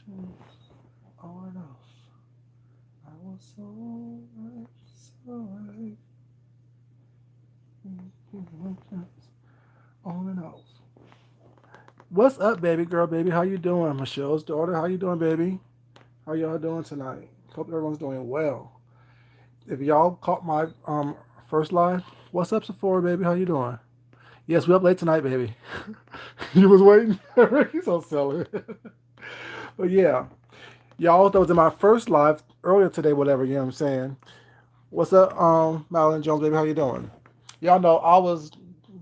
On and off. I was so right, so right. On and off. What's up, baby girl, baby? How you doing? Michelle's daughter, how you doing, baby? How y'all doing tonight? Hope everyone's doing well. If y'all caught my first live, what's up, Sephora, baby? How you doing? Yes, we up late tonight, baby. You was waiting. He's so silly. But yeah, y'all, that was in my first live earlier today. Whatever, you know what I'm saying. What's up, Madeline Jones, baby? How you doing? Y'all know I was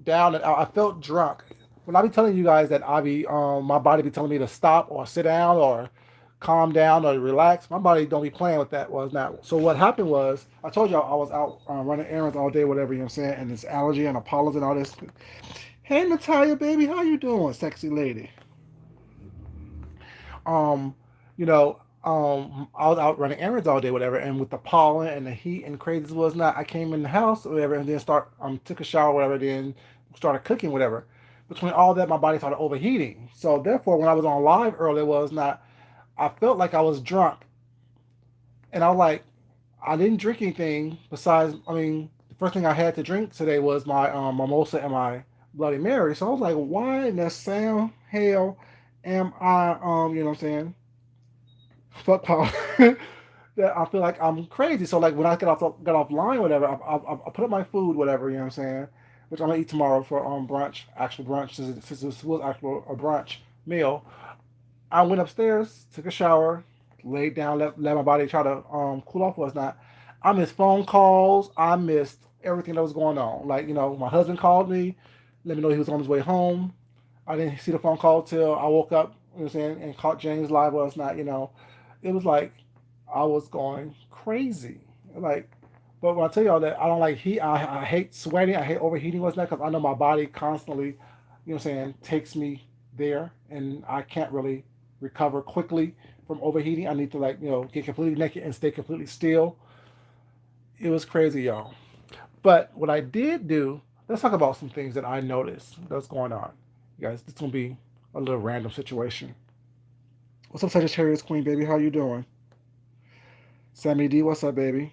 down and I felt drunk. When I be telling you guys that I be my body be telling me to stop or sit down or calm down or relax, my body don't be playing with that. Was not. So what happened was I told y'all I was out running errands all day, whatever, you know what I'm saying, and this allergy and pollen and all this. Hey Natalia, baby, how you doing, sexy lady? um, you know, I was out running errands all day, whatever, and with the pollen and the heat and crazy as was not, I came in the house, whatever, and then took a shower, whatever, then started cooking, whatever. Between all that, my body started overheating. So therefore, when I was on live earlier, was not, I felt like I was drunk, and I was like, I didn't drink anything besides, I mean, the first thing I had to drink today was my mimosa and my Bloody Mary. So I was like, why in the Sam hell am I, you know what I'm saying? Fuck Paul. That I feel like I'm crazy. So like when I get off line, whatever, I put up my food, whatever, you know what I'm saying, which I'm gonna eat tomorrow for brunch, actual brunch, since this was actual a brunch meal. I went upstairs, took a shower, laid down, let my body try to cool off. Was not. I missed phone calls. I missed everything that was going on. Like my husband called me, let me know he was on his way home. I didn't see the phone call till I woke up. You know what I'm saying, and caught James live. Was not. It was like I was going crazy. Like, but when I tell y'all that I don't like heat, I hate sweating. I hate overheating. What's that? Because I know my body constantly, what I'm saying, takes me there, and I can't really recover quickly from overheating. I need to get completely naked and stay completely still. It was crazy, y'all. But what I did do, let's talk about some things that I noticed that's going on. You guys, this is gonna be a little random situation. What's up, Sagittarius Queen, baby? How you doing? Sammy D, what's up, baby?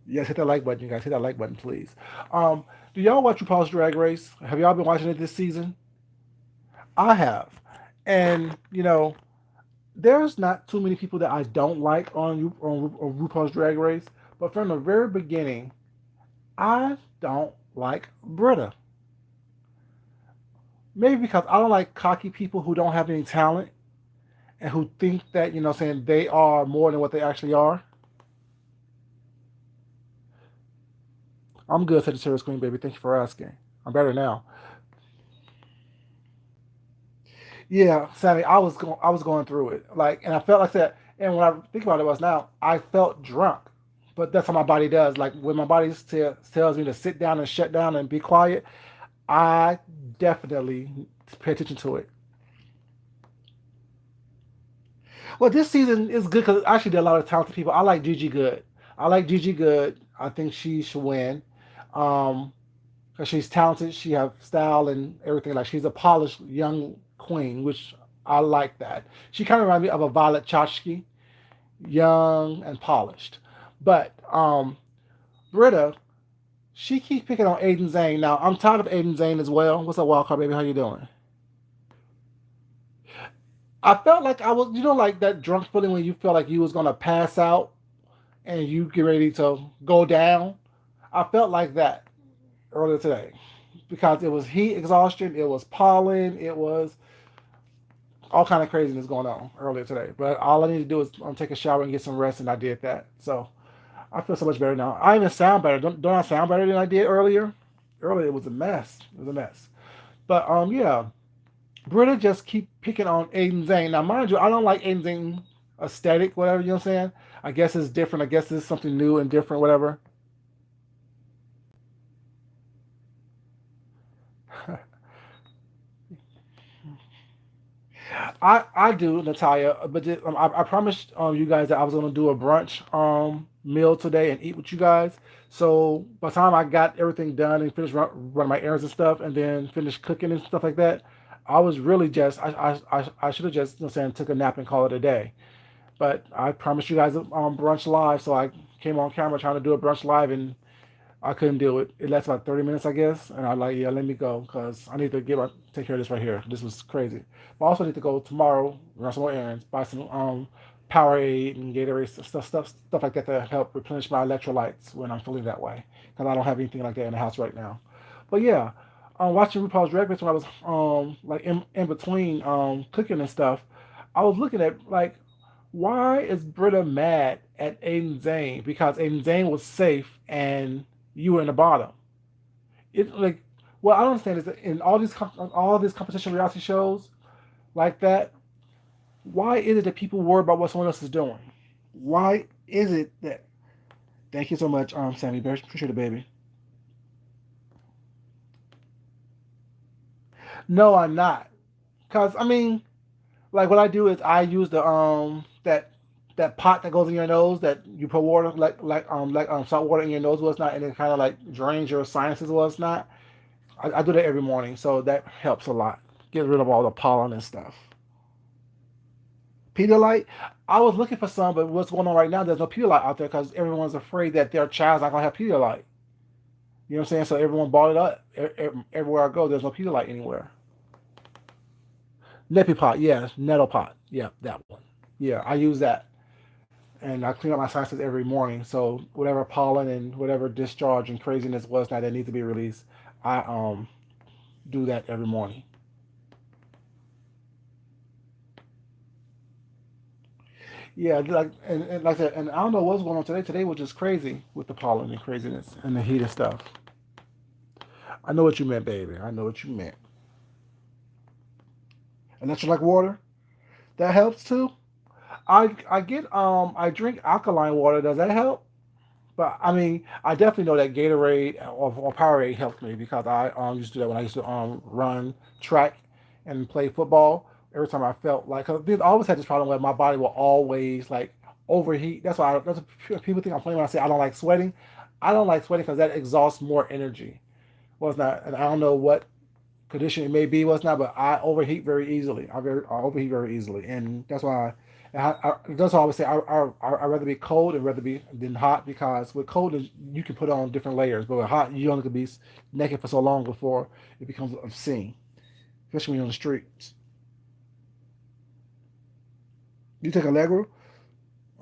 Yes, hit that like button, you guys. Hit that like button, please. Um, do y'all watch RuPaul's Drag Race? Have y'all been watching it this season? I have, and there's not too many people that I don't like on RuPaul's Drag Race, but from the very beginning, I don't like Britta. Maybe because I don't like cocky people who don't have any talent and who think that saying they are more than what they actually are. I'm good, Sagittarius Queen, baby. Thank you for asking. I'm better now. Yeah, Sammy, I was going through it, and I felt like that. And when I think about it, was now I felt drunk, but that's how my body does. Like when my body tells me to sit down and shut down and be quiet, I definitely pay attention to it. Well, this season is good because actually there are a lot of talented people. I like Gigi Good. I like Gigi Good. I think she should win. Um, because she's talented, she have style and everything. Like she's a polished young queen, which I like that. She kind of reminds me of a Violet Chachki, young and polished. But Britta, she keeps picking on Aiden Zane. Now I'm tired of Aiden Zane as well. What's up, Wildcard baby? How you doing? I felt like I was, like that drunk feeling when you feel like you was gonna pass out and you get ready to go down. I felt like that earlier today because it was heat exhaustion, it was pollen, it was all kind of craziness going on earlier today. But all I need to do is take a shower and get some rest, and I did that. So I feel so much better now. I even sound better. Don't I sound better than I did earlier? Earlier it was a mess. It was a mess. But yeah, Britta just keep picking on Aiden Zane. Now mind you, I don't like Aiden Zane aesthetic, whatever, you know what I'm saying? I guess it's different. I guess it's something new and different, whatever. I do, Natalia, but I promised you guys that I was gonna do a brunch meal today and eat with you guys. So by the time I got everything done and finished running my errands and stuff, and then finished cooking and stuff like that, I was really just I should have just, saying, took a nap and call it a day. But I promised you guys brunch live, so I came on camera trying to do a brunch live, and I couldn't do it. It lasted about 30 minutes, I guess, and I'm like, yeah, let me go because I need to take care of this right here. This was crazy. But I also need to go tomorrow, run some more errands, buy some Powerade and Gatorade stuff like that to help replenish my electrolytes when I'm feeling that way because I don't have anything like that in the house right now. But yeah, watching RuPaul's Drag Race when I was like in between cooking and stuff, I was looking at like why is Britta mad at Aiden Zane because Aiden Zane was safe and you were in the bottom? It like what I don't understand is that in all these competition reality shows like that, why is it that people worry about what someone else is doing? Why is it that? Thank you so much, Sammy Bear. Appreciate it, baby. No, I'm not. Cause I mean, like what I do is I use the that pot that goes in your nose that you put water like salt water in your nose was not and it kind of like drains your sinuses was not. I do that every morning, so that helps a lot. Get rid of all the pollen and stuff. Pedialyte, I was looking for some, but what's going on right now? There's no Pedialyte out there because everyone's afraid that their child's not gonna have Pedialyte. You know what I'm saying? So everyone bought it up. Everywhere I go, there's no Pedialyte anywhere. Nepi pot, yeah, nettle pot, yeah, that one. Yeah, I use that, and I clean up my sinuses every morning. So whatever pollen and whatever discharge and craziness was that needs to be released, I do that every morning. Yeah, and like I said, and I don't know what's going on today. Today was just crazy with the pollen and craziness and the heat and stuff. I know what you meant, baby. I know what you meant. And that's like water. That helps too. I drink alkaline water. Does that help? But I mean, I definitely know that Gatorade or Powerade helped me because I used to do that when I used to run track and play football. Every time I felt like, cause I always had this problem where my body will always like overheat. That's what people think I'm playing when I say I don't like sweating. I don't like sweating because that exhausts more energy. Well, it's not, and I don't know what condition it may be, what's not, but I overheat very easily. I overheat very easily, and that's why. That's why I always say I'd rather be cold and rather be than hot because with cold you can put on different layers, but with hot you only can be naked for so long before it becomes obscene, especially when you're on the streets. You take Allegro?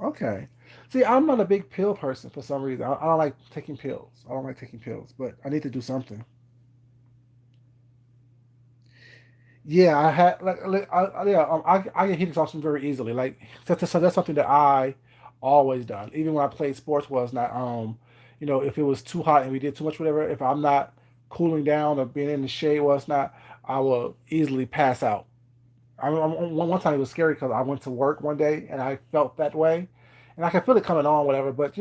Okay. See, I'm not a big pill person for some reason. I don't like taking pills. I don't like taking pills, but I need to do something. Yeah, I had yeah, I get heat exhaustion very easily. Like so that's something that I always done. Even when I played sports, was not if it was too hot and we did too much, whatever. If I'm not cooling down or being in the shade, was not, I will easily pass out. One time it was scary because I went to work one day and I felt that way, and I can feel it coming on, whatever. But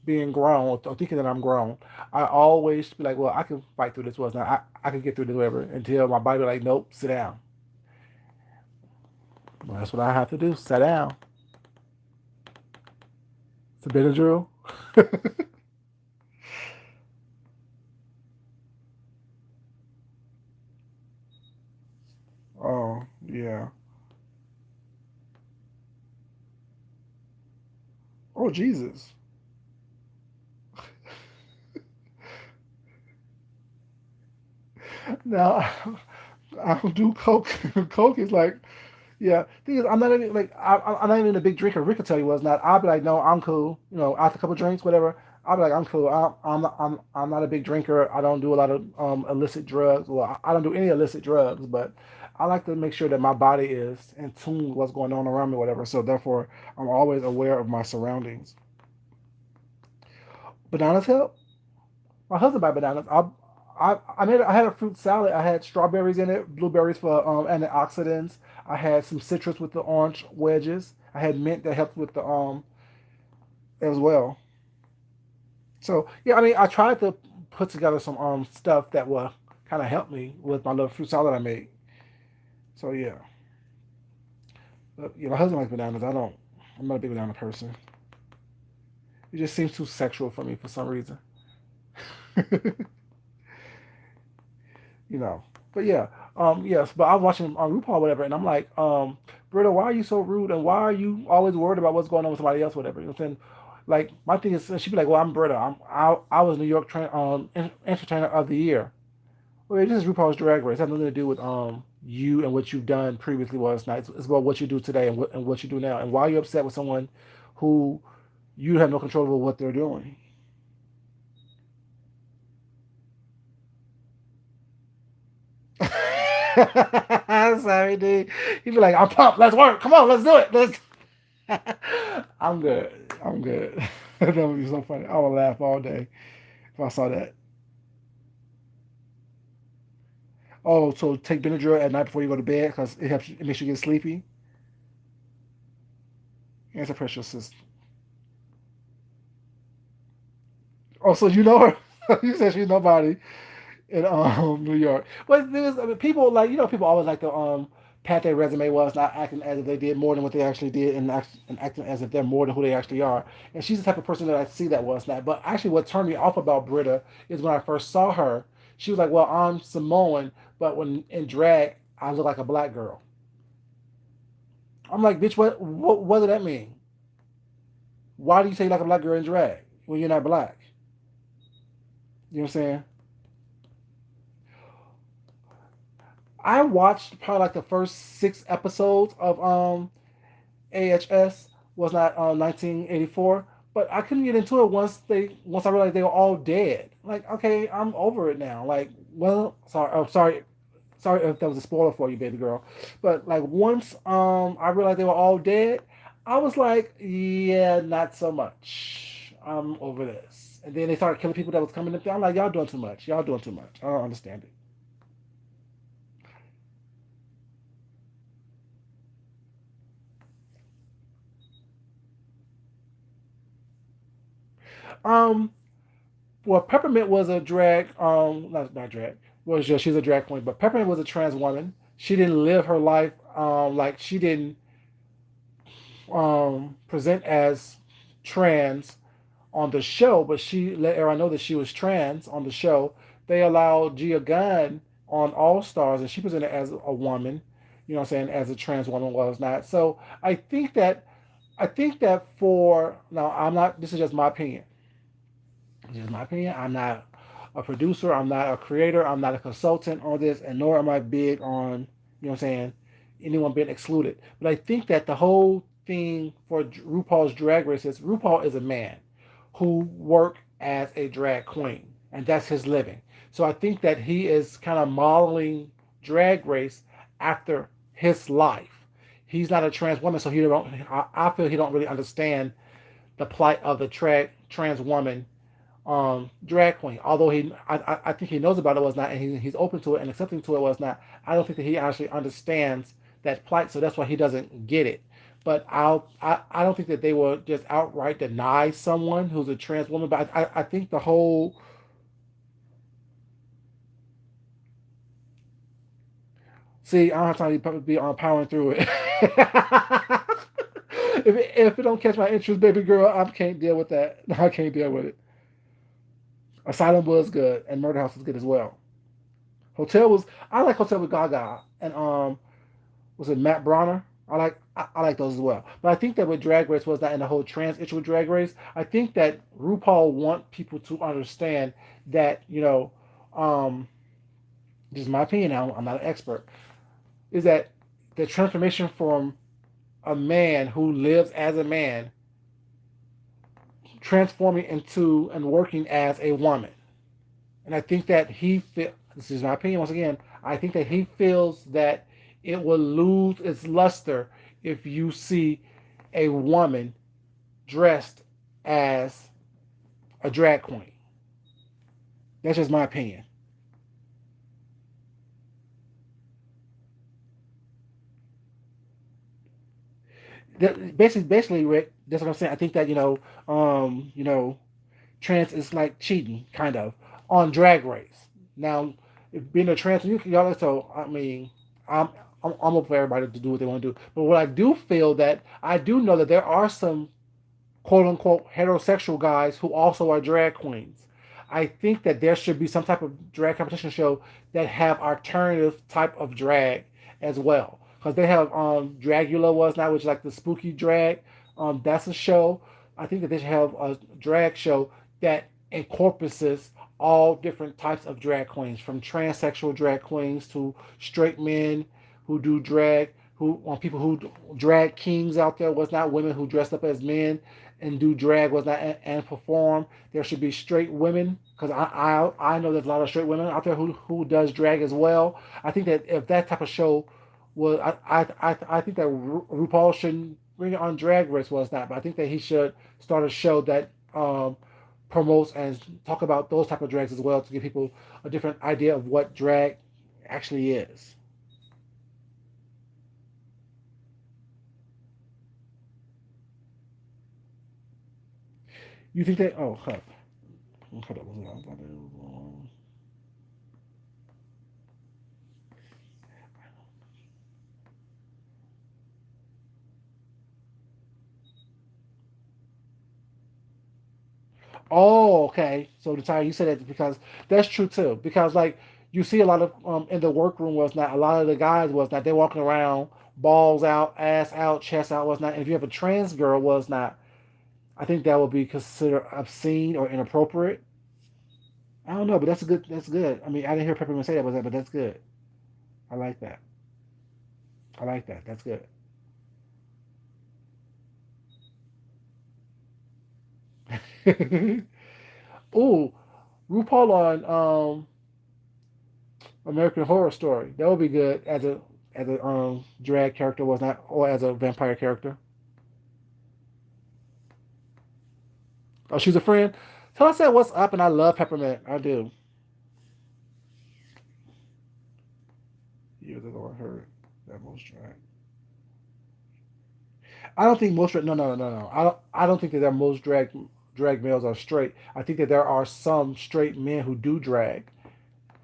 being grown or thinking that I'm grown, I always be like, well, I can fight through this. Was not, I can get through this, whatever. Until my body be like, nope, sit down. Well, that's what I have to do. Sit down. It's a Benadryl. Oh yeah. Oh Jesus. Now I don't do coke. Coke is like, yeah. Thing is, I'm not even like I'm not even a big drinker. Rick will tell you was not. I'll be like, no, I'm cool. After a couple drinks, whatever. I'll be like, I'm cool. I'm not a big drinker. I don't do a lot of illicit drugs. Well, I don't do any illicit drugs, but I like to make sure that my body is in tune with what's going on around me, whatever. So therefore, I'm always aware of my surroundings. Bananas help. My husband buy bananas. I had a fruit salad. I had strawberries in it, blueberries for antioxidants. I had some citrus with the orange wedges. I had mint that helped with the as well. So yeah, I mean, I tried to put together some stuff that will kind of help me with my little fruit salad I made. So yeah, but, my husband likes bananas. I don't. I'm not a big banana person. It just seems too sexual for me for some reason. you know. But yeah, yes. But I was watching on RuPaul, whatever, and I'm like, Britta, why are you so rude, and why are you always worried about what's going on with somebody else, whatever? You know what I'm saying? Like my thing is, she'd be like, well, I'm Britta. I was New York entertainer of the year. Well, this is RuPaul's Drag Race. It has nothing to do with you and what you've done previously was not. It's about what you do today and what you do now, and why you're upset with someone who you have no control over what they're doing. Sorry, dude. He'd be like, I'm pumped. Let's work. Come on, let's do it. Let's. I'm good. I'm good. That would be so funny. I would laugh all day if I saw that. Oh, so take Benadryl at night before you go to bed because it makes you get sleepy. It's a precious system. Oh, so you know her? You said she's nobody in New York. But there's I mean, people like people always like to pat their resume was not acting as if they did more than what they actually did and acting as if they're more than who they actually are. And she's the type of person that I see that was not. But actually, what turned me off about Britta is when I first saw her, she was like, "Well, I'm Samoan, but when in drag, I look like a black girl." I'm like, "Bitch, what did that mean? Why do you say you like a black girl in drag when you're not black?" You know what I'm saying? I watched probably like the first 6 episodes of AHS was not 1984, but I couldn't get into it once I realized they were all dead. Like, okay, I'm over it now. Like, well, sorry, sorry if that was a spoiler for you, baby girl, but like once I realized they were all dead, I was like, yeah, not so much. I'm over this. And then they started killing people that was coming up there. I'm like, y'all doing too much. Y'all doing too much. I don't understand it. Um, well, Peppermint was a drag. Not drag. Well, she's a drag queen, but Peppermint was a trans woman. She didn't live her life like she didn't present as trans on the show, but she let everyone know that she was trans on the show. They allowed Gia Gunn on All Stars, and she presented as a woman. You know what I'm saying? As a trans woman was not. So I think that for now, I'm not. This is just my opinion. This is my opinion. I'm not a producer. I'm not a creator. I'm not a consultant on this, and nor am I big on you know what I'm saying anyone being excluded. But I think that the whole thing for RuPaul's Drag Race is RuPaul is a man who worked as a drag queen, and that's his living. So I think that he is kind of modeling Drag Race after his life. He's not a trans woman, so he don't. I feel he don't really understand the plight of the trans woman drag queen. Although I think he knows about it was not, and he's open to it and accepting to it was not. I don't think that he actually understands that plight, so that's why he doesn't get it. But I don't think that they will just outright deny someone who's a trans woman. But I think the whole see I don't have time to be on powering through it. If it don't catch my interest, baby girl, I can't deal with that. I can't deal with it. Asylum was good, and Murder House was good as well. Hotel was I like Hotel with Gaga and was it Matt Bronner? I like those as well. But I think that with Drag Race was that in the whole trans issue with Drag Race, I think that RuPaul want people to understand that this is my opinion. Now I'm not an expert. Is that the transformation from a man who lives as a man transforming into and working as a woman. And I think that this is my opinion once again, I think that he feels that it will lose its luster if you see a woman dressed as a drag queen. That's just my opinion. Basically, Rick, that's what I'm saying. I think that trans is like cheating, kind of, on Drag Race. Now, if being a trans, y'all, so I mean, I'm I'm up for everybody to do what they want to do. But what I do feel that I do know that there are some quote unquote heterosexual guys who also are drag queens. I think that there should be some type of drag competition show that have alternative type of drag as well. Because they have Dragula was now, which is like the spooky drag. That's a show. I think that they should have a drag show that encompasses all different types of drag queens, from transsexual drag queens to straight men who do drag, who people who drag kings out there was not women who dressed up as men and do drag was not and perform. There should be straight women because I know there's a lot of straight women out there who does drag as well. I think that if that type of show was, I think that RuPaul shouldn't bring it on Drag Race was not, but I think that he should start a show that promotes and talk about those type of drags as well to give people a different idea of what drag actually is. You think that? Oh, huh. Hold on. Oh, okay. So the time you said that because that's true too. Because like you see a lot of in the workroom was not a lot of the guys was not they walking around balls out, ass out, chest out was not. And if you have a trans girl was not, I think that would be considered obscene or inappropriate. I don't know, but that's good. That's good. I mean, I didn't hear Peppermint say that was that, but that's good. I like that. I like that. That's good. Ooh, RuPaul on American Horror Story. That would be good as a drag character was not or as a vampire character. Oh, she's a friend. Tell us that what's up, and I love Peppermint. I do. Years ago, I heard that most drag. I don't think most drag. No, no, no, no, no. I don't think that most drag males are straight. I think that there are some straight men who do drag.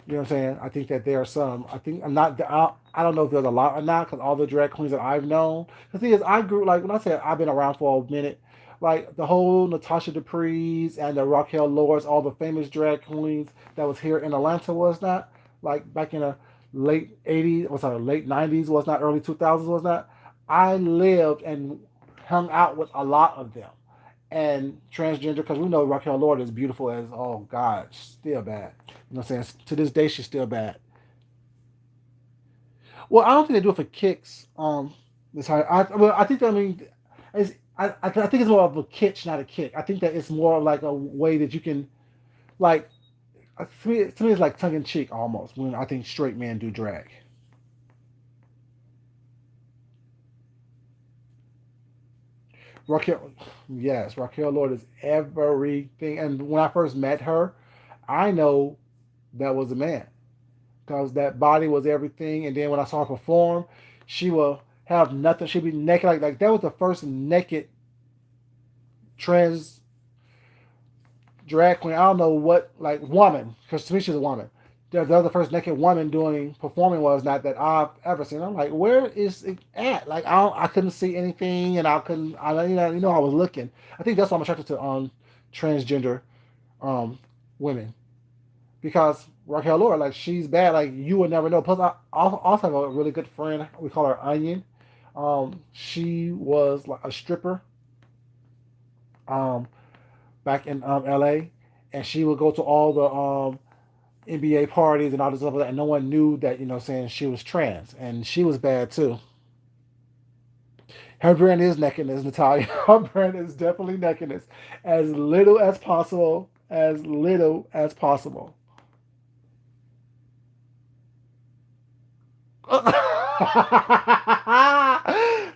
You know what I'm saying? I think that there are some. I think I'm not. I don't know if there's a lot or not because all the drag queens that I've known. The thing is, I grew like when I said I've been around for a minute. Like the whole Natasha Dupree's and the Raquel Lords, all the famous drag queens that was here in Atlanta was not like back in the late '80s, was sorry, late '90s was not, early 2000s was not. I lived and hung out with a lot of them and transgender because we know Raquel Lord is beautiful as oh god, still bad. You know what I'm saying? To this day, she's still bad. Well, I don't think they do it for kicks. This hard. I think that, I mean, I think it's more of a kitsch, not a kick. I think that it's more like a way that you can like. To me, it's like tongue in cheek almost when I think straight men do drag. Raquel, yes, Raquel Lord is everything. And when I first met her, I know that was a man because that body was everything. And then when I saw her perform, she will have nothing. She'd be naked like that was the first naked trans drag queen. I don't know what like woman because to me she's a woman. The other first naked woman doing performing was not that I've ever seen. I'm like, where is it at? Like I couldn't see anything, and I couldn't. I was looking. I think that's why I'm attracted to transgender um women because Raquel Laura, like she's bad. Like you would never know. Plus, I also have a really good friend. We call her Onion. She was like a stripper um, back in L.A. and she would go to all the NBA parties and all this stuff like that, and no one knew that saying she was trans, and she was bad too. Her brand is nakedness, Natalia. Her brand is definitely nakedness, as little as possible, as little as possible.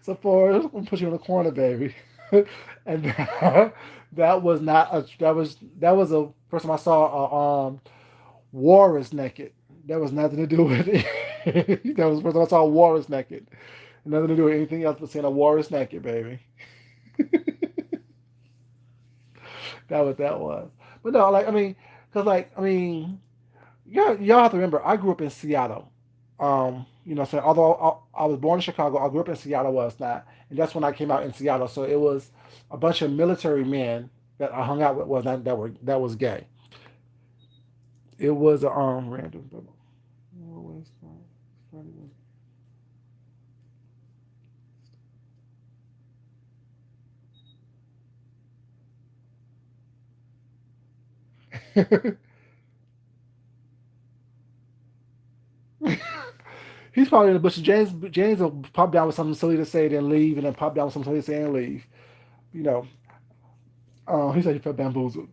So for I'm gonna put you in the corner, baby. And that was not a that was a first time I saw Walrus naked. That was nothing to do with it. That was the first time I saw Walrus naked. Nothing to do with anything else but seeing a Walrus naked, baby. That what that was. But no, like I mean, because like I mean, y'all have to remember, I grew up in Seattle. So although I was born in Chicago, I grew up in Seattle was not, and that's when I came out in Seattle. So it was a bunch of military men that I hung out with was not that was gay. It was a random, but he's probably in the bush. James will pop down with something silly to say, then leave, and then pop down with something silly to say and leave. You know, he said he felt bamboozled.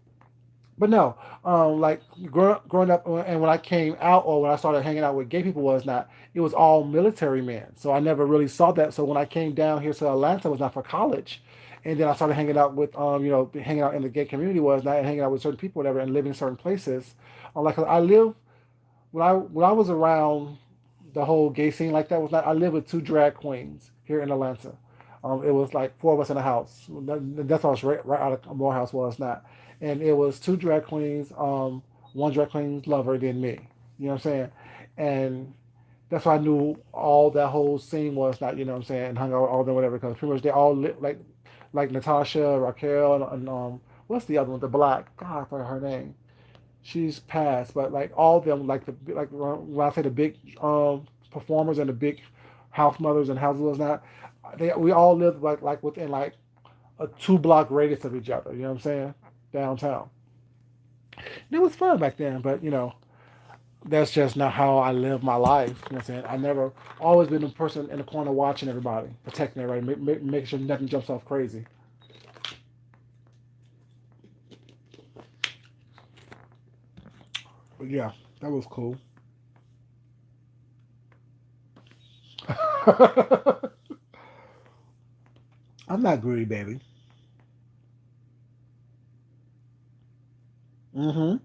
But no, like growing up, and when I came out or when I started hanging out with gay people was not, it was all military men. So I never really saw that. So when I came down here to Atlanta, it was not for college, and then I started hanging out with, hanging out in the gay community was not, and hanging out with certain people, whatever, and living in certain places. Like I live when I was around the whole gay scene like that was not. I lived with two drag queens here in Atlanta. It was like four of us in a house. That's how right out of Morehouse was not, and it was two drag queens. One drag queen's lover, then me. You know what I'm saying? And that's why I knew all that whole scene was not. You know what I'm saying? And hung out with all of them, whatever. Because pretty much they all like Natasha, Raquel, and what's the other one? The black. God, I forgot her name. She's passed, but like all of them, like when I say the big performers and the big house mothers and house mothers, not we all lived like within like a 2 block radius of each other. You know what I'm saying? Downtown. And it was fun back then, but that's just not how I live my life. You know what I'm saying? I never always been the person in the corner watching everybody, protecting everybody, making sure nothing jumps off crazy. But yeah, that was cool. I'm not greedy, baby. Mm-hmm.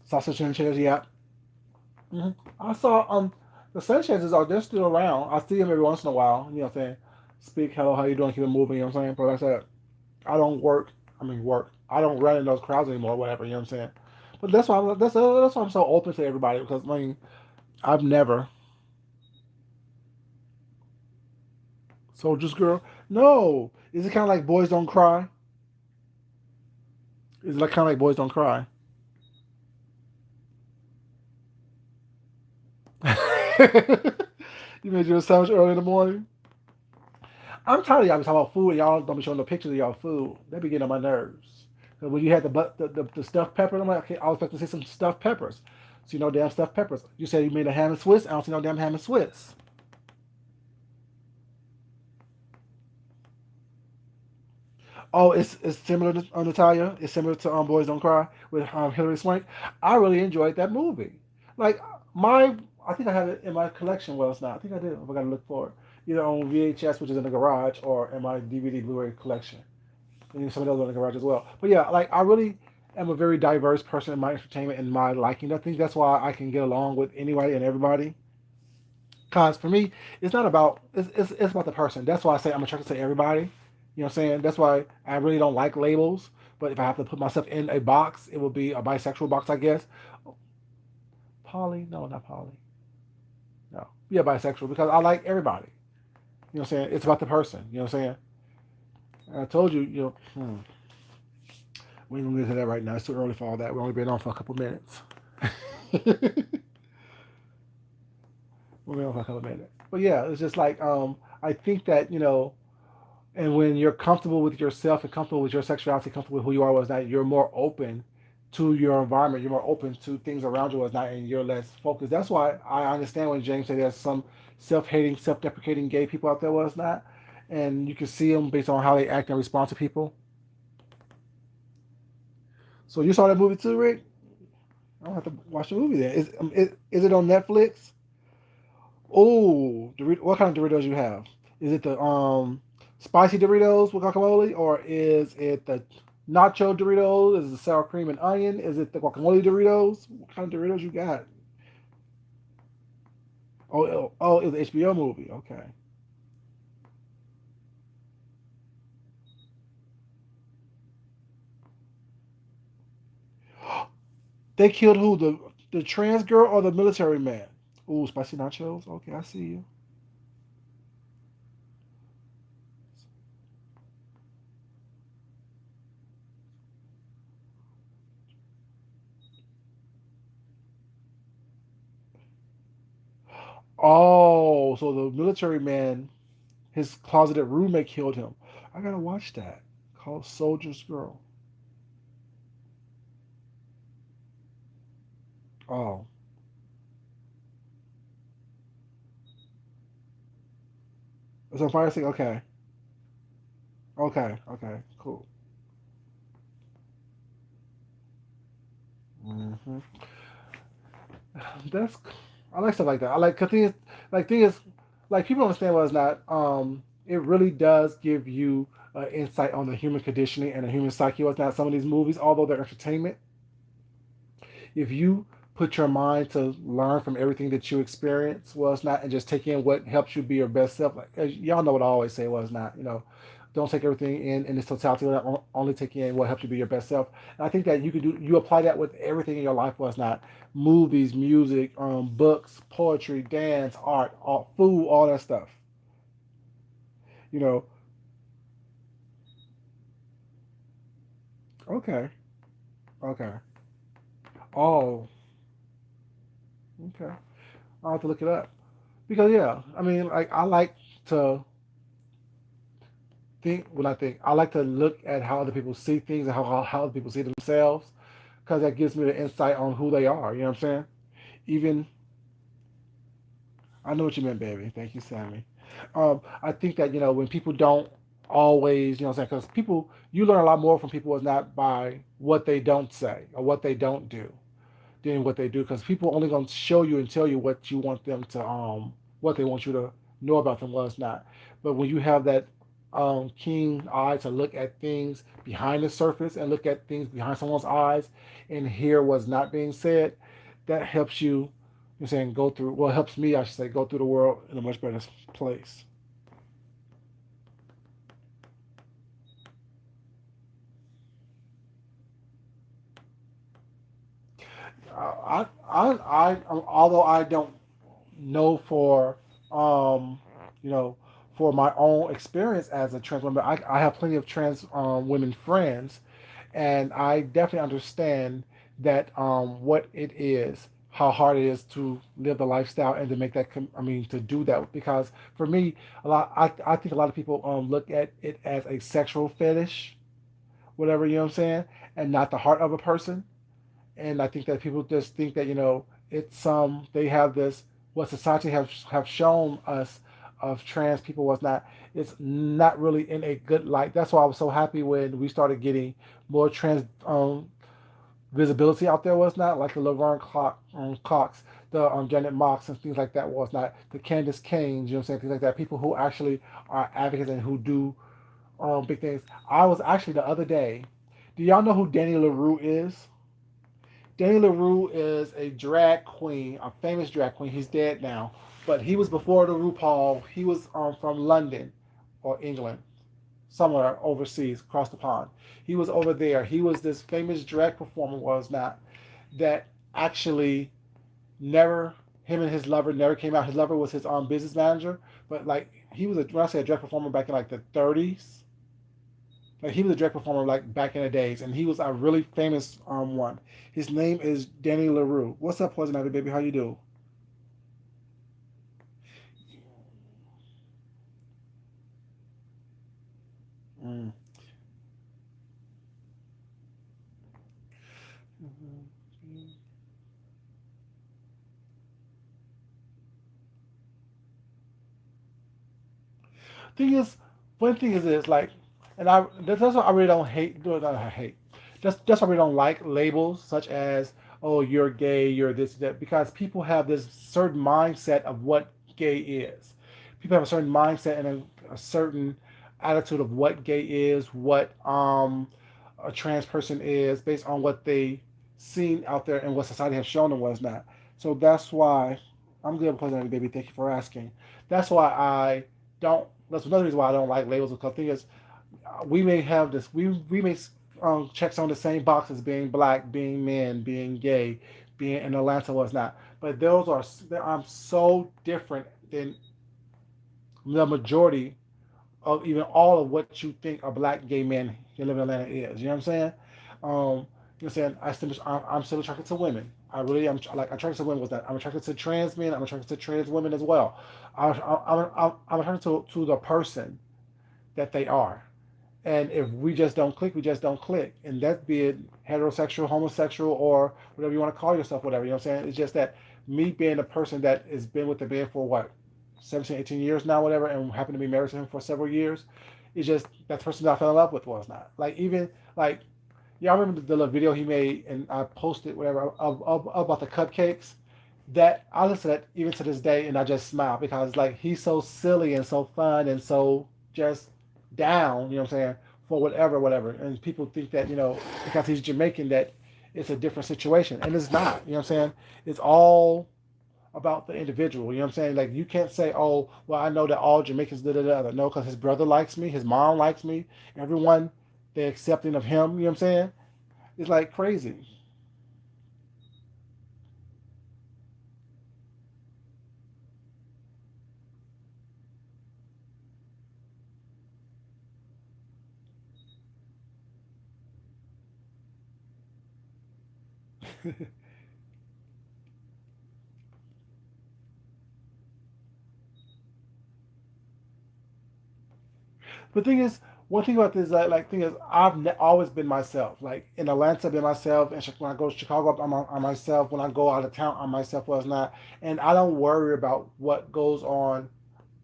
Sausage and cheddar, yeah. Hmm. I saw the Sanchez's are they're still around. I see them every once in a while. You know what I'm saying? Speak, hello, how you doing? Keep it moving. You know what I'm saying? But like I said, I don't work. I mean, work. I don't run in those crowds anymore. Whatever. You know what I'm saying? But that's why I'm so open to everybody because I mean I've never soldiers girl. No, is it kind of like Boys Don't Cry? Is it like kind of like Boys Don't Cry? You made you a sandwich early in the morning. I'm tired of y'all talking about food and y'all don't be showing no pictures of y'all food. They be getting on my nerves. 'Cause when you had the stuffed peppers, I'm like, okay, I was expecting to see some stuffed peppers. See no damn stuffed peppers. You said you made a ham and Swiss. I don't see no damn ham and Swiss. Oh, it's similar to Natalia. It's similar to Boys Don't Cry with Hilary Swank. I really enjoyed that movie. Like my, I think I have it in my collection. Well, it's not. I think I did. I gotta look for it. Either on VHS, which is in the garage, or in my DVD Blu-ray collection. And some of those in the garage as well. But yeah, like I really am a very diverse person in my entertainment and my liking. I think that's why I can get along with anybody and everybody. Cause for me, it's not about it's about the person. That's why I say I'm attracted to everybody. You know what I'm saying? That's why I really don't like labels. But if I have to put myself in a box, it will be a bisexual box, I guess. Poly? No, not poly. No, yeah, bisexual because I like everybody. You know what I'm saying? It's about the person. You know what I'm saying? And I told you, we ain't gonna get to that right now. It's too early for all that. We've only been on for a couple minutes. We've been on for a couple minutes. But yeah, it's just like I think that and when you're comfortable with yourself and comfortable with your sexuality, comfortable with who you are was that you're more open to your environment. You're more open to things around you was not, and you're less focused. That's why I understand when James said there's some self-hating, self-deprecating gay people out there was not, and you can see them based on how they act and respond to people. So you saw that movie too, Rick? I don't have to watch the movie then. Is it on Netflix? Oh, what kind of Doritos you have? Is it the spicy Doritos with guacamole, or is it the nacho Doritos? Is it the sour cream and onion? Is it the guacamole Doritos? What kind of Doritos you got? Oh, it's an HBO movie. Okay. They killed who? The trans girl or the military man? Ooh, spicy nachos. Okay, I see you. Oh, so the military man, his closeted roommate killed him. I gotta watch that. Called Soldier's Girl. Oh, it's on Fire Stick. Okay, okay, cool. Hmm. That's I like stuff like that. I like cause thing is like people don't understand what it's not. It really does give you insight on the human conditioning and the human psyche. What's not some of these movies, although they're entertainment, if you put your mind to learn from everything that you experience, well, it's not, and just take in what helps you be your best self. Like y'all know what I always say, was not, don't take everything in its totality. Only take in what helps you be your best self. And I think that you apply that with everything in your life. Was not movies, music, books, poetry, dance, art, all, food, all that stuff. You know. Okay. Okay. Oh. Okay. I'll have to look it up because yeah, I mean, like I like to think when I think I like to look at how other people see things and how other people see themselves because that gives me the insight on who they are. You know what I'm saying? Even I know what you meant, baby. Thank you, Sammy. I think that when people don't always, what I'm saying, because people you learn a lot more from people is not by what they don't say or what they don't do than what they do because people only gonna show you and tell you what you want them to what they want you to know about them was not. But when you have that keen eye to look at things behind the surface and look at things behind someone's eyes and hear what's not being said, that helps you. You're saying go through. Well, it helps me, I should say, go through the world in a much better place. Although I don't know um, you know, for my own experience as a trans woman, I have plenty of trans women friends, and I definitely understand that what it is, how hard it is to live the lifestyle and to make that. I mean, to do that because for me, I think a lot of people look at it as a sexual fetish, whatever you know what I'm saying, and not the heart of a person. And I think that people just think that it's they have this what society have shown us of trans people was not it's not really in a good light. That's why I was so happy when we started getting more trans visibility out there. Was not like the Cox, the Janet Mox and things like that. Was not the Candace Canes, you know what I'm saying, things like that. People who actually are advocates and who do big things. I was actually the other day. Do y'all know who Danny LaRue is? Danny LaRue is a drag queen, a famous drag queen. He's dead now, but he was before the RuPaul. He was from London or England, somewhere overseas, across the pond. He was over there. He was this famous drag performer, was not, that actually never, him and his lover never came out. His lover was his business manager, but like he was when I say a drag performer back in like the 30s, like he was a drag performer like back in the days, and he was a really famous one. His name is Danny LaRue. What's up, Poison Ivy baby? How you do? Mm. Thing is, one thing is this like, and that's what I really don't hate. Not I hate. That's why we don't like labels such as oh you're gay, you're this that because people have this certain mindset of what gay is. People have a certain mindset and a certain attitude of what gay is, what a trans person is, based on what they seen out there and what society has shown them was not. So that's why I'm good, Pleasant baby. Thank you for asking. That's why I don't. That's another reason why I don't like labels because the thing is, we may have this. We may check some of the same boxes: being black, being men, being gay, being in Atlanta, was not. But those are I'm so different than the majority of even all of what you think a black gay man who live in Atlanta is. You know what I'm saying? You know what I'm saying? I'm still attracted to women. I really am like attracted to women with that. I'm attracted to trans men. I'm attracted to trans women as well. I'm attracted to the person that they are. And if we just don't click, we just don't click. And that be it heterosexual, homosexual, or whatever you want to call yourself, whatever. You know what I'm saying? It's just that me being a person that has been with the man for what, 17, 18 years now, whatever, and happen to be married to him for several years, it's just that person that I fell in love with was not. Like, even, like, yeah, I remember the little video he made, and I posted whatever about the cupcakes. That I listen to that even to this day, and I just smile because like he's so silly and so fun and so just down. You know what I'm saying? For whatever, whatever. And people think that because he's Jamaican that it's a different situation, and it's not. You know what I'm saying? It's all about the individual. You know what I'm saying? Like you can't say, oh, well, I know that all Jamaicans da da da. No, because his brother likes me, his mom likes me, everyone they're accepting of him. You know what I'm saying? It's like crazy. The thing is, one thing about this, like thing is, always been myself. Like in Atlanta, I've been myself, and when I go to Chicago, I'm myself. When I go out of town, I'm myself. Was not, and I don't worry about what goes on.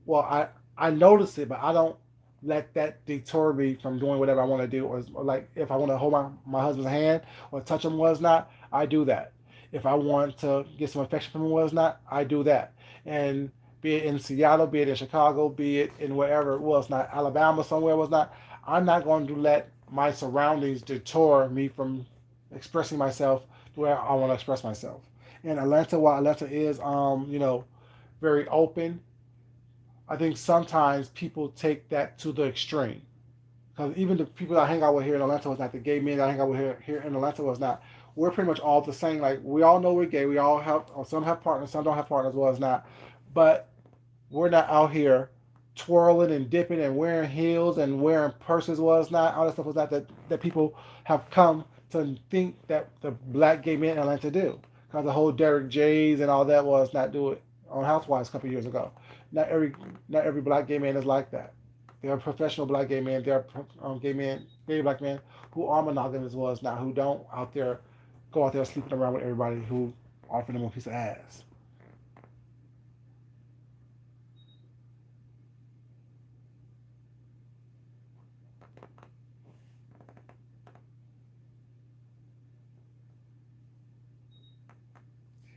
Well, I notice it, but I don't let that deter me from doing whatever I want to do. Or like if I want to hold my husband's hand or touch him, was not, I do that. If I want to get some affection from him, was not, I do that. And be it in Seattle, be it in Chicago, be it in wherever it was not, Alabama, somewhere was not, I'm not going to let my surroundings deter me from expressing myself the way I want to express myself. In Atlanta, while Atlanta is, very open, I think sometimes people take that to the extreme. Because even the people I hang out with here in Atlanta was not the gay men I hang out with here in Atlanta was not. We're pretty much all the same. Like we all know we're gay. We all have, or some have partners, some don't have partners. Was not, but we're not out here twirling and dipping and wearing heels and wearing purses. Was not all that stuff was not that people have come to think that the black gay men in Atlanta do. Because the whole Derek J's and all that was not do it on Housewives a couple years ago. Not every not every black gay man is like that. There are professional black gay men. There are gay black men who are monogamous as well as not, who don't out there go out there sleeping around with everybody who offer them a piece of ass.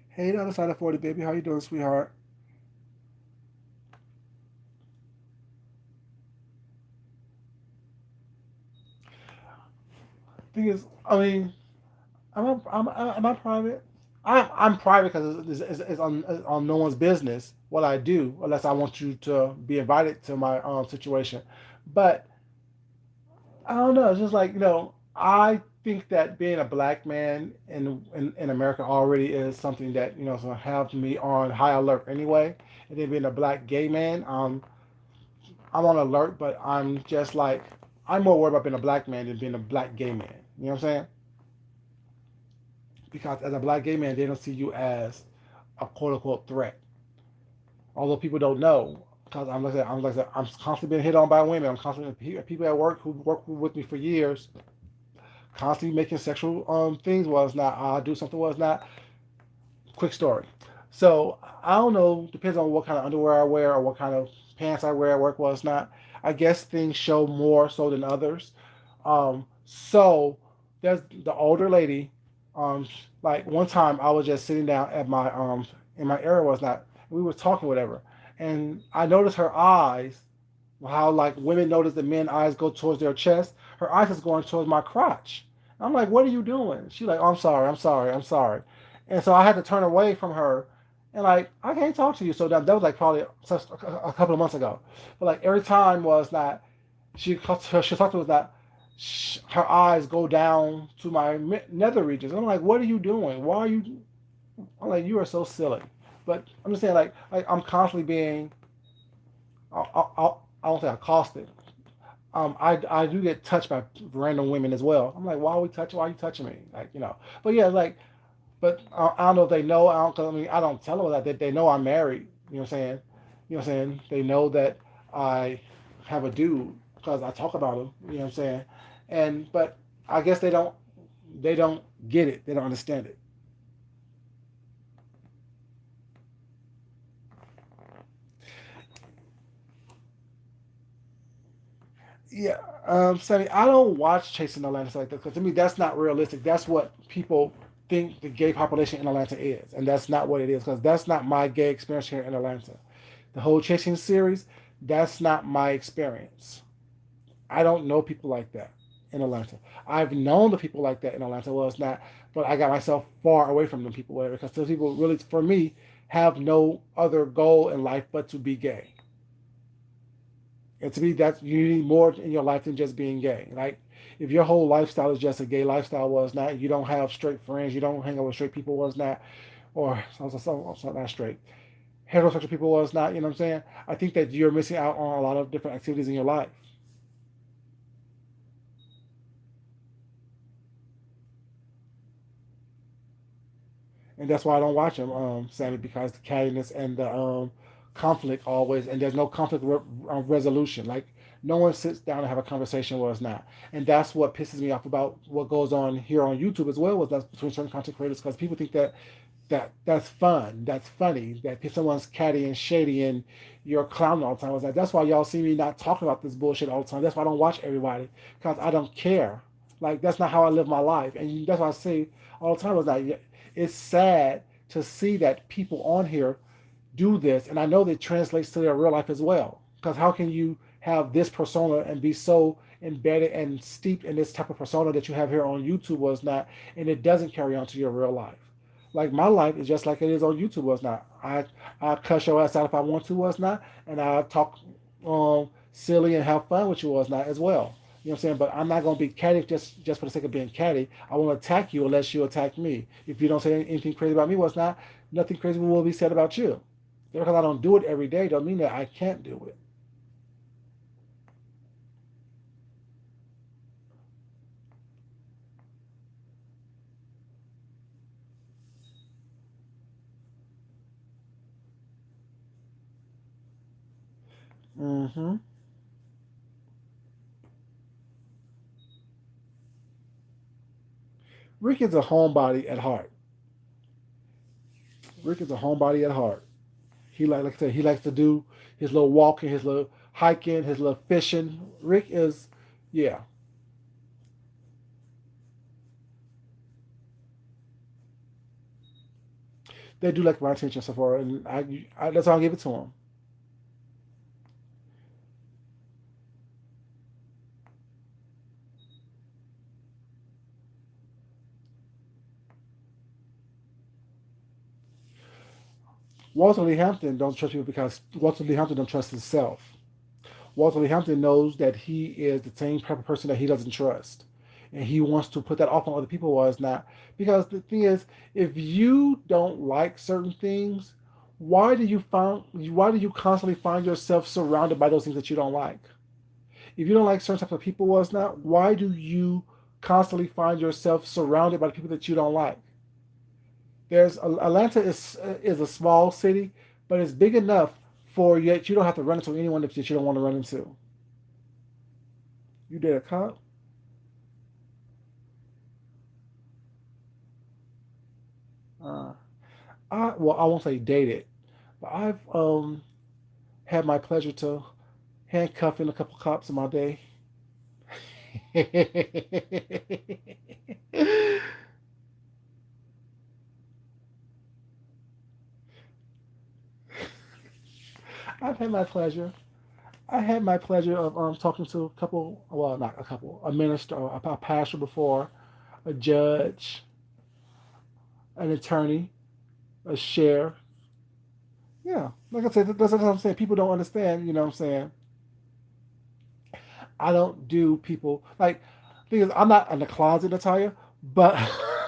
Hey, the other side of 40, baby. How you doing, sweetheart? Thing is, I mean, am I private? I'm private because it's on no one's business what I do unless I want you to be invited to my situation. But I don't know. It's just like I think that being a black man in America already is something that so have me on high alert anyway. And then being a black gay man, I'm on alert, but I'm just like I'm more worried about being a black man than being a black gay man. You know what I'm saying? Because as a black gay man, they don't see you as a quote unquote threat. Although people don't know, because I'm constantly being hit on by women. I'm constantly people at work who work with me for years, constantly making sexual things was not. I do something was not. Quick story. So I don't know. Depends on what kind of underwear I wear or what kind of pants I wear at work was not. I guess things show more so than others. So there's the older lady. Like one time I was just sitting down at my in my area was not. We were talking whatever, and I noticed her eyes. How like women notice that men eyes go towards their chest. Her eyes is going towards my crotch. I'm like, what are you doing? She like, oh, I'm sorry, I'm sorry, I'm sorry. And so I had to turn away from her, and like I can't talk to you. So that was like probably a couple of months ago. But like every time was not she talked to us that her eyes go down to my nether regions. I'm like, what are you doing? Why are you? I'm like, you are so silly. But I'm just saying, like I'm constantly being, I won't say accosted. I do get touched by random women as well. I'm like, why are you touching me? Like, But yeah, like, but I don't know if they know. I don't. 'Cause, I mean, I don't tell them that they know I'm married. You know what I'm saying? You know what I'm saying? They know that I have a dude because I talk about him. You know what I'm saying? And but I guess they don't get it. They don't understand it. Yeah, Sonny, I don't watch Chasing Atlanta like that because to me that's not realistic. That's what people think the gay population in Atlanta is, and that's not what it is because that's not my gay experience here in Atlanta. The whole Chasing series, that's not my experience. I don't know people like that in Atlanta. I've known the people like that in Atlanta. Well, it's not, but I got myself far away from them people, whatever, because those people really, for me, have no other goal in life but to be gay. And to me, that you need more in your life than just being gay. Like, if your whole lifestyle is just a gay lifestyle, was not, you don't have straight friends, you don't hang out with straight people, was not, or not straight, heterosexual people, was not, you know what I'm saying? I think that you're missing out on a lot of different activities in your life. And that's why I don't watch them, Sammy, because the cattiness and the conflict always, and there's no conflict resolution. Like no one sits down and have a conversation where it's not, and that's what pisses me off about what goes on here on YouTube as well. Was that's between certain content creators because people think that that's fun, that's funny, that someone's catty and shady and you're clowning all the time. I was like, that's why y'all see me not talking about this bullshit all the time. That's why I don't watch everybody because I don't care. Like that's not how I live my life, and that's why I say all the time. I was like, it's sad to see that people on here do this, and I know that translates to their real life as well. Because how can you have this persona and be so embedded and steeped in this type of persona that you have here on YouTube was not, and it doesn't carry on to your real life? Like my life is just like it is on YouTube was not. I cuss your ass out if I want to was not, and I talk silly and have fun with you was not as well. You know what I'm saying? But I'm not gonna be catty just for the sake of being catty. I won't attack you unless you attack me. If you don't say anything crazy about me, was not, nothing crazy will be said about you. Because I don't do it every day, don't mean that I can't do it. Mm-hmm. Rick is a homebody at heart. Rick is a homebody at heart. He like I said, he likes to do his little walking, his little hiking, his little fishing. Rick is, yeah, they do like my attention so far, and that's how I give it to him. Walter Lee Hampton don't trust people because Walter Lee Hampton don't trust himself. Walter Lee Hampton knows that he is the same type of person that he doesn't trust. And he wants to put that off on other people was not. Because the thing is, if you don't like certain things, why do you constantly find yourself surrounded by those things that you don't like? If you don't like certain types of people was not, why do you constantly find yourself surrounded by the people that you don't like? Atlanta is a small city, but it's big enough for yet you don't have to run into anyone that you don't want to run into. You did a cop? Uh, I won't say dated, but I've had my pleasure to handcuff in a couple cops in my day. I've had my pleasure. I had my pleasure of talking to a couple, well, not a couple, a minister, a pastor before, a judge, an attorney, a sheriff. Yeah, like I said, that's what I'm saying. People don't understand. You know what I'm saying? I don't do people like. Thing is, I'm not in the closet, Natalia, but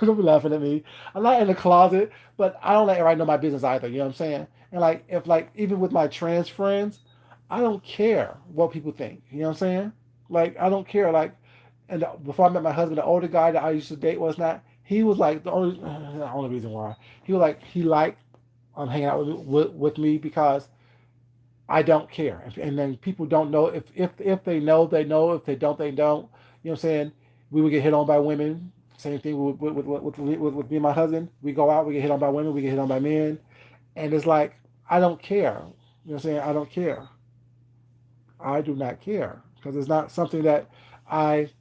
don't be laughing at me. I'm not in the closet, but I don't let everybody know my business either. You know what I'm saying? And like, if like even with my trans friends, I don't care what people think. You know what I'm saying? Like I don't care. Like, and before I met my husband, the older guy that I used to date was not. He was like the only reason why he was like he liked hanging out with me because I don't care. And then people don't know if they know they know, if they don't they don't. You know what I'm saying? We would get hit on by women. Same thing with me and my husband. We go out, we get hit on by women, we get hit on by men, and it's like I don't care. You know what I'm saying? I don't care. I do not care because it's not something that I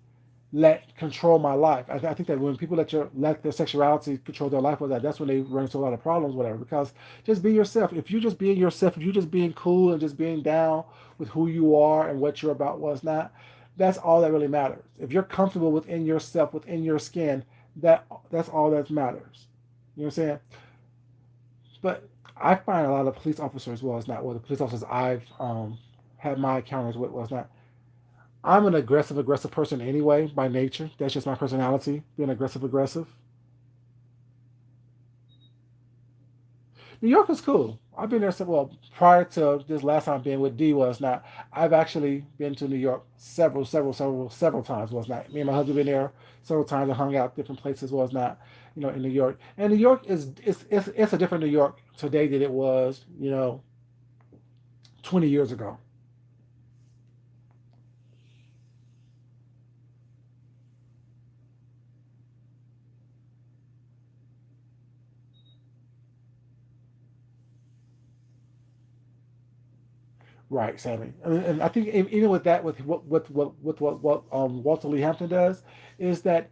let control my life. I think that when people let their sexuality control their life, with that's when they run into a lot of problems, whatever. Because just be yourself. If you just being yourself, if you just being cool and just being down with who you are and what you're about, what's not, that's all that really matters. If you're comfortable within yourself, within your skin, that's all that matters. You know what I'm saying? But I find a lot of police officers, well, it's not, well, the police officers I've had my encounters with was not. I'm an aggressive person anyway by nature. That's just my personality, being aggressive. New York is cool. I've been there since, well, prior to this last time being with D was not. I've actually been to New York several times was not. Me and my husband been there several times and hung out different places was not, in New York. And New York is it's a different New York today than it was, 20 years ago. Right, Sammy. And I think even with that, with what Walter Lee Hampton does, is that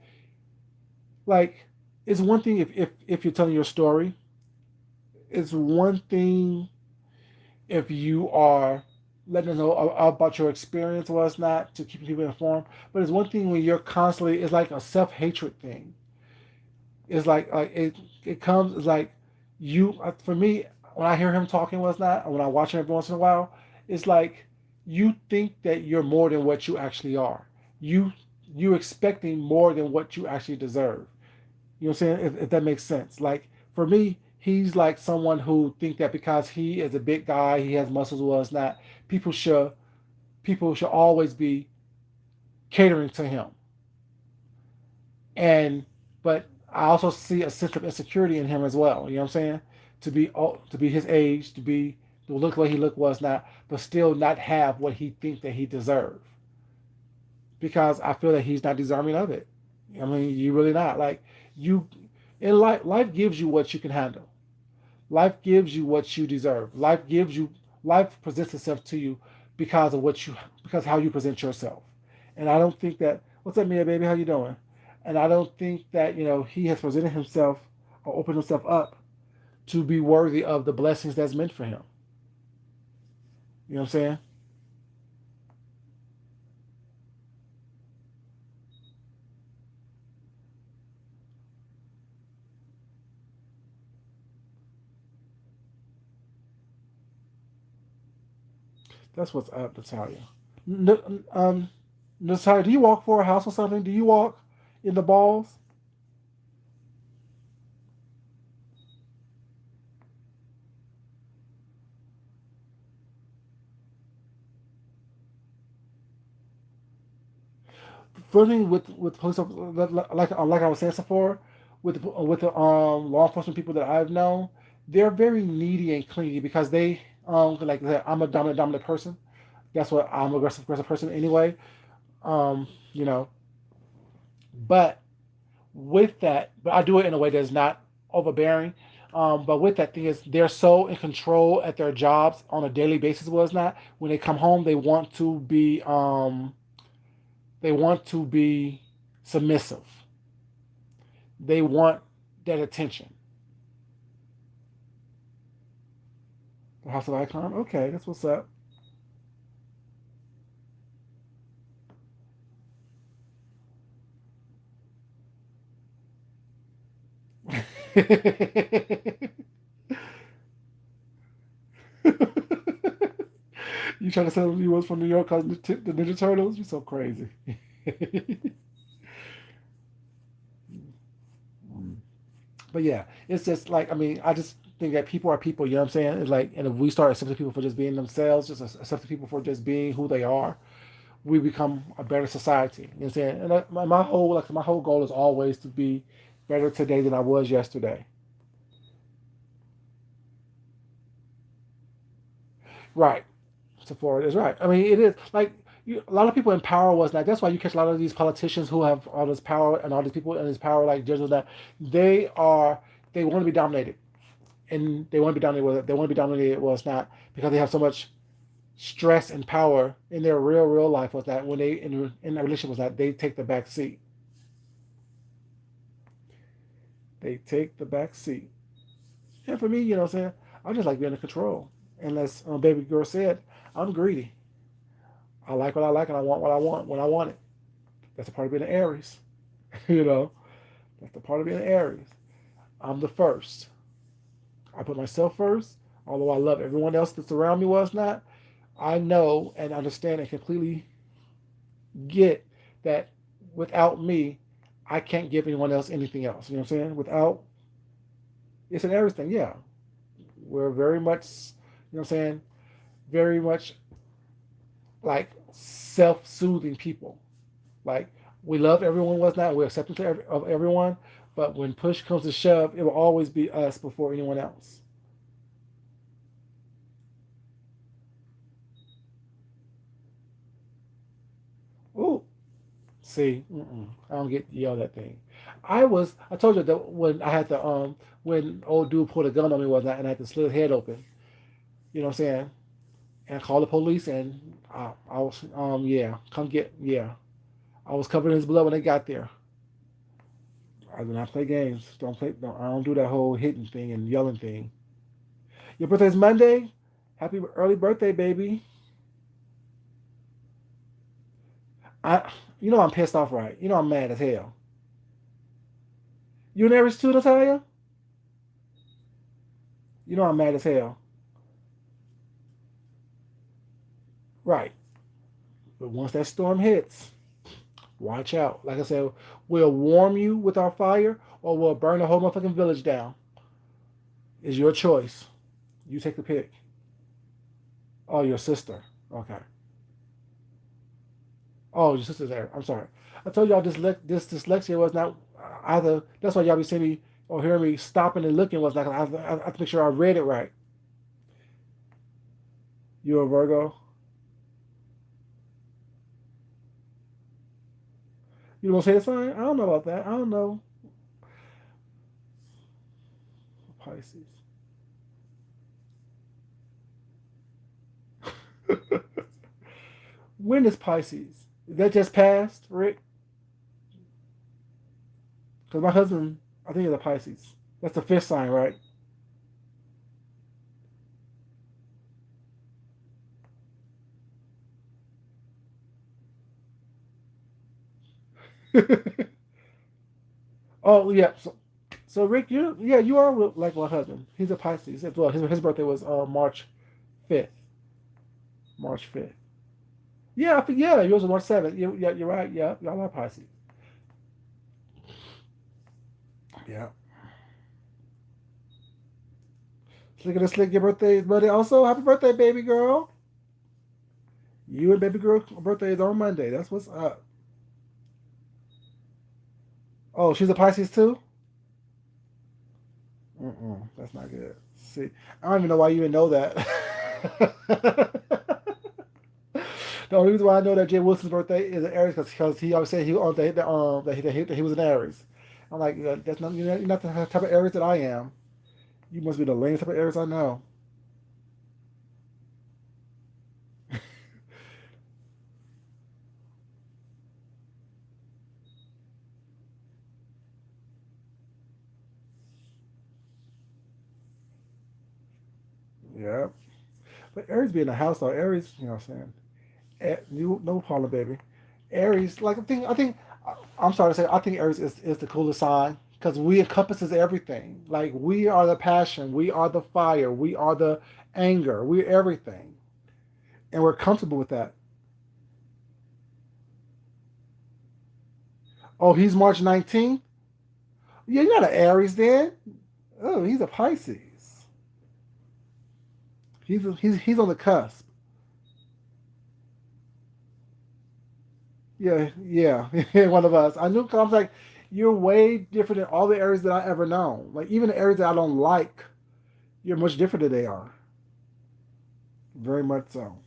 like it's one thing if you're telling your story, it's one thing if you are letting them know about your experience was not to keep people informed, but it's one thing when you're constantly it's like a self hatred thing. It's like it comes it's like you for me when I hear him talking was not and when I watch him every once in a while, it's like you think that you're more than what you actually are. You you expecting more than what you actually deserve. You know what I'm saying? If that makes sense. Like for me, he's like someone who think that because he is a big guy, he has muscles, was not people should people should always be catering to him. And but I also see a sense of insecurity in him as well. You know what I'm saying? To be his age, to look the way he looked was not, but still not have what he thinks that he deserves. Because I feel that he's not deserving of it. I mean, you really not. Like you in life gives you what you can handle. Life gives you what you deserve. Life presents itself to you because of because how you present yourself. And I don't think that what's up, Mia baby, how you doing? And I don't think that, he has presented himself or opened himself up to be worthy of the blessings that's meant for him. You know what I'm saying? That's what's up, Natalia. Natalia, do you walk for a house or something? Do you walk in the balls? Funny with police like I was saying before, with the law enforcement people that I've known, they're very needy and clingy because they like I'm a dominant person. That's what I'm aggressive person anyway. You know, but but I do it in a way that's not overbearing. But with that thing is they're so in control at their jobs on a daily basis. Was not when they come home they want to be submissive. They want that attention. The House of Icon. Okay, that's what's up. You trying to say you was from New York because the Ninja Turtles? You're so crazy. But yeah, it's just like I mean, I just think that people are people. You know what I'm saying? It's like, and if we start accepting people for just being themselves, just accepting people for just being who they are, we become a better society. You know what I'm saying? And my whole goal is always to be better today than I was yesterday. Right. Sephora is right. I mean, it is like a lot of people in power was like that's why you catch a lot of these politicians who have all this power and all these people in this power like judges that they are they want to be dominated and they want to be dominated with it. They want to be dominated was not because they have so much stress and power in their real life was that when they in a relationship was that they take the back seat. They take the back seat. And for me, you know what I'm saying, I just like being in control. Unless baby girl said, I'm greedy. I like what I like and I want what I want when I want it. That's a part of being an Aries. you know, that's the part of being an Aries. I'm the first. I put myself first, although I love everyone else that's around me was not. I know and understand and completely get that without me, I can't give anyone else anything else. You know what I'm saying? Without it's an Aries thing, yeah. We're very much, you know what I'm saying, very much like self-soothing people. Like we love everyone was not, we're accepting of everyone, but when push comes to shove, it will always be us before anyone else. Ooh, see, I don't get yelled at thing. I told you that when I had to, when old dude pulled a gun on me was not, and I had to slit his head open. You know what I'm saying? And call the police, and I was, yeah, come get, yeah. I was covered in his blood when they got there. I do not play games. Don't play. No, I don't do that whole hitting thing and yelling thing. Your birthday's Monday. Happy early birthday, baby. I, I'm pissed off, right? I'm mad as hell. You an Aries too, Natalia? I'm mad as hell. Right. But once that storm hits, watch out. Like I said, we'll warm you with our fire, or we'll burn the whole motherfucking village down. It's your choice. You take the pick. Oh, your sister. Okay. Oh, your sister's there. I'm sorry. I told y'all this dyslexia was not either. That's why y'all be seeing me or hearing me stopping and looking was not. I have to make sure I read it right. You're a Virgo. You gonna say the sign? I don't know about that. I don't know. Pisces. When is Pisces? That just passed, Rick? Because my husband, I think, is a Pisces. That's the fifth sign, right? Oh yeah. So Rick, you are like my husband. He's a Pisces as well. His birthday was March 5th. March 5th. Yeah, yeah. Yours was March 7th. Yeah, you're right. Yeah, y'all are Pisces. Yeah. Slick and Slick, your birthday is Monday. Also, happy birthday, baby girl. You and baby girl birthday is on Monday. That's what's up. Oh, she's a Pisces too. That's not good. See, I don't even know why you even know that. The only reason why I know that Jay Wilson's birthday is an Aries because he always said he on that he was an Aries. I'm like, that's not you're not the type of Aries that I am. You must be the lamest type of Aries I know. Yeah, but Aries be in the house though. Aries, you know what I'm saying? You no problem, baby. Aries, like I think, I'm sorry to say, I think Aries is the coolest sign because we encompasses everything. Like we are the passion, we are the fire, we are the anger, we're everything, and we're comfortable with that. Oh, he's March 19th. Yeah, you're not an Aries then. Oh, he's a Pisces. He's on the cusp. Yeah, yeah, one of us. I knew because I was like, you're way different than all the areas that I ever known. Like even the areas that I don't like, you're much different than they are. Very much so.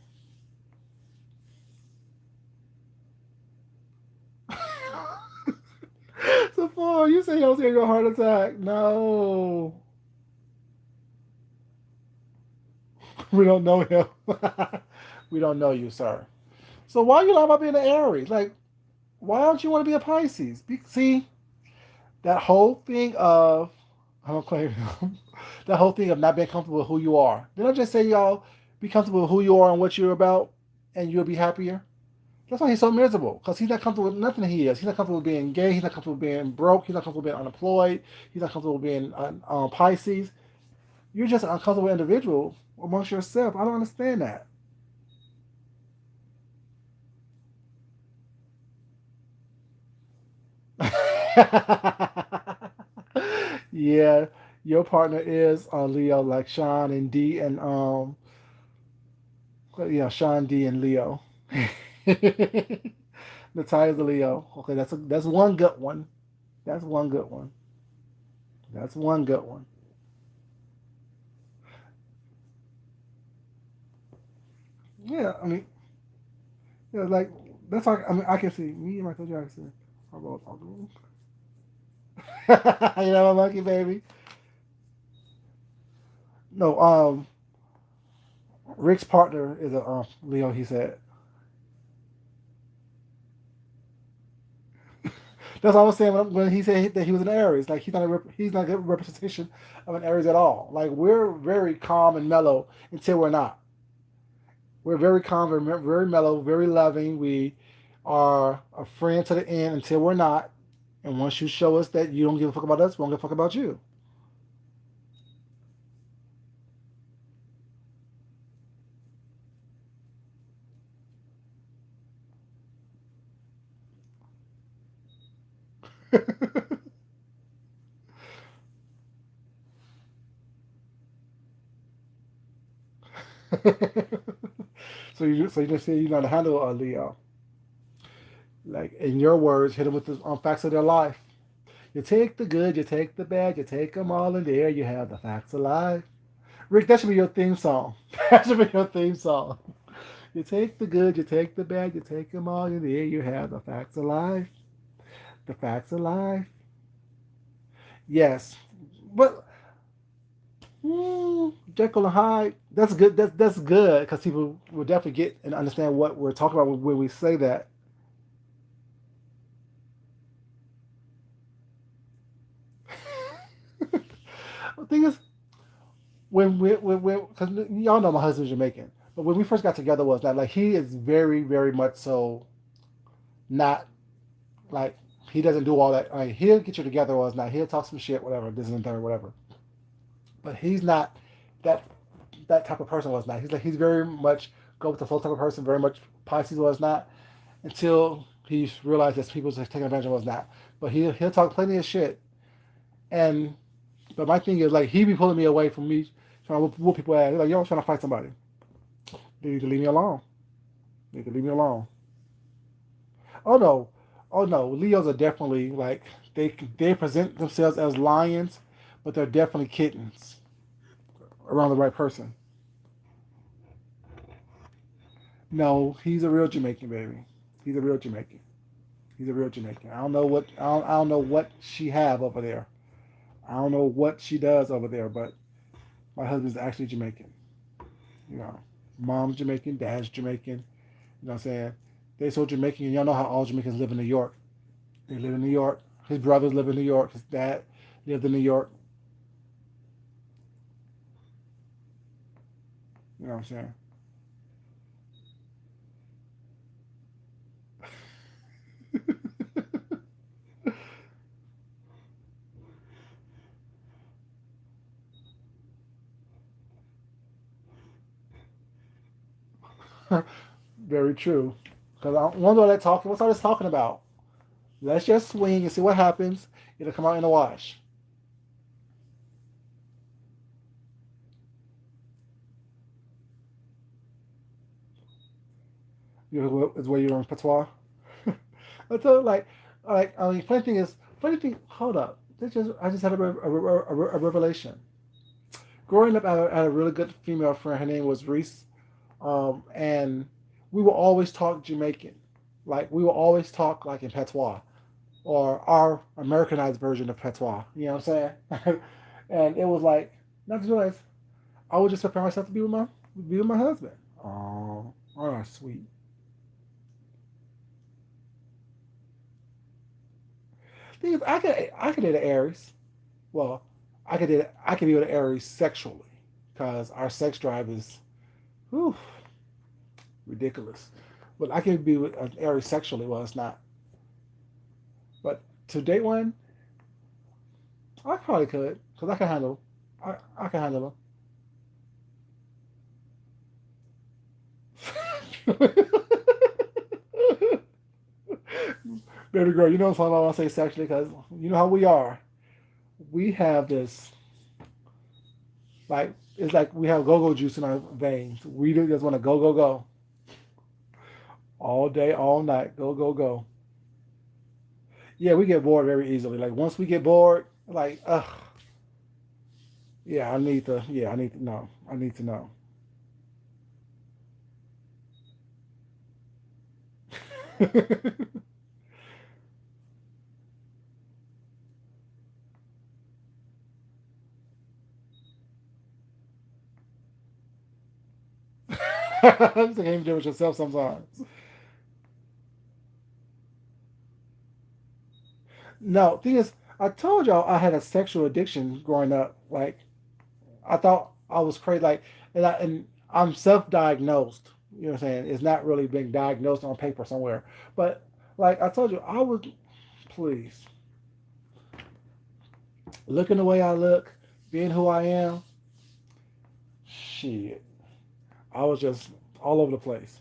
So far, you say you was gonna go heart attack. No, we don't know him. We don't know you, sir. So why you lie about being an Aries? Like, why don't you want to be a Pisces? See, that whole thing of I don't claim him. That whole thing of not being comfortable with who you are. Didn't I just say y'all be comfortable with who you are and what you're about, and you'll be happier? That's why he's so miserable because he's not comfortable with nothing he is. He's not comfortable with being gay. He's not comfortable with being broke. He's not comfortable with being unemployed. He's not comfortable with being Pisces. You're just an uncomfortable individual amongst yourself. I don't understand that. Yeah, your partner is Leo, like Sean and D and yeah, Sean D and Leo. Natalia's a Leo. Okay, that's one good one. That's one good one. That's one good one. Yeah, I mean, yeah, like that's like I mean I can see me and Michael Jackson are both talking. You know, my monkey baby. No, Rick's partner is a Leo. He said that's what I was saying when he said that he was an Aries. Like he's not a good representation of an Aries at all. Like we're very calm and mellow until we're not. We're very calm, very mellow, very loving. We are a friend to the end until we're not. And once you show us that you don't give a fuck about us, we don't give a fuck about you. So you just say you know how to handle a Leo. Like in your words, hit them with the facts of their life. You take the good, you take the bad, you take them all, and there you have the facts of life. Rick, that should be your theme song. That should be your theme song. You take the good, you take the bad, you take them all, and there you have the facts of life. The facts of life. Yes, but Jekyll and Hyde. That's good. That's good because people will definitely get and understand what we're talking about when we say that. The thing is, when because y'all know my husband's Jamaican, but when we first got together was that like he is very much so not like he doesn't do all that. Like he'll get you together or not. He'll talk some shit, whatever, this and that, whatever. But he's not that that type of person was not. He's very much go with the flow type of person. Very much Pisces was not until he realized that people was taking advantage of was not. But he'll talk plenty of shit. And but my thing is like he be pulling me away from me trying to whoop people ass. He's like, yo, I'm trying to fight somebody. You need to leave me alone. You need to leave me alone. Oh no, oh no. Leos are definitely like they present themselves as lions, but they're definitely kittens around the right person. No, he's a real Jamaican baby. He's a real Jamaican. He's a real Jamaican. I don't know what she have over there. I don't know what she does over there, but my husband's actually Jamaican. You know, mom's Jamaican, dad's Jamaican. You know what I'm saying? They so Jamaican, and y'all know how all Jamaicans live in New York. They live in New York. His brothers live in New York. His dad lived in New York. You know what I'm saying? Very true. Because I wonder what that talking. What's all this talking about? Let's just swing and see what happens. It'll come out in the wash. You know, is where you learn patois. So like I mean, funny thing is, funny thing. Hold up, I just had a revelation. Growing up, I had a really good female friend. Her name was Reese, and we will always talk Jamaican. Like we will always talk like in patois or our Americanized version of patois. You know what I'm saying? And it was like, not to realize, I would just prepare myself to be with my husband. Oh, sweet. Thing is, I could date an Aries. Well, I could be with an Aries sexually, because our sex drive is, whew, ridiculous. But I could be with an Aries sexually. Well, it's not. But to date one, I probably could, because I can handle. I can handle them. Baby girl, you know what I'm talking about when I say sexually, because you know how we are. We have this, like, it's like we have go-go juice in our veins. We just want to go, go, go. All day, all night. Go, go, go. Yeah, we get bored very easily. Like, once we get bored, like, ugh. Yeah, I need to know. I need to know. I just can't even deal with yourself sometimes. No, thing is, I told y'all I had a sexual addiction growing up. Like, I thought I was crazy. Like, and I'm self-diagnosed. You know what I'm saying? It's not really being diagnosed on paper somewhere. But like I told you, I was, please, looking the way I look, being who I am. Shit, I was just all over the place.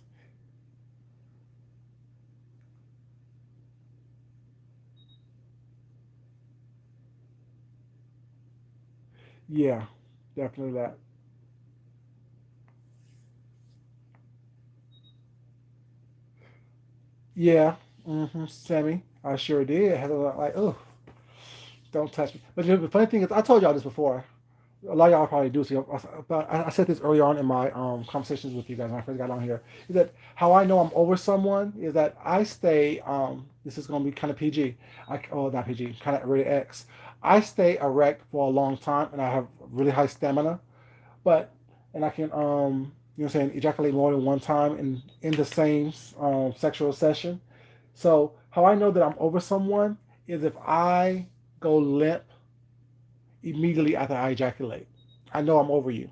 Yeah, definitely that. Yeah, Sammy, I sure did. Had a lot like, oh, don't touch me. But the funny thing is, I told y'all this before. A lot of y'all probably do. So, but I said this earlier on in my conversations with you guys when I first got on here. Is that how I know I'm over someone? Is that I stay. This is going to be kind of PG. Not PG, kind of rated X. I stay erect for a long time, and I have really high stamina. But and I can you know, what I'm saying, ejaculate more than one time in the same sexual session. So how I know that I'm over someone is if I go limp immediately after I ejaculate. I know I'm over you.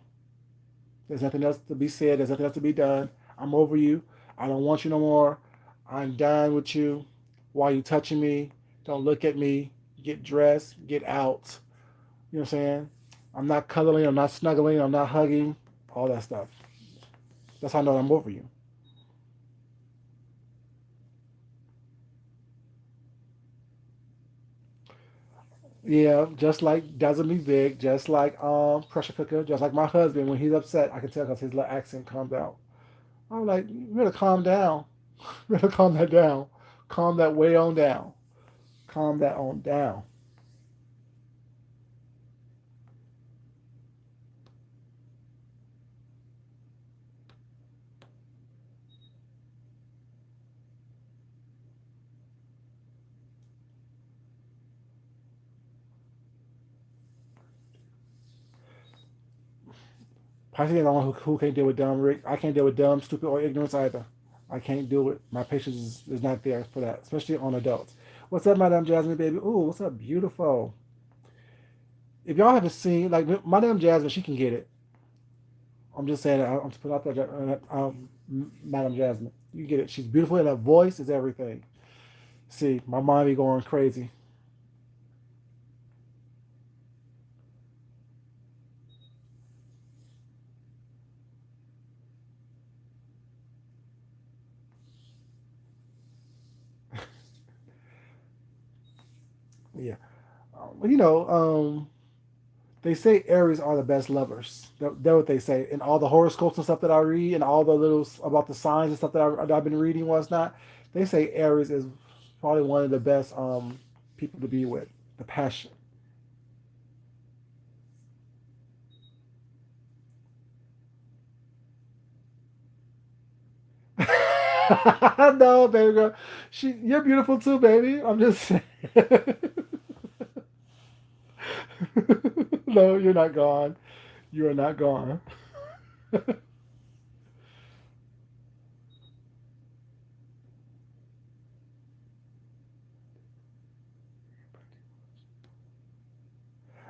There's nothing else to be said. There's nothing else to be done. I'm over you. I don't want you no more. I'm done with you. Why are you touching me? Don't look at me. Get dressed. Get out. You know what I'm saying? I'm not cuddling. I'm not snuggling. I'm not hugging. All that stuff. That's how I know I'm over you. Yeah, just like Dazzle Me Big, just like Pressure Cooker, just like my husband. When he's upset, I can tell because his little accent comes out. I'm like, you better calm down. You better calm that down. Calm that way on down. Calm that on down. Pisces is the one who can't deal with dumb, Rick. I can't deal with dumb, stupid, or ignorance either. I can't do it. My patience is not there for that, especially on adults. What's up, Madame Jasmine, baby? Ooh, what's up, beautiful? If y'all haven't seen, like, Madame Jasmine, she can get it. I'm just saying, I'm just putting out there, Madame Jasmine. You get it. She's beautiful, and her voice is everything. See, my mind be going crazy. Yeah. You know, they say Aries are the best lovers. That's what they say. In all the horoscopes and stuff that I read, and all the little about the signs and stuff that I've been reading, was not. They say Aries is. probably one of the best people to be with. The passion. No, baby girl, you're beautiful too, baby. I'm just saying. No, you're not gone. You are not gone.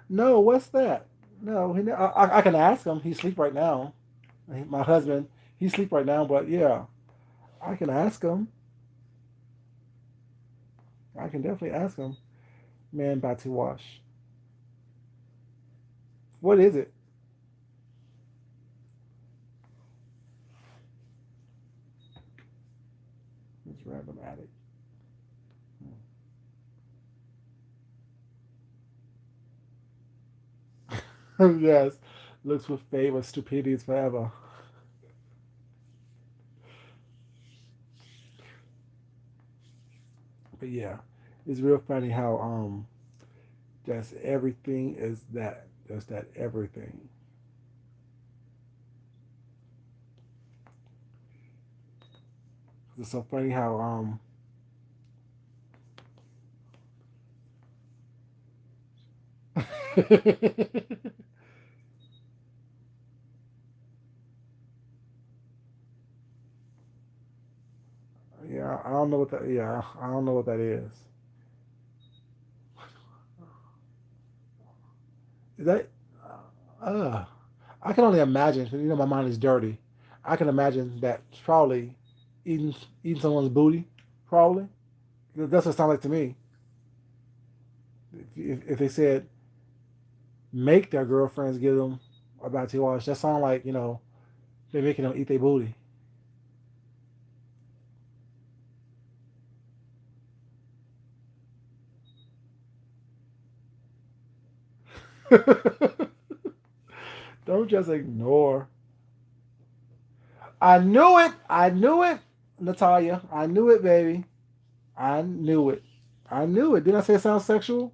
No, what's that? No, I can ask him. He's asleep right now. My husband, he's asleep right now. But yeah, I can ask him. I can definitely ask him. Man, Bati Wash. What is it? It's random addict. Yes, looks with favor. Stupidity is forever. But yeah, it's real funny how just everything is that. Just that everything. It's so funny how yeah, I don't know what that. Yeah, I don't know what that is. Is that? Uh, I can only imagine. 'Cause, my mind is dirty. I can imagine that probably eating eating someone's booty. Probably that's what it sounds like to me. If they said make their girlfriends give them about to wash, that sound like they're making them eat their booty. Don't just ignore. I knew it. I knew it, Natalia. I knew it, baby. I knew it. I knew it. Didn't I say it sounds sexual?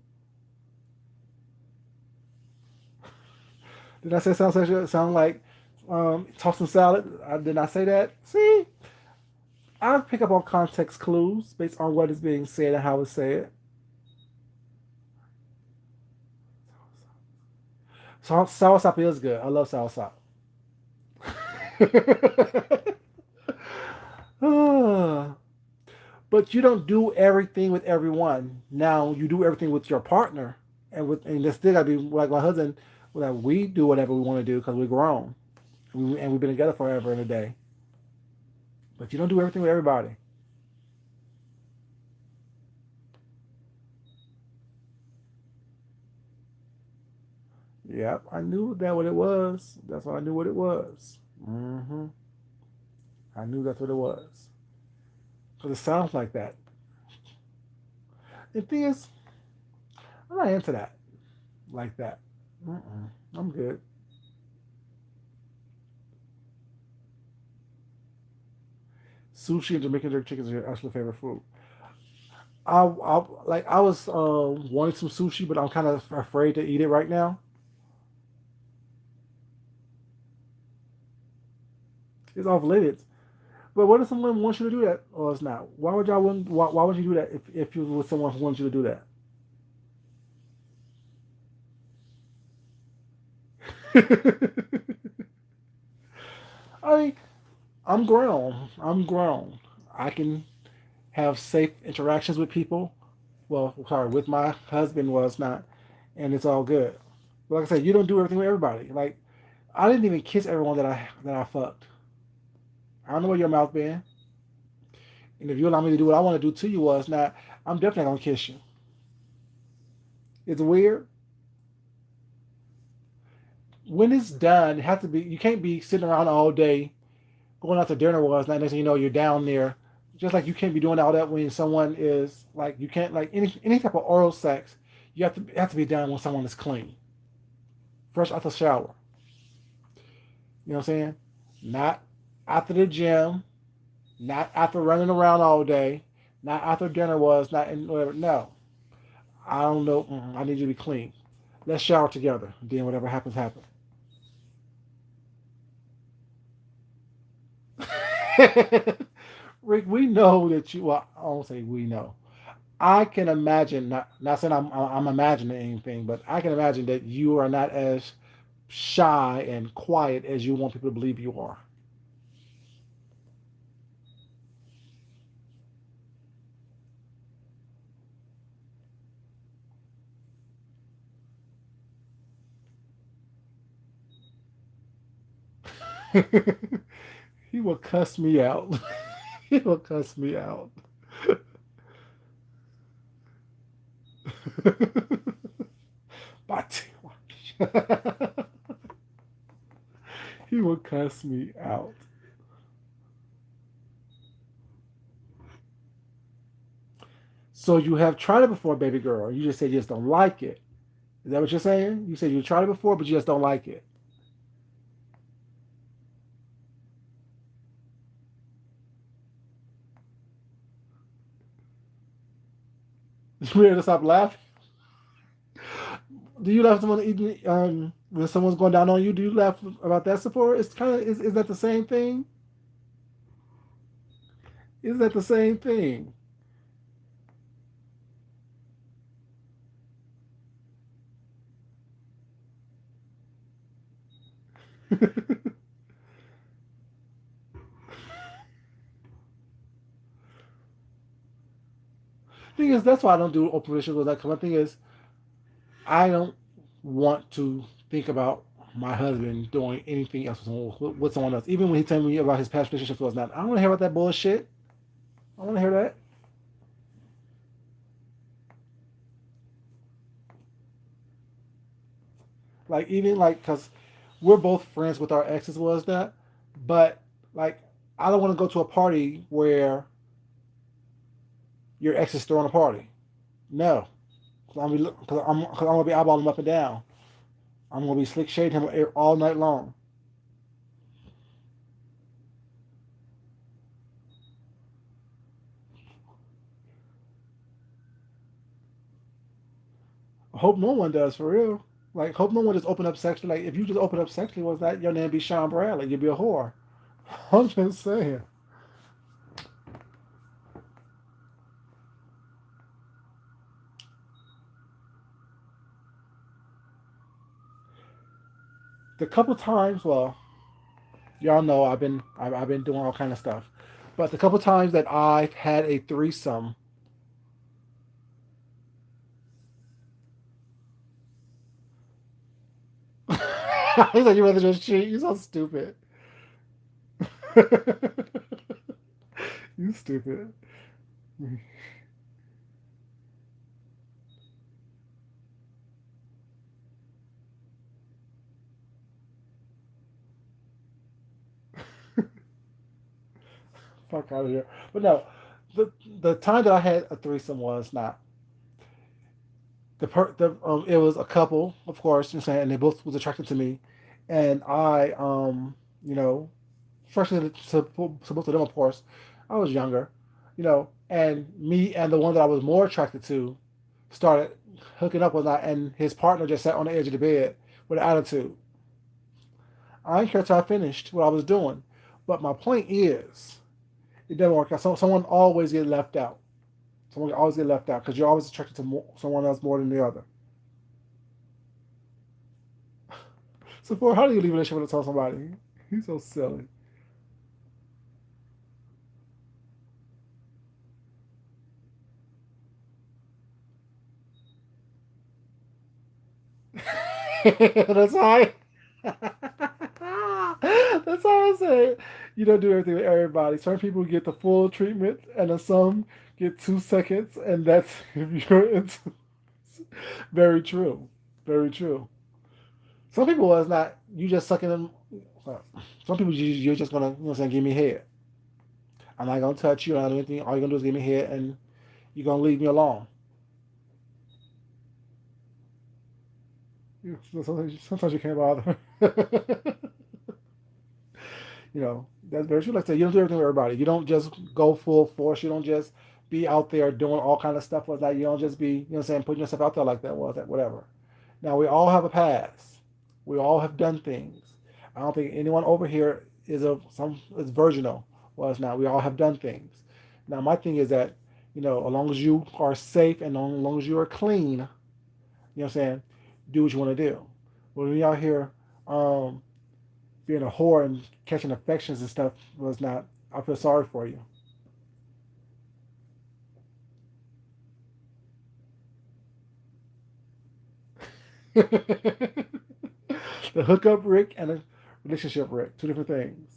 Did I say it sounds sexual? It sound like tossing salad. Did I say that? See, I pick up on context clues based on what is being said and how it's said. Soursop is good. I love soursop. Ah, but you don't do everything with everyone. Now you do everything with your partner, and this still gotta be like my husband. Like we do whatever we want to do because we're grown, and we've been together forever and a day. But you don't do everything with everybody. Yep, I knew that what it was. That's why I knew what it was. Hmm. I knew that's what it was. Because it sounds like that. The thing is, I'm not into that like that. Mm-mm. I'm good. Sushi and Jamaican jerk chicken is your absolute favorite food. I was wanting some sushi, but I'm kind of afraid to eat it right now. It's off limits. But what if someone wants you to do that, or it's not? Why would you do that if you were with someone who wants you to do that? I mean, I'm grown. I'm grown. I can have safe interactions with people. Well, sorry, with my husband was not, and it's all good. But like I said, you don't do everything with everybody. Like I didn't even kiss everyone that I fucked. I don't know where your mouth been. And if you allow me to do what I want to do to you was not, I'm definitely gonna kiss you. It's weird. When it's done, it has to be. You can't be sitting around all day going out to dinner was not next thing you know you're down there. Just like you can't be doing all that when someone is like you can't like any type of oral sex. You have to be done when someone is clean, fresh out the shower. You know what I'm saying? Not after the gym, not after running around all day, Not after dinner was not in whatever. No, I don't know. I need you to be clean. Let's shower together. Then whatever happens, happens. Rick, we know that you. Well, I won't say we know. I can imagine. Not saying I'm imagining anything, but I can imagine that you are not as shy and quiet as you want people to believe you are. He will cuss me out. He will cuss me out. But he will cuss me out. So you have tried it before, baby girl. You just said you just don't like it. Is that what you're saying? You said you tried it before, but you just don't like it. You ready to stop laughing? Do you laugh when someone eating when someone's going down on you? Do you laugh about that support? It's kind of is that the same thing? Is that the same thing? Thing is, that's why I don't do open relationship with that. Cause my thing is, I don't want to think about my husband doing anything else with someone else. Even when he tells me about his past relationships was not, I don't want to hear about that bullshit. I want to hear that. Like even like because we're both friends with our exes was that, but like I don't want to go to a party where your ex is throwing a party. No, cause I'm gonna be eyeballing him up and down. I'm gonna be slick shading him all night long. I hope no one does for real. Like hope no one just open up sexually. Like if you just open up sexually, was that your name be Sean Bradley? You'd be a whore. I'm just saying. The couple times, well, y'all know I've been doing all kind of stuff, but the couple times that I've had a threesome, he's like you rather just cheat. You so stupid. You stupid. Fuck out of here. But no, the the time that I had a threesome was not the it was a couple, of course, you know what I'm saying, and they both was attracted to me, and I you know, especially to both of them, of course, I was younger, you know, and me and the one that I was more attracted to started hooking up with that, and his partner just sat on the edge of the bed with an attitude. I didn't care till I finished what I was doing, but my point is, it doesn't work out. Someone always get left out. Someone always get left out because you're always attracted to someone else more than the other. So, for how do you leave a relationship to tell somebody? He's so silly. That's why. That's how I say it. You don't do everything with everybody. Certain people get the full treatment, and then some get 2 seconds, and that's if you're into. Very true. Very true. Some people is not. You just sucking them. Some people you're just gonna what I'm saying give me head. I'm not gonna touch you. I'm not doing anything. All you're gonna do is give me head, and you're gonna leave me alone. Sometimes you can't bother. That's very true. Like I said, you don't do everything with everybody. You don't just go full force. You don't just be out there doing all kind of stuff was that you don't just be, you know what I'm saying, putting yourself out there like that was that whatever. Now we all have a past. We all have done things. I don't think anyone over here is virginal. Well, it's not. We all have done things. Now my thing is that, as long as you are safe and as long as you are clean, you know what I'm saying, do what you want to do. But when you're out here um, being a whore and catching infections and stuff was not. I feel sorry for you. The hookup Rick and the relationship Rick, two different things.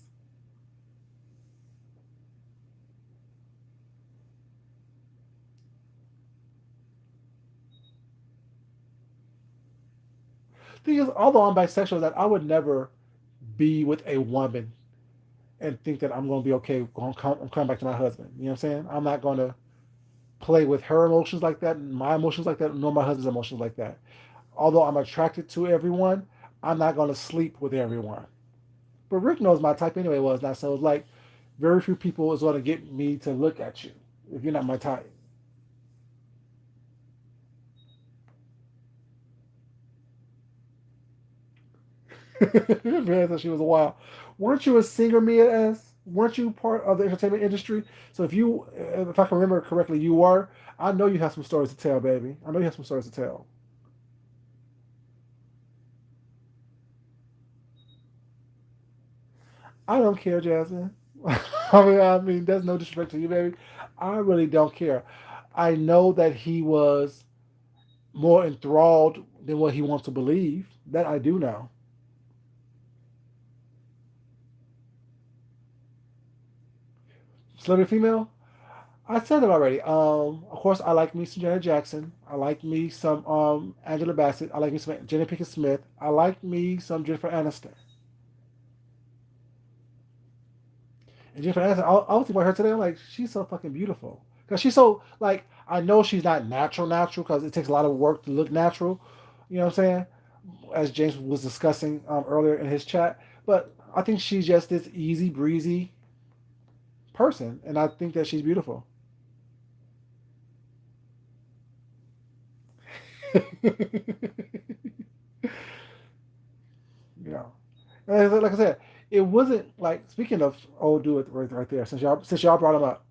Thing is, although I'm bisexual, that I would never be with a woman and think that I'm going to be okay. I'm coming back to my husband. You know what I'm saying? I'm not going to play with her emotions like that, my emotions like that, nor my husband's emotions like that. Although I'm attracted to everyone, I'm not going to sleep with everyone. But Rick knows my type anyway. Was not so. It's like very few people is going to get me to look at you if you're not my type. Man, thought she was a while. Weren't you a singer, Mia S? Weren't you part of the entertainment industry? So if I can remember correctly, you were. I know you have some stories to tell, baby. I know you have some stories to tell. I don't care, Jasmine. I mean, there's no disrespect to you, baby. I really don't care. I know that he was more enthralled than what he wants to believe. That I do know. Celebrity female? I said it already. Of course, I like me some Janet Jackson. I like me some Angela Bassett. I like me some Jenna Pinkett Smith. I like me some Jennifer Aniston. And Jennifer Aniston, I was thinking about her today. I'm like, she's so fucking beautiful because she's so like. I know she's not natural because it takes a lot of work to look natural. You know what I'm saying? As James was discussing earlier in his chat, but I think she's just this easy breezy person, and I think that she's beautiful. You know, and like I said, it wasn't like speaking of old dude right there. Since y'all brought him up,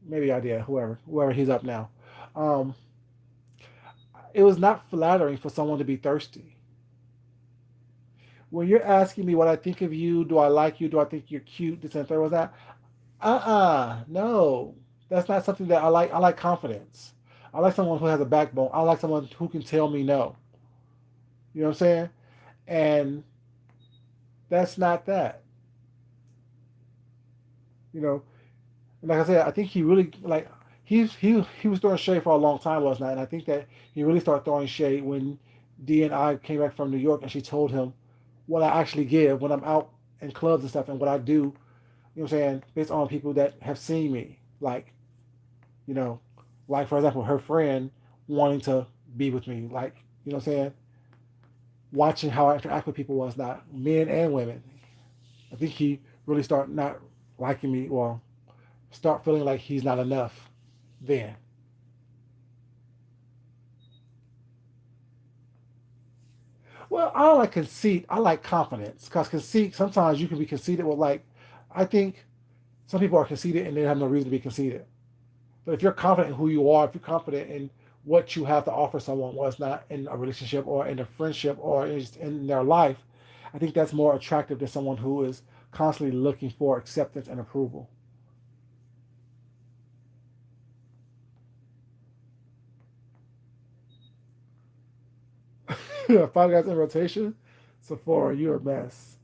maybe I did. Whoever he's up now. Um, it was not flattering for someone to be thirsty. When you're asking me what I think of you, do I like you? Do I think you're cute? This and third was that. No, that's not something that I like. I like confidence. I like someone who has a backbone. I like someone who can tell me no. You know what I'm saying? And that's not that. You know, like I said, I think he really like he was throwing shade for a long time last night, and I think that he really started throwing shade when D and I came back from New York, and she told him what I actually give when I'm out in clubs and stuff, and what I do. You know what I'm saying? Based on people that have seen me, you know, like for example, her friend wanting to be with me, you know what I'm saying? Watching how I interact with people was not men and women. I think he really started not liking me. Well, start feeling like he's not enough then. Well, I don't like conceit. I like confidence because conceit, sometimes you can be conceited with, I think some people are conceited and they have no reason to be conceited. But if you're confident in who you are, if you're confident in what you have to offer someone, whether it's not in a relationship or in a friendship or in their life, I think that's more attractive than someone who is constantly looking for acceptance and approval. Five guys in rotation, Sephora, you're a mess.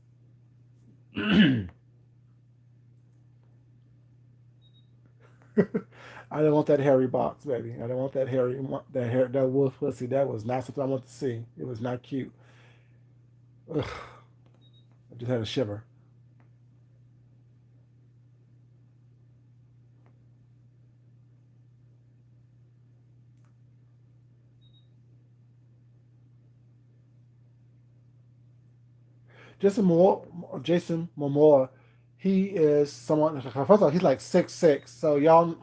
I didn't want that hairy box, baby. I didn't want that wolf pussy. That was not something I wanted to see. It was not cute. Ugh, I just had a shiver. Jason Momoa, he is someone. First of all, he's like 6'6", so y'all.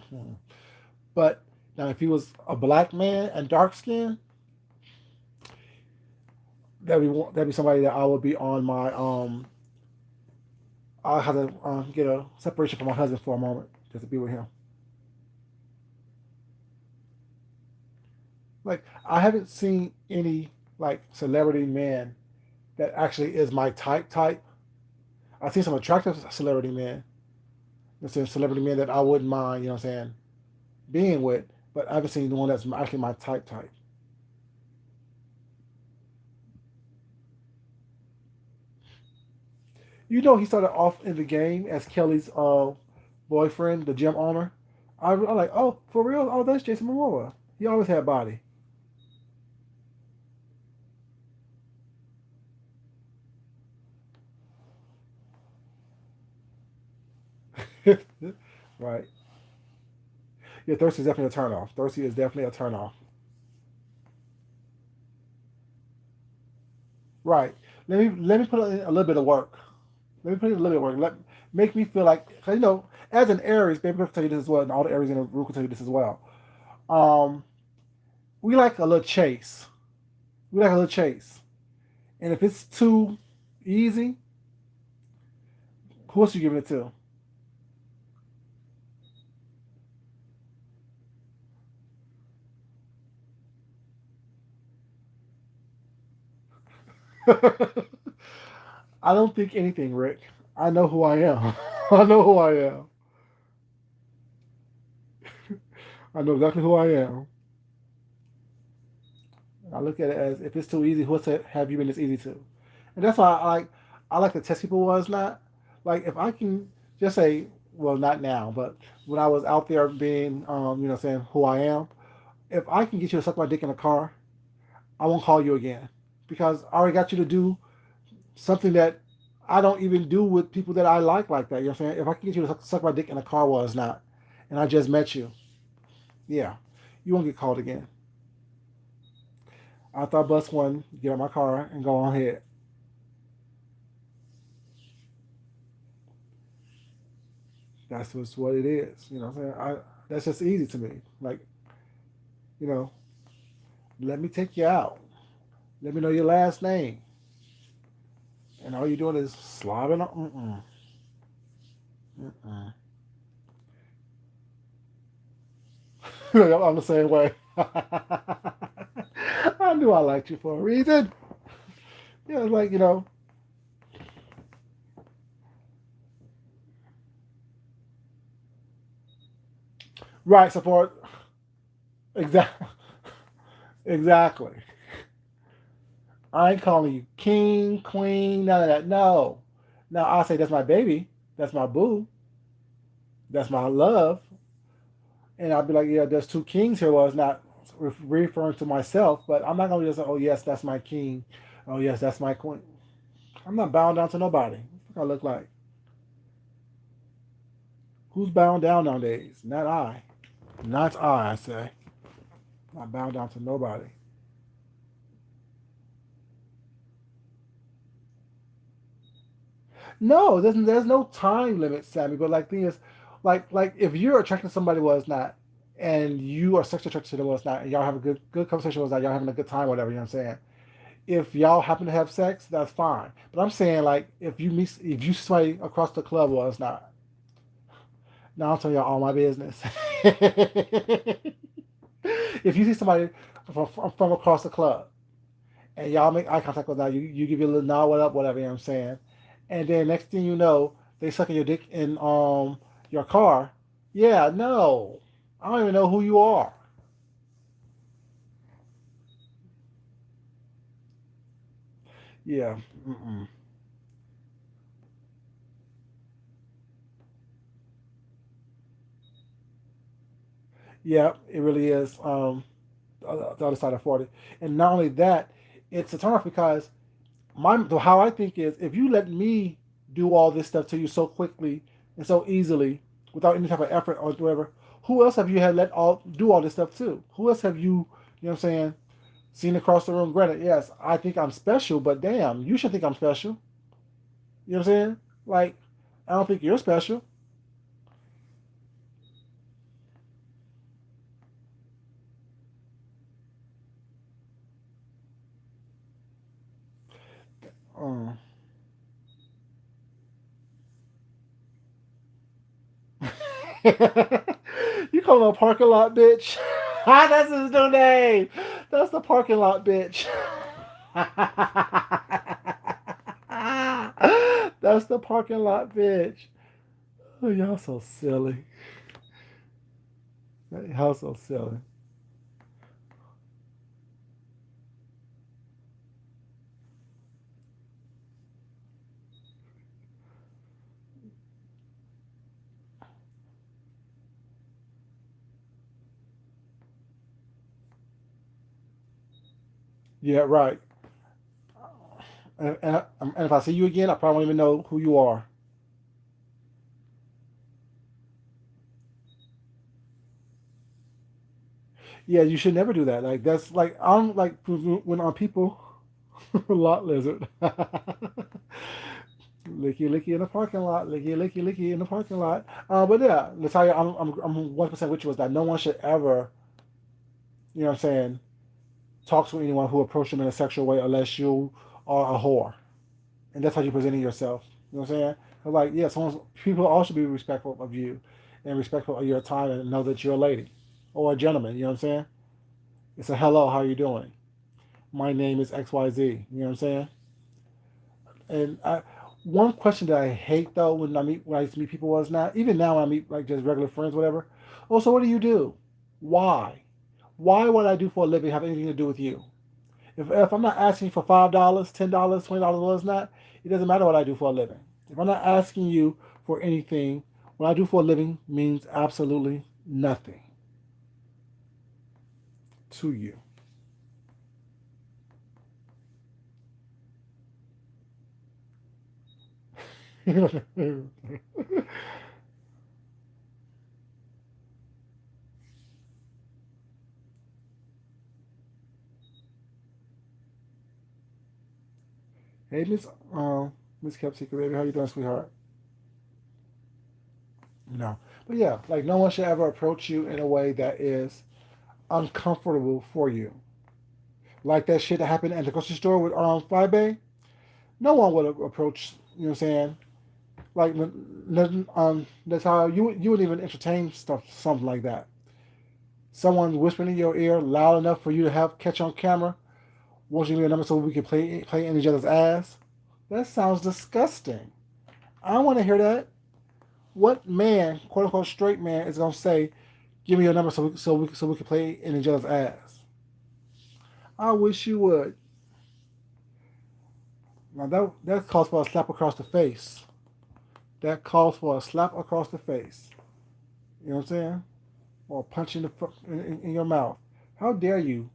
But now, if he was a black man and dark skin, that'd be somebody that I would be on my I'll have to get a separation from my husband for a moment just to be with him. Like I haven't seen any like celebrity men that actually is my type. I've seen some attractive celebrity men. There's some celebrity men that I wouldn't mind, you know what I'm saying, being with, but I haven't seen the one that's actually my type. You know, he started off in the game as Kelly's boyfriend, the gym owner. I'm like, oh, for real? Oh, that's Jason Momoa. He always had body. Right. Yeah, Thirsty is definitely a turn off. Thirsty is definitely a turn off. Right. Let me put in a little bit of work. Let me put in a little bit of work. Make me feel like 'cause, as an Aries, baby, I can tell you this as well, and all the Aries in the room can tell you this as well. Um, we like a little chase. We like a little chase, and if it's too easy, who else you giving it to? I don't think anything, Rick. I know who I am. I know who I am. I know exactly who I am. I look at it as if it's too easy, what's it have you been this easy to? And that's why I like to test people was not like if I can just say, well, not now, but when I was out there being saying who I am, if I can get you to suck my dick in a car, I won't call you again. Because I already got you to do something that I don't even do with people that I like that. You know what I'm saying? If I can get you to suck my dick in a car was not, and I just met you, yeah, you won't get called again. I thought bus one, get out my car and go on ahead. That's just what it is. You know what I'm saying? That's just easy to me. Like, you know, let me take you out. Let me know your last name. And all you're doing is slobbing on. Mm-mm. Mm-mm. I'm the same way. I knew I liked you for a reason. Yeah, it's like, right, support. Exactly. Exactly. I ain't calling you king, queen, none of that. No. Now I'll say that's my baby. That's my boo. That's my love. And I'll be like, yeah, there's two kings here. Well, it's not referring to myself, but I'm not going to just say, oh, yes, that's my king. Oh, yes, that's my queen. I'm not bound down to nobody. What I look like? Who's bound down nowadays? Not I. Not I say. Not bound down to nobody. No, there's no time limit, Sammy. But like thing is, like if you're attracted to somebody was not, and you are sexually attracted to them was not, and y'all have a good conversation was not, y'all having a good time, whatever. You know what I'm saying? If y'all happen to have sex, that's fine. But I'm saying like if you see somebody across the club was not, now I'm telling y'all all my business. If you see somebody from across the club and y'all make eye contact with them, you give your little nod, what up, whatever, you know what I'm saying? And then next thing you know, they sucking your dick in your car. Yeah, no. I don't even know who you are. Yeah. Mm-mm. Yeah, it really is the other side of 40. And not only that, it's a turnoff because how I think is if you let me do all this stuff to you so quickly and so easily without any type of effort or whatever, who else have you had let all do all this stuff to? Who else have you know what I'm saying, seen across the room? Granted, yes, I think I'm special, but damn, you should think I'm special. You know what I'm saying? Like, I don't think you're special. You call him a parking lot bitch? That's his new name. That's the parking lot bitch. That's the parking lot bitch. Oh, y'all so silly. Y'all so silly. Yeah, right. And if I see you again, I probably won't even know who you are. Yeah, you should never do that. Like that's like I'm like when on people lot lizard. Licky licky in the parking lot, licky licky licky in the parking lot. But yeah, Natalia, I'm 1% with you is that no one should ever, you know what I'm saying, talk to anyone who approaches them in a sexual way unless you are a whore, and that's how you're presenting yourself. You know what I'm saying? Like yeah, people all should be respectful of you, and respectful of your time, and know that you're a lady or a gentleman. You know what I'm saying? It's a hello, how are you doing? My name is XYZ. You know what I'm saying? And one question that I hate though when I used to meet people was not even now when I meet like just regular friends, whatever. Oh, so what do you do? Why? Why what I do for a living have anything to do with you? If I'm not asking you for $5, $10, $20, what it's not, it doesn't matter what I do for a living. If I'm not asking you for anything, what I do for a living means absolutely nothing to you. Hey, Miss Kept Secret Baby, how you doing, sweetheart? No, but yeah, like no one should ever approach you in a way that is uncomfortable for you. Like that shit that happened at the grocery store with Friday. No one would approach. You know what I'm saying? Like that's how you would even entertain stuff, something like that. Someone whispering in your ear loud enough for you to have catch on camera. Won't you leave a number so we can play in each other's ass? That sounds disgusting. I don't want to hear that. What man, quote unquote straight man, is gonna say, "Give me your number so we can play in each other's ass"? I wish you would. Now that calls for a slap across the face. That calls for a slap across the face. You know what I'm saying? Or a punch in your mouth. How dare you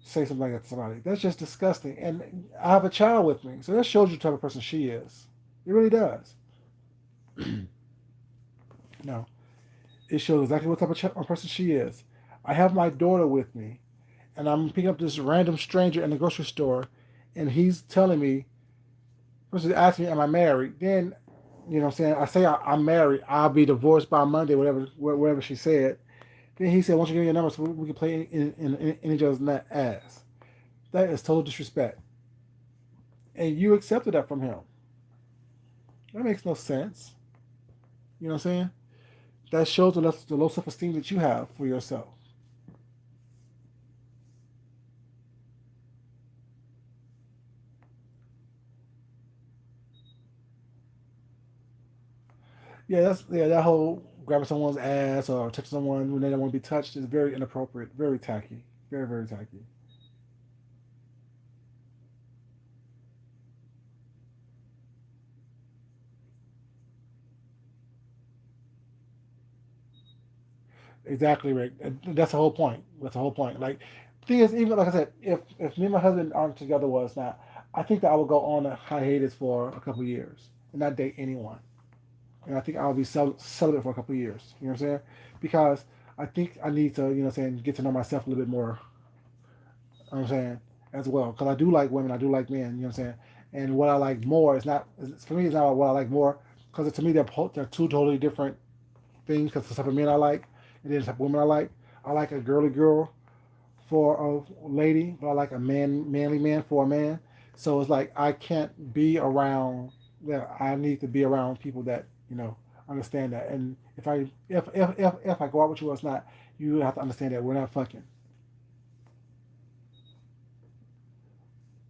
say something like that to somebody? That's just disgusting. And I have a child with me, so that shows you the type of person she is. It really does. No, it shows exactly what type of person she is. I have my daughter with me, and I'm picking up this random stranger in the grocery store, and he's telling me, first he's asking me, "Am I married?" Then, you know, what I'm saying I say I'm married. I'll be divorced by Monday, whatever she said. Then he said, "Why don't you give me your number so we can play in each other's ass?" That is total disrespect, and you accepted that from him. That makes no sense. You know what I'm saying? That shows the low self esteem that you have for yourself. Yeah, that whole grabbing someone's ass or touching someone when they don't want to be touched is very inappropriate, very tacky, very tacky. Exactly right. That's the whole point. That's the whole point. Like, thing is, even like I said, if me and my husband aren't together was not, I think that I would go on a hiatus for a couple of years and not date anyone. And I think I'll be celibate for a couple of years. You know what I'm saying? Because I think I need to, you know, what I'm saying, get to know myself a little bit more. You know what I'm saying, as well, because I do like women, I do like men. You know what I'm saying? And what I like more is not for me. It's not what I like more because to me they're two totally different things. Because the type of men I like and then the type of women I like. I like a girly girl for a lady, but I like a manly man for a man. So it's like I can't be around that. I need to be around people that, you know, understand that. And if I go out with you or it's not, you have to understand that we're not fucking.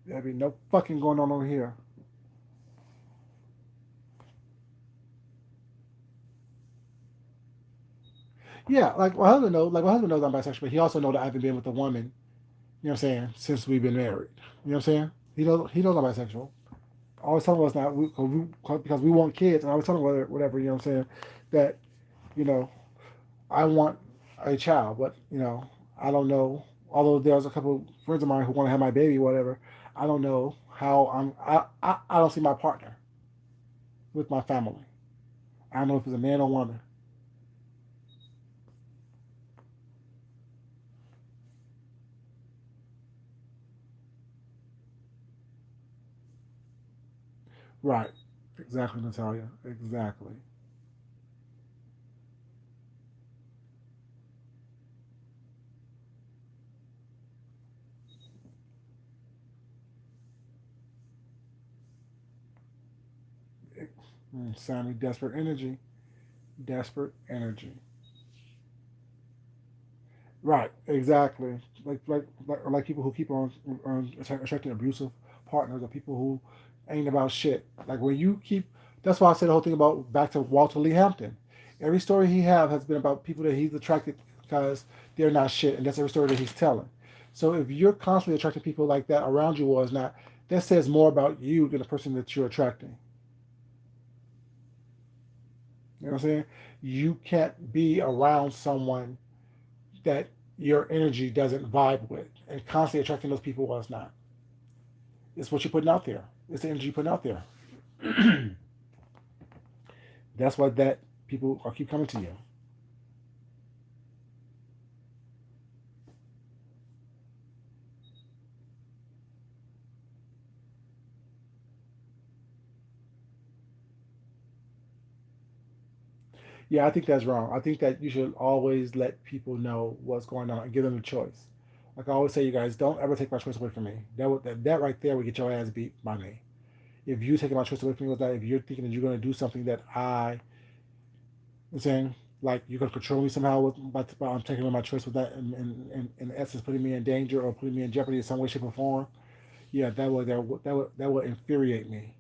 There'll be no fucking going on over here. Yeah, like my husband knows I'm bisexual, but he also knows that I haven't been with a woman, you know what I'm saying, since we've been married. You know what I'm saying? He knows I'm bisexual. I always tell him it's not because we want kids, and I always tell him whatever, you know what I'm saying, that, you know, I want a child, but I don't know. Although there's a couple friends of mine who want to have my baby, whatever, I don't know how I don't see my partner with my family. I don't know if it's a man or woman. Right. Exactly, Natalia. Exactly. Sammy, desperate energy. Desperate energy. Right. Exactly. Like people who keep on attracting abusive partners or people who ain't about shit. Like when you keep. That's why I said the whole thing about back to Walter Lee Hampton. Every story he have has been about people that he's attracted because they're not shit, and that's every story that he's telling. So if you're constantly attracting people like that around you or is not, that says more about you than the person that you're attracting. You know what I'm saying? You can't be around someone that your energy doesn't vibe with and constantly attracting those people was not. It's what you're putting out there. It's the energy you're putting out there. That's why that people are keep coming to you. Yeah, I think that's wrong. I think that you should always let people know what's going on and give them a choice. Like I always say, you guys don't ever take my choice away from me. That right there would get your ass beat by me. If you taking my choice away from me with that, if you're thinking that you're going to do something that I'm saying, like you're going to control me somehow by I'm taking away my choice with that, and in essence putting me in danger or putting me in jeopardy in some way, shape, or form, yeah, that will infuriate me.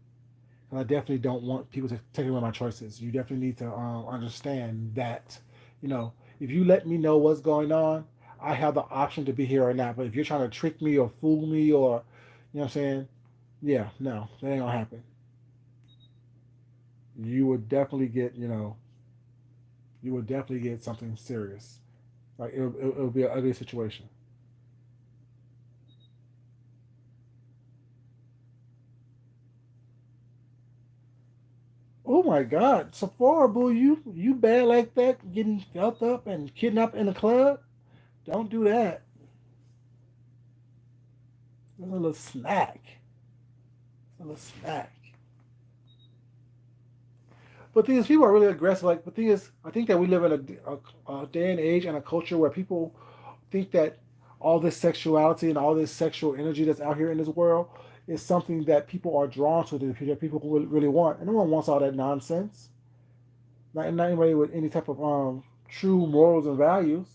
And I definitely don't want people to take away my choices. You definitely need to understand that, if you let me know what's going on, I have the option to be here or not. But if you're trying to trick me or fool me or, you know what I'm saying, yeah, no, that ain't gonna happen. You would definitely get, you would definitely get something serious. Like it'll be an ugly situation. Oh my God, Sephora, boo, you bad like that? Getting felt up and kidnapped in a club? Don't do that. It's a little snack. It's a little snack. But the thing is, people are really aggressive. Like, the thing is, I think that we live in a day and age and a culture where people think that all this sexuality and all this sexual energy that's out here in this world is something that people are drawn to, that people really want. And no one wants all that nonsense. Not anybody with any type of true morals and values.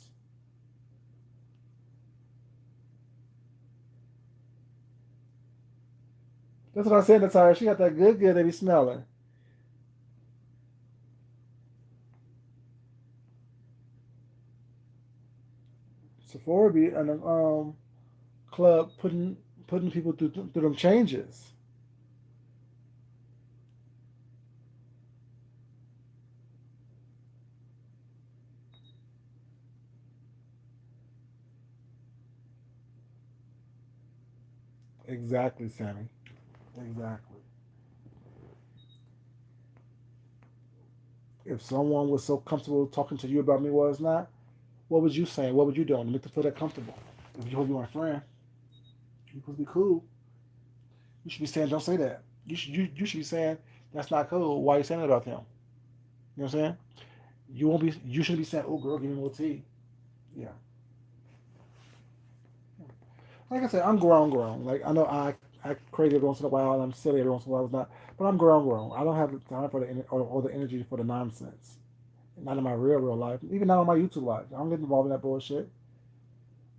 That's what I said to Tyra. She got that good they be smelling. Sephora be in a club putting people through them changes. Exactly, Sammy. Exactly. If someone was so comfortable talking to you about me was not, what was you saying? What would you doing to make them feel that comfortable? If you supposed to be my friend, you supposed to be cool. You should be saying, don't say that. You should be saying that's not cool. Why are you saying that about them? You know what I'm saying? You won't be. You shouldn't be saying, "Oh, girl, give me more tea." Yeah. Like I said, I'm grown. Like I know act crazy every once in a while, and I'm silly every once in a while. It's not, but I'm grown, grown. I don't have the time for or the energy for the nonsense. Not in my real life. Even not on my YouTube life. I don't get involved in that bullshit.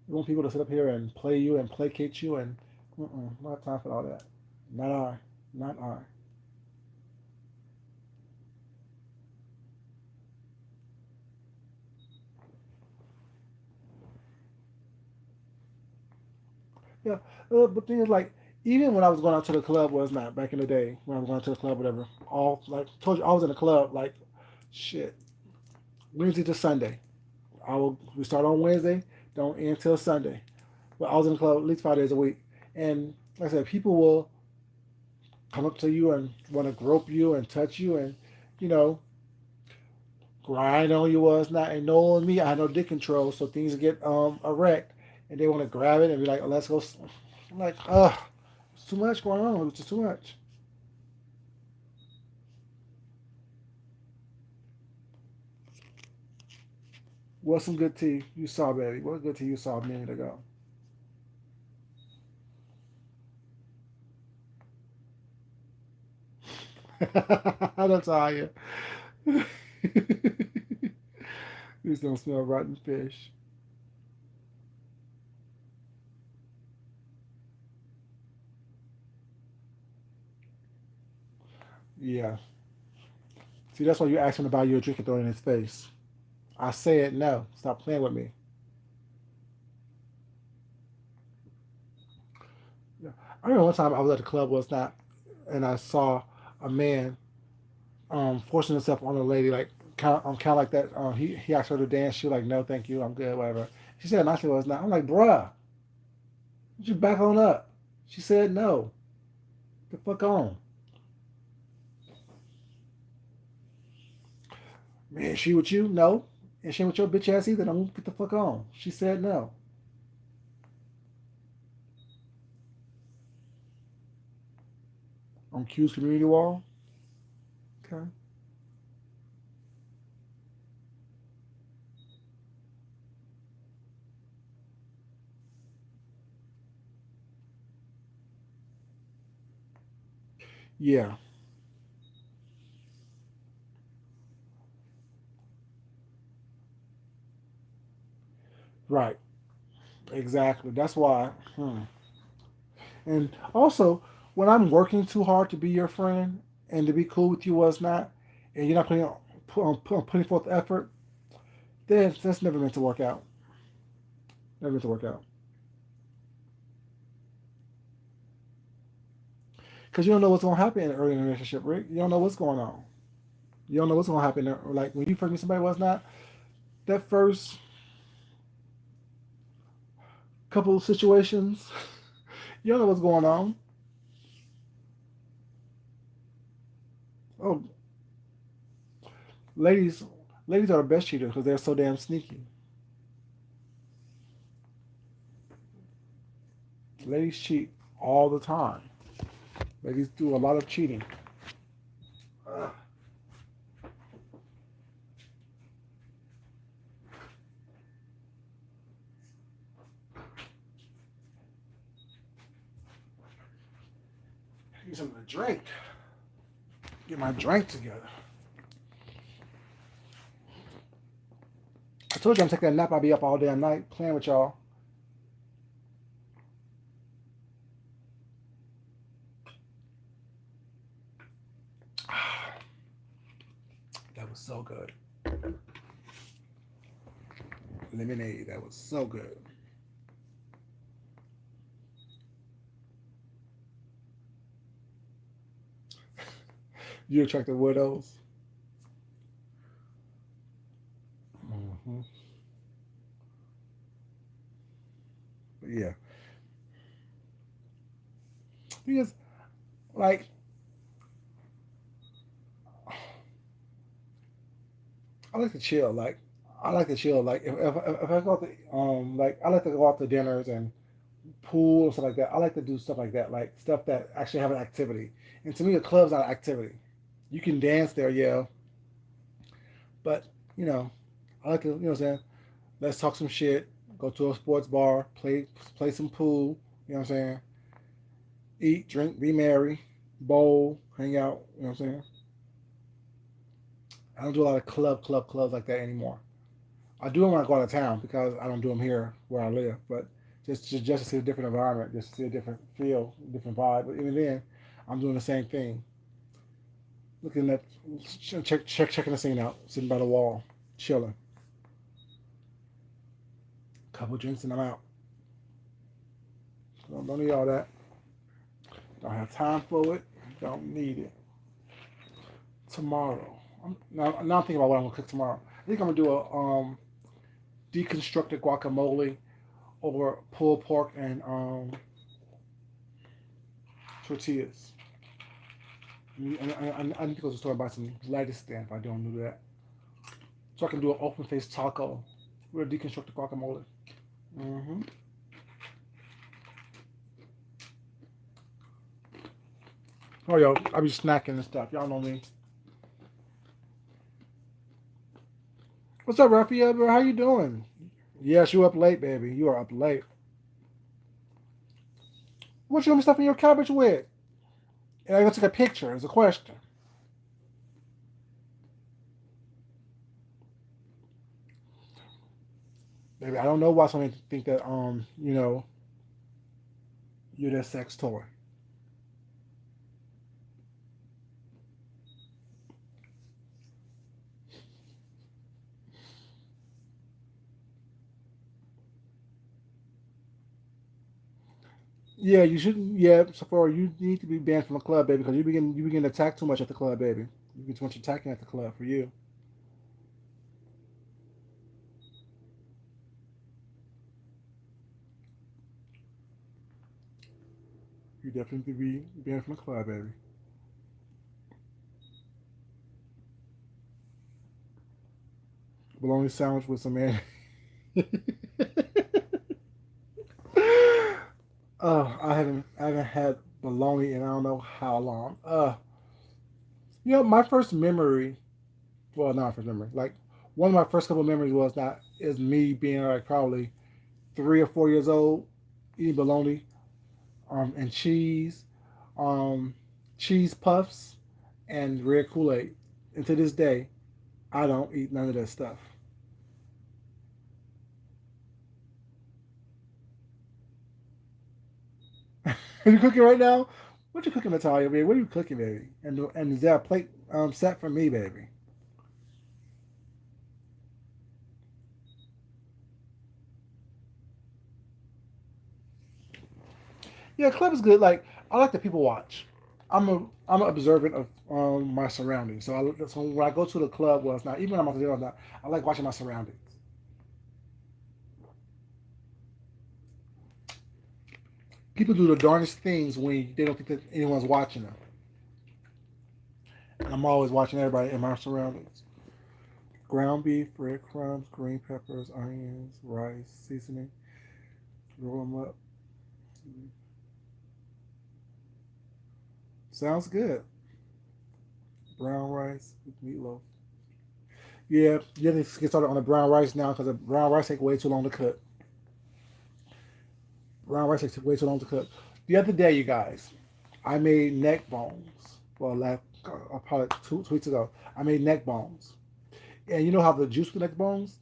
You want people to sit up here and play you and placate you, and I don't have time for all that. Not I. Not I. Yeah, but thing is, like, even when I was going out to the club, was not back in the day when I was going to the club, whatever. All like told you, I was in the club like shit Wednesday to Sunday. We start on Wednesday, don't end till Sunday. But I was in the club at least 5 days a week, and like I said, people will come up to you and want to grope you and touch you and you know grind on you was not. And knowing me, I had no dick control, so things get erect, and they want to grab it and be like, oh, "Let's go." I'm like, ugh, it's too much going on. It's just too much. What's some good tea you saw, baby? What good tea you saw a minute ago? That's all you. These don't smell rotten fish. Yeah. See, that's why you ask him to buy you a drink and throw it in his face. I said no. Stop playing with me. Yeah. I remember one time I was at the club was not, and I saw a man forcing himself on a lady like kind of like that. He asked her to dance. She was like, no, thank you, I'm good, whatever. She said nicely was not. I'm like, bruh, you back on up. She said no. Get the fuck on. Man, she with you? No. And she ain't with your bitch ass either. Don't get the fuck on. She said no. On Q's community wall. Okay. Yeah. Right. Exactly. That's why. And also, when I'm working too hard to be your friend and to be cool with you was not, and you're not putting forth effort, then that's never meant to work out. Never meant to work out. Because you don't know what's going to happen in early in a relationship, Rick. You don't know what's going on. You don't know what's going to happen. Like when you first meet somebody, was not that first couple of situations. You don't know what's going on. Oh, ladies, ladies are the best cheaters because they're so damn sneaky. Ladies cheat all the time. Ladies do a lot of cheating. Uh, Get something to drink. Get my drink together. I told you I'm taking a nap. I'll be up all damn night playing with y'all. That was so good. Lemonade. That was so good. You attracted widows. Mm-hmm. Yeah. Because, like, I like to chill. Like, I like to chill. Like, if I go out to, like, I like to go out to dinners and pool and stuff like that. I like to do stuff like that. Like, stuff that actually have an activity. And to me, a club's not an activity. You can dance there, yeah. But, you know, I like to, what I'm saying? Let's talk some shit. Go to a sports bar, play some pool. You know what I'm saying? eat, drink, be merry, bowl, hang out. You know what I'm saying? I don't do a lot of clubs like that anymore. I do them when I go out of town because I don't do them here where I live. But just to see a different environment, just to see a different feel, different vibe. But even then, I'm doing the same thing. Looking at checking the scene out, sitting by the wall, chilling. Couple drinks and I'm out. Don't need all that. Don't have time for it. Don't need it. Tomorrow. Now I'm thinking about what I'm gonna cook tomorrow. I think I'm gonna do a deconstructed guacamole over pulled pork and tortillas. I need to go to the store and buy some lettuce stand if I don't do that. So I can do an open faced taco with a deconstructed guacamole. Mm-hmm. Oh, yo, I be snacking and stuff. Y'all know me. What's up, Raphael? How you doing? Yes, you up late, baby. You are up late. What you gonna be stuffing your cabbage with? And I gonna take a picture. It's a question. Baby, I don't know why some people think that you're their sex toy. Yeah, you shouldn't. Yeah, Sephora, you need to be banned from the club, baby, because you begin to attack too much at the club, baby. You get too much attacking at the club for you. You definitely be banned from the club, baby. Bologna sandwich with some man. Oh, I haven't had bologna in I don't know how long. My first memory. Well, not my first memory. Like one of my first couple of memories was not is me being like probably 3 or 4 years old eating bologna, and um, cheese puffs, and red Kool Aid. And to this day, I don't eat none of that stuff. Are you cooking right now? What you cooking, Natalia, baby? What are you cooking, baby? And is that a plate set for me, baby? Yeah, club is good. Like I like the people watch. I'm observant of my surroundings. So when I go to the club, well, it's not even when I'm out there, not. I like watching my surroundings. People do the darndest things when they don't think that anyone's watching them. And I'm always watching everybody in my surroundings. Ground beef, breadcrumbs, green peppers, onions, rice, seasoning. Roll them up. Sounds good. Brown rice with meatloaf. Yeah, you have to get started on the brown rice now because the brown rice take way too long to cook. Brown rice takes way too long to cook. The other day, you guys, I made neck bones. Well, like probably two weeks ago, I made neck bones. And you know how the juice for neck bones,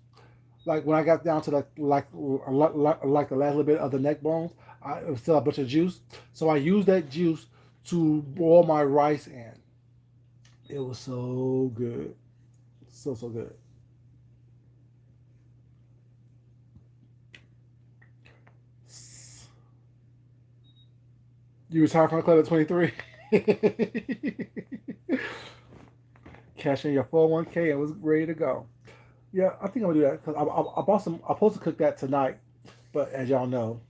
like when I got down to like the last little bit of the neck bones, it was still a bunch of juice. So I used that juice to boil my rice in. It was so good, so good. You retired from the club at 23. Cash in your 401k and was ready to go. Yeah, I think I'm gonna do that because I bought some. I'm supposed to cook that tonight, but as y'all know,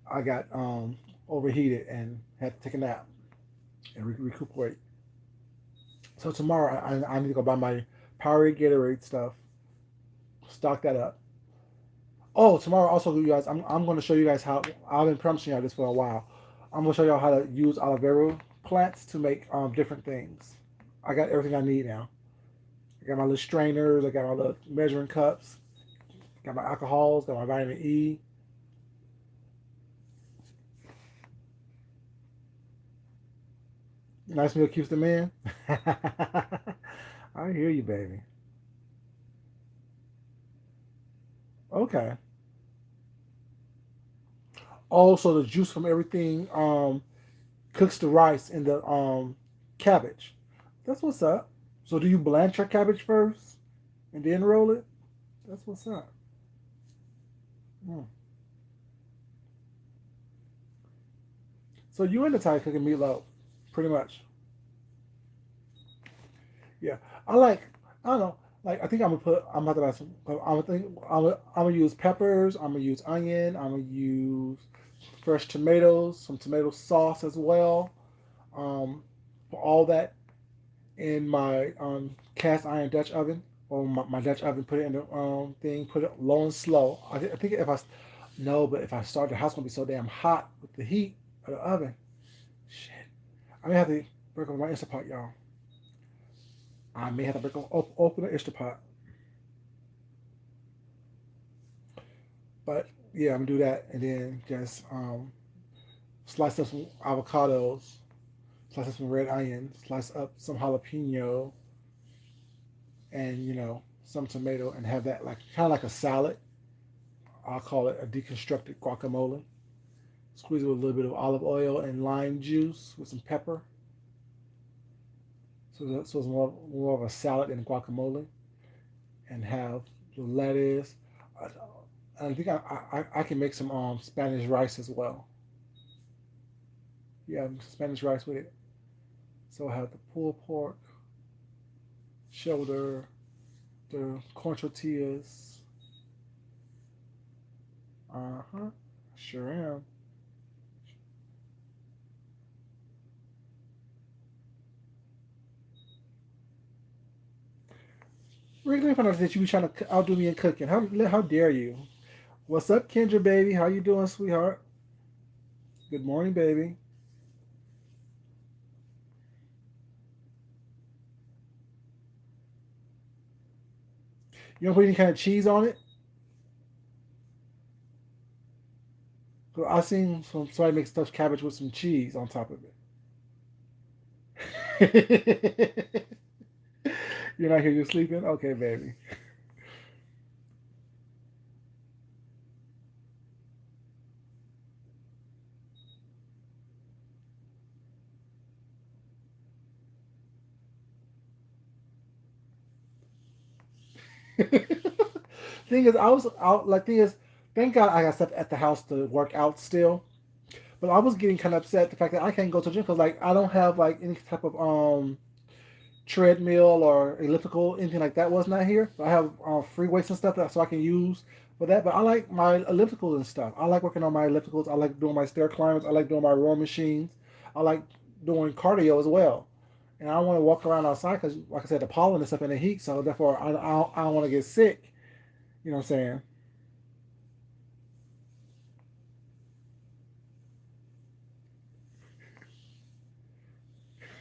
I got overheated and had to take a nap and recuperate. So tomorrow I need to go buy my Powerade Gatorade stuff, stock that up. Oh, tomorrow also, you guys, I'm going to show you guys how I've been promising y'all this for a while. I'm going to show y'all how to use aloe vera plants to make different things. I got everything I need now. I got my little strainers. I got my little measuring cups. Got my alcohols. Got my vitamin E. Nice meal keeps the man. I hear you, baby. Okay. Also, the juice from everything cooks the rice and the cabbage. That's what's up. So, do you blanch your cabbage first and then roll it? That's what's up. Mm. So, you into Thai cooking meatloaf, pretty much. Yeah, I like. I don't know. Like I think I'm gonna put. I'm about to buy some. I'm gonna think. I'm gonna use peppers. I'm gonna use onion. I'm gonna use fresh tomatoes. Some tomato sauce as well. For all that in my cast iron Dutch oven or my Dutch oven. Put it in the thing. Put it low and slow. I think if I no, but if I start, the house gonna be so damn hot with the heat of the oven. Shit, I may have to break up my Instapot, y'all. I may have to open the Instapot. But yeah, I'm gonna do that, and then just slice up some avocados, slice up some red onion, slice up some jalapeno, and some tomato, and have that like kind of like a salad. I'll call it a deconstructed guacamole. Squeeze it with a little bit of olive oil and lime juice with some pepper. So it's more of a salad than guacamole, and have the lettuce. I, I think I can make some Spanish rice as well. Yeah, Spanish rice with it. So I have the pulled pork, shoulder, the corn tortillas. Uh huh. Sure am. Really found out that you be trying to outdo me in cooking. How dare you? What's up, Kendra, baby? How you doing, sweetheart? Good morning, baby. You don't put any kind of cheese on it? 'Cause I seen somebody make stuffed cabbage with some cheese on top of it. You're not here. You're sleeping. Okay, baby. Thing is, I was out. Like, thing is, thank God I got stuff at the house to work out still. But I was getting kind of upset the fact that I can't go to the gym because like I don't have like any type of treadmill or elliptical anything like that was not here. I have free weights and stuff that so I can use for that. But I like my ellipticals and stuff. I like working on my ellipticals. I like doing my stair climbers. I like doing my row machines. I like doing cardio as well. And I don't want to walk around outside because, like I said, the pollen and stuff in the heat. So therefore, I don't want to get sick. You know what I'm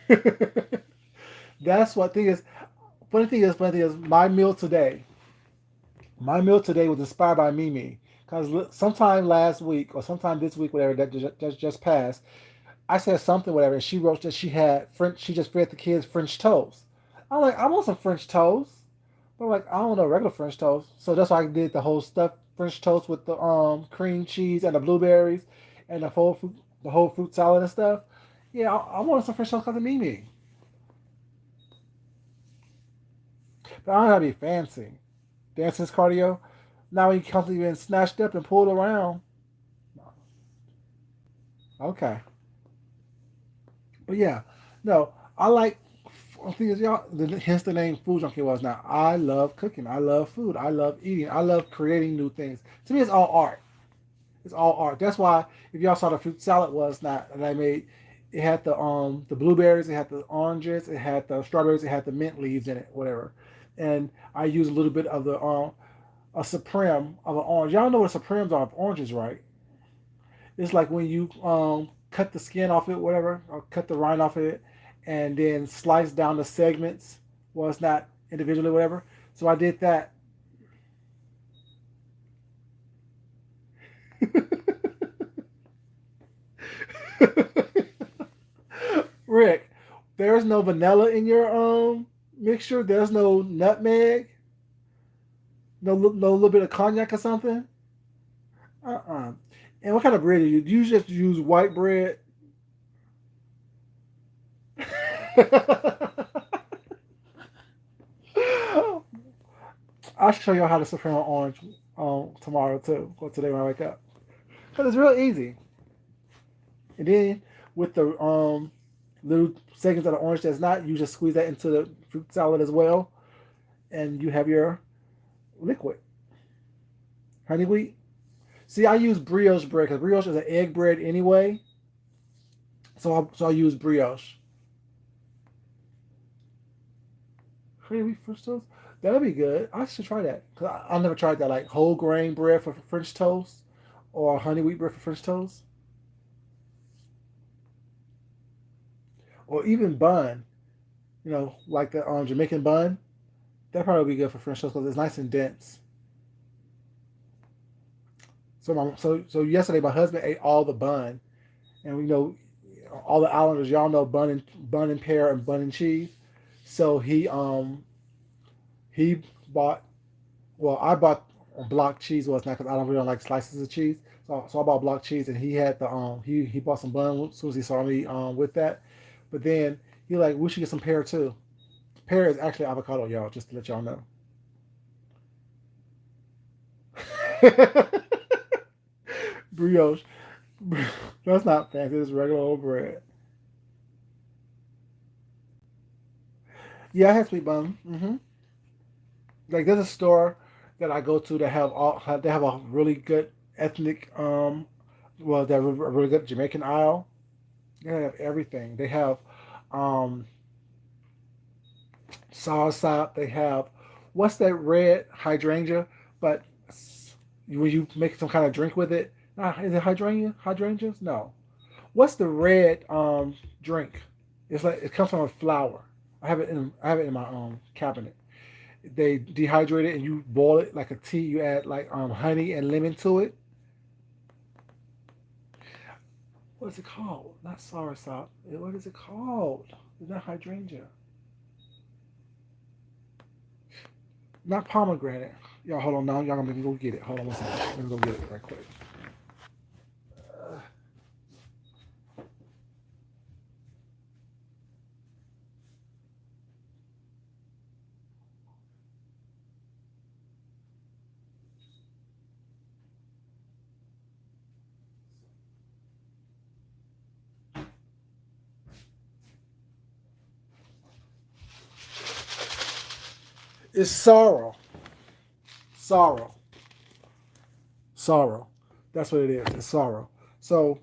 saying? That's what thing is. Funny thing is, my meal today was inspired by Mimi. Because sometime last week or sometime this week, whatever that just passed, I said something, whatever, and she wrote that she had French. She just fed the kids French toast. I'm like, I want some French toast, but I'm like, I don't know regular French toast. So that's why I did the whole stuffed French toast with the cream cheese and the blueberries and the whole fruit salad and stuff. Yeah, I wanted some French toast because of Mimi, but I don't gotta be fancy. Dancing's cardio. Now he constantly being snatched up and pulled around. Okay, but yeah, no, I like. I think it's y'all. Hence the name Food Junkie was. Now I love cooking. I love food. I love eating. I love creating new things. To me, it's all art. It's all art. That's why if y'all saw the fruit salad was not that I made, it had the blueberries, it had the oranges, it had the strawberries, it had the mint leaves in it, whatever. And I used a little bit of the a supreme of an orange. Y'all know what supremes are of oranges, right? It's like when you cut the skin off it, whatever, or cut the rind off it, and then slice down the segments. Well, it's not individually, whatever. So I did that. Rick, There's no vanilla in your mixture. There's no nutmeg. No little bit of cognac or something. Uh. And what kind of bread do you? Do you just use white bread? I'll show you how to Soprano orange tomorrow too, or today when I wake up. Cause it's real easy. And then with the little seconds of the orange that's not, you just squeeze that into the fruit salad as well, and you have your liquid honey wheat. See, I use brioche bread because brioche is an egg bread anyway, so I use brioche. Honey wheat French toast. That'll be good. I should try that because I never tried that like whole grain bread for French toast or honey wheat bread for French toast or even bun. Like the Jamaican bun. That probably be good for French toast because it's nice and dense. So yesterday my husband ate all the bun, and we know all the islanders, y'all know bun and pear and bun and cheese. So he bought, well, I bought block cheese. Well, it's not because I don't really like slices of cheese. So I bought block cheese, and he had the he bought some bun as soon as he saw me with that. But then he like we should get some pear too. Pear is actually avocado, y'all. Just to let y'all know. Brioche. That's not fancy. It's regular old bread. Yeah, I have sweet bun. Like there's a store that I go to that they have a really good ethnic they have a really good Jamaican aisle. They have everything. They have um soursop. They have what's that red hydrangea? But when you make some kind of drink with it, is it hydrangea? Hydrangeas? No. What's the red drink? It's like it comes from a flower. I have it in my cabinet. They dehydrate it and you boil it like a tea. You add like honey and lemon to it. What is it called? Not soursop. What is it called? It's not hydrangea. Not pomegranate. Y'all hold on now. Y'all gonna make me go get it. Hold on one second. Let me go get it right quick. It's sorrow. Sorrow. Sorrow. That's what it is. It's sorrow. So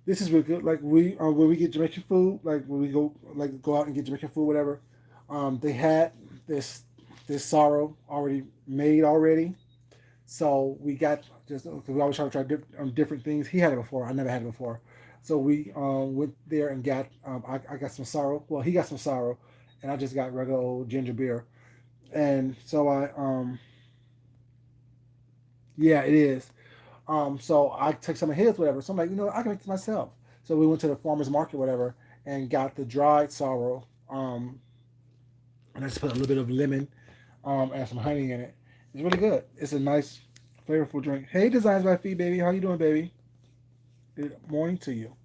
this is really good. Like we when we get Jamaican food, like when we go out and get Jamaican food, whatever. They had this this sorrow already made already. So we got just because we always try to try different things. He had it before. I never had it before. So we went there and got I got some sorrow. Well, he got some sorrow, and I just got regular old ginger beer. And so yeah, it is. So I took some of his, whatever. So I'm like, I can make this myself. So we went to the farmer's market, whatever, and got the dried sorrel. And I just put a little bit of lemon, and some honey in it. It's really good. It's a nice, flavorful drink. Hey, Designs by Fee, baby. How you doing, baby? Good morning to you.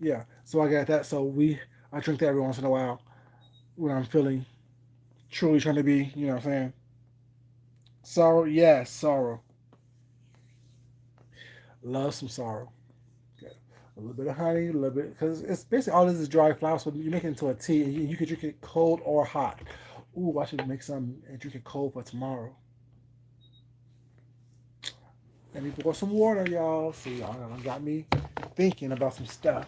Yeah. So I got that. I drink that every once in a while when I'm feeling truly trying to be, you know what I'm saying? Sorrow, yes, sorrow. Love some sorrow. Okay. A little bit of honey, a little bit, because it's basically all this is dry flower. So you make it into a tea, and you can drink it cold or hot. Ooh, I should make some and drink it cold for tomorrow. Let me pour some water, y'all. See, y'all got me thinking about some stuff,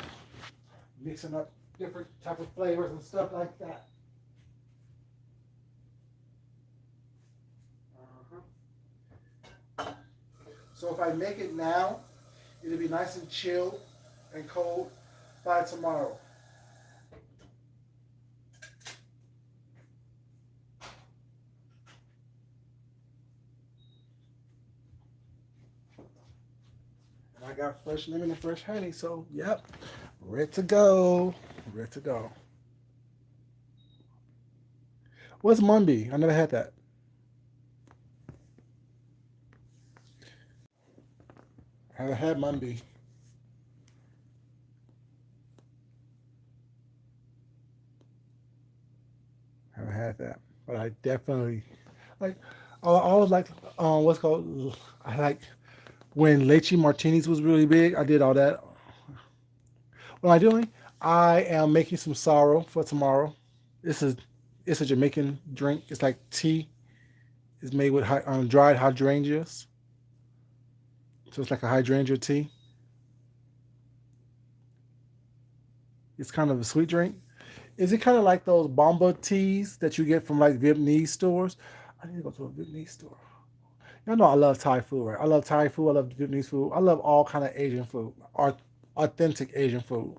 mixing up different type of flavors and stuff like that. Uh-huh. So if I make it now, it'll be nice and chilled and cold by tomorrow. And I got fresh lemon and fresh honey, so yep, Ready to go. Ready to go. What's Mumby? I never had that. I haven't had Mumby. I haven't had that. But I definitely like. I always like what's called. I like when Leche Martinis was really big. I did all that. What am I doing? I am making some sorrow for tomorrow. This is it's a Jamaican drink. It's like tea. It's made with dried hydrangeas. So it's like a hydrangea tea. It's kind of a sweet drink. Is it kind of like those bomba teas that you get from like Vietnamese stores? I need to go to a Vietnamese store. Y'all know I love Thai food, right? I love Thai food. I love Vietnamese food. I love all kind of Asian food, authentic Asian food.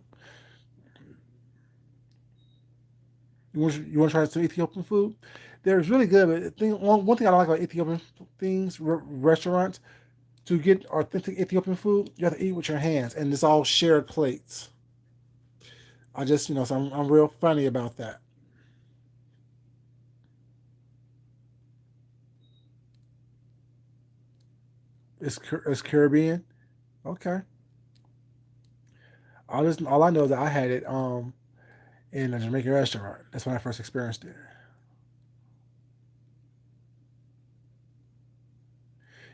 You want to try some Ethiopian food? They're really good. But one thing I don't like about Ethiopian restaurants, to get authentic Ethiopian food, you have to eat with your hands, and it's all shared plates. I just, so I'm real funny about that. It's Caribbean. Okay. All I know is that I had it in a Jamaican restaurant. That's when I first experienced it.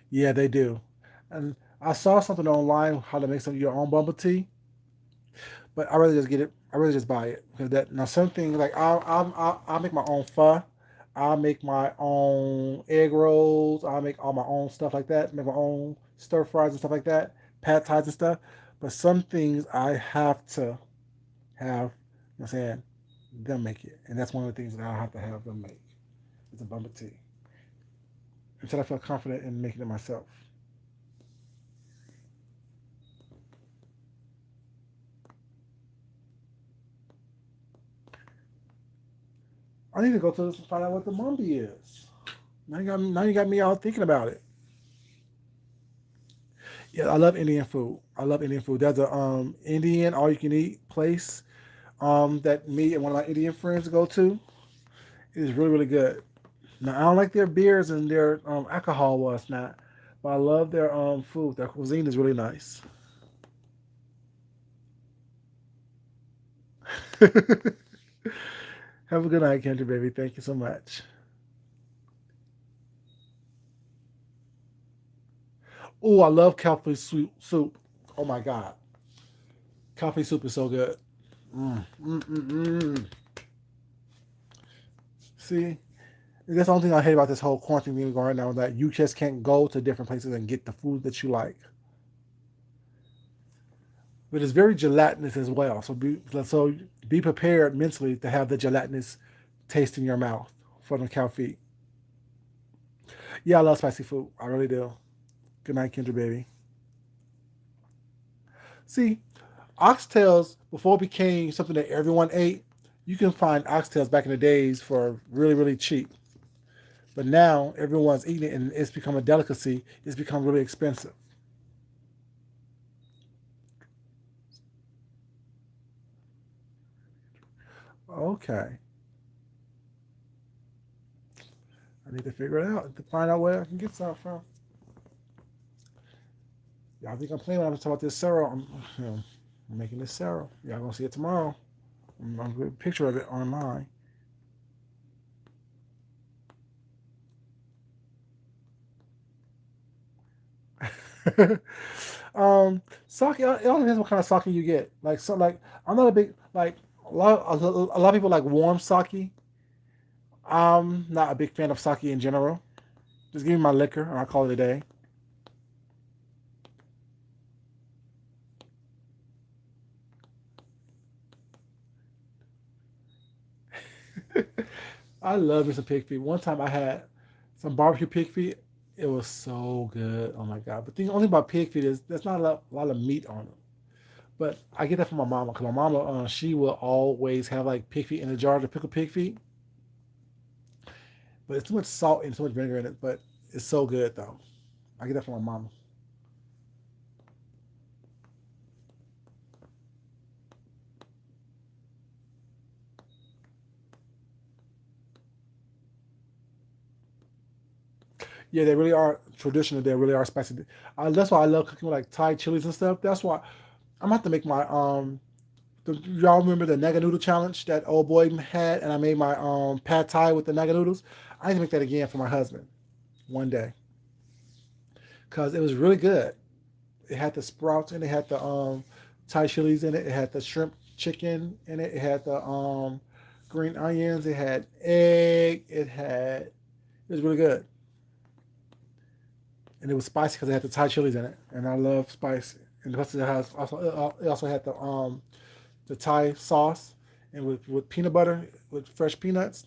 Yeah, they do. And I saw something online how to make some of your own bubble tea, but I rather just get it. I rather just buy it because that now some things like I'll make my own pho. I'll make my own egg rolls. I'll make all my own stuff like that. Make my own stir fries and stuff like that, pad thais and stuff. But some things I have to have. You know what I'm saying, them make it, and that's one of the things that I have to have them make. It's a bubble tea until I feel confident in making it myself. I need to go to this and find out what the mumby is. Now you got me all thinking about it. Yeah, I love Indian food. I love Indian food. There's a Indian all you can eat place that me and one of my Indian friends go to. It is really really good. Now I don't like their beers and their alcohol was not, but I love their food. Their cuisine is really nice. Have a good night, Kendra baby. Thank you so much. Oh, I love coffee soup. Oh my god, coffee soup is so good. Mm, mm, mm, mm. See, that's the only thing I hate about this whole quarantine thing going right now is that you just can't go to different places and get the food that you like. But it's very gelatinous as well. So be prepared mentally to have the gelatinous taste in your mouth for the cow feet. Yeah, I love spicy food. I really do. Good night, Kendra baby. See, oxtails before it became something that everyone ate, you can find oxtails back in the days for really, really cheap. But now everyone's eating it and it's become a delicacy. It's become really expensive. Okay. I need to figure it out to find out where I can get some from. Y'all think I'm playing when I'm talking about this Sarah? I'm making this Sarah. Y'all gonna see it tomorrow. I'm gonna put a picture of it online. Sake. It all depends what kind of sake you get. Like I'm not a big like a lot of people like warm sake. I'm not a big fan of sake in general. Just give me my liquor and I'll call it a day. I love me some pig feet. One time I had some barbecue pig feet. It was so good. Oh my god! But the only thing about pig feet is there's not a lot of meat on them. But I get that from my mama because my mama she will always have like pig feet in a jar to pickle pig feet. But it's too much salt and too much vinegar in it. But it's so good though. I get that from my mama. Yeah, they really are traditional. They really are spicy. That's why I love cooking with like Thai chilies and stuff. That's why I'm gonna have to make my y'all remember the Nega noodle challenge that old boy had, and I made my pad Thai with the Nega noodles. I need to make that again for my husband one day because it was really good. It had the sprouts and it had the Thai chilies in it. It had the shrimp chicken in it. It had the green onions. It had egg. It was really good, and it was spicy because it had the Thai chilies in it, and I love spice. And plus it also had the Thai sauce and with peanut butter with fresh peanuts.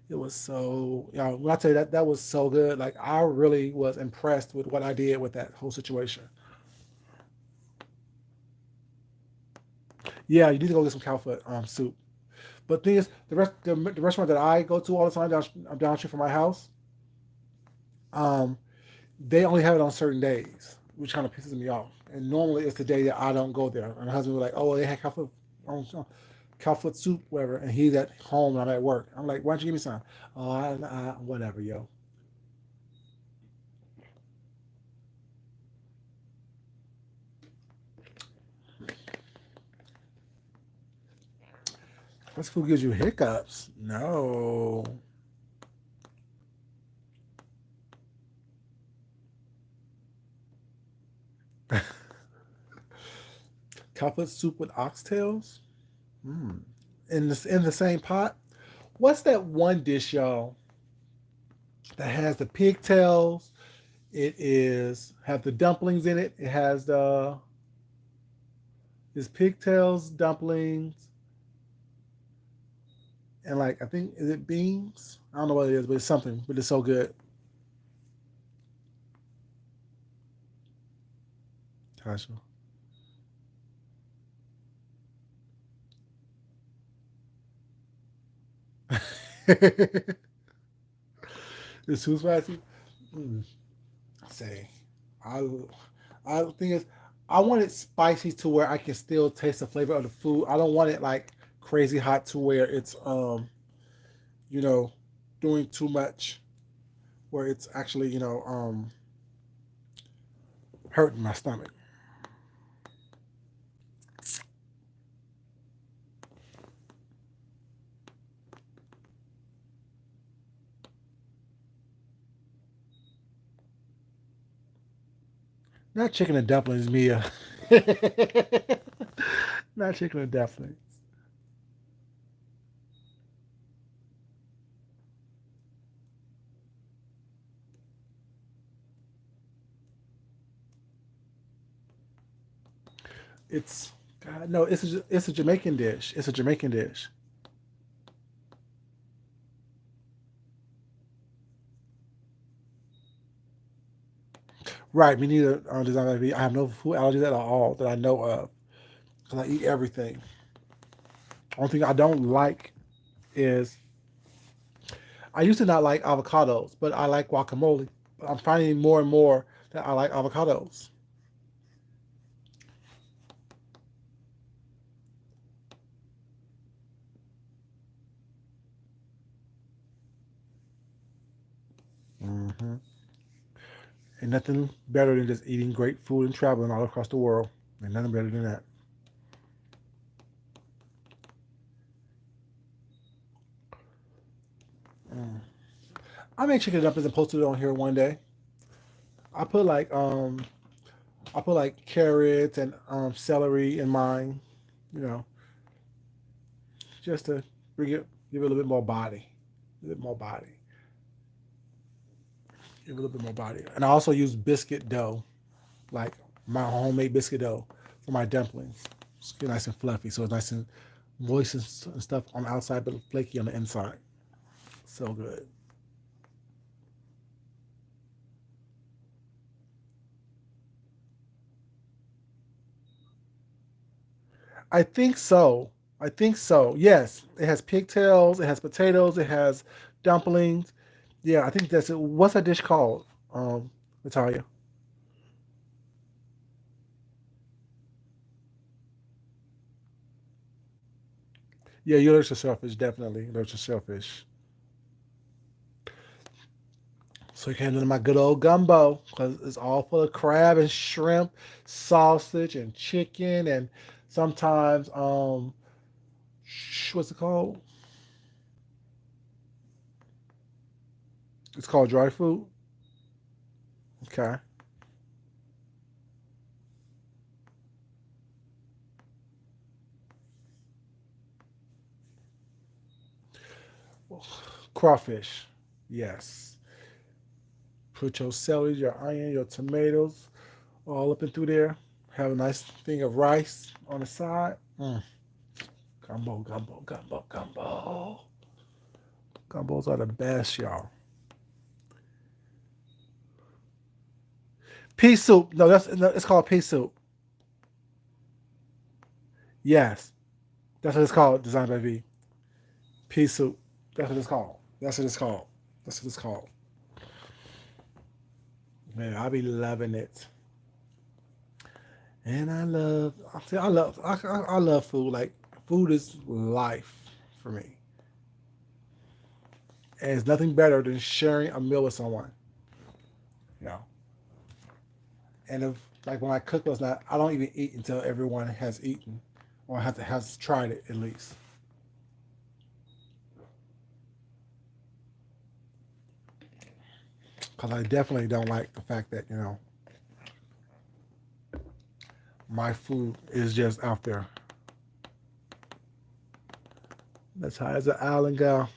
It was so, when I tell you that that was so good, like I really was impressed with what I did with that whole situation. Yeah, you need to go get some cowfoot soup. But the thing is, the restaurant that I go to all the time down the street from my house, um, they only have it on certain days, which kind of pisses me off. And normally it's the day that I don't go there. And my husband was like, "Oh, they had cowfoot soup, whatever," and he's at home and I'm at work. I'm like, "Why don't you give me some?" Oh, whatever, yo. This food gives you hiccups. No. Cowfoot soup with oxtails? Mm. In the same pot? What's that one dish, y'all, that has the pigtails? It is have the dumplings in it. It has the is pigtails, dumplings, and like I think is it beans? I don't know what it is, but it's something. But it's so good. Tasha. It's too spicy. Mm. Say, I I think it's I want it spicy to where I can still taste the flavor of the food. I don't want it like crazy hot to where it's you know doing too much where it's actually hurting my stomach. Not chicken and dumplings, Mia. Not chicken and dumplings. It's God, no. It's a Jamaican dish. It's a Jamaican dish. Right. Me neither. Does not I have no food allergies at all that I know of because I eat everything. Only thing I don't like is I used to not like avocados, but I like guacamole. But I'm finding more and more that I like avocados. Hmm. And nothing better than just eating great food and traveling all across the world. And nothing better than that. Mm. I may check it up and post it on here one day. I put like I put like carrots and celery in mine, you know, just to give it a little bit more body, a little bit more body, give it a little bit more body. And I also use biscuit dough, like my homemade biscuit dough for my dumplings. It's get nice and fluffy, so it's nice and moist and stuff on the outside, but flaky on the inside. So good. I think so. I think so. Yes, it has pigtails. It has potatoes. It has dumplings. Yeah, I think that's it. What's that dish called? Natalia. Yeah, you allergic to shellfish. Definitely allergic to shellfish. So you came into my good old gumbo because it's all full of crab and shrimp, sausage and chicken, and sometimes what's it called? It's called dry food. Okay. Crawfish. Yes. Put your celery, your onion, your tomatoes all up and through there. Have a nice thing of rice on the side. Gumbo, gumbo, gumbo, gumbo. Gumbos are the best, y'all. Pea soup. No, it's called pea soup. Yes, that's what it's called. Designed by V. Pea soup. That's what it's called. That's what it's called. That's what it's called. Man, I be loving it. And I love food. Like food is life for me. And it's nothing better than sharing a meal with someone. You know. And if like when I cook was not, I don't even eat until everyone has eaten, or has tried it at least. Because I definitely don't like the fact that my food is just out there. That's high as an island go.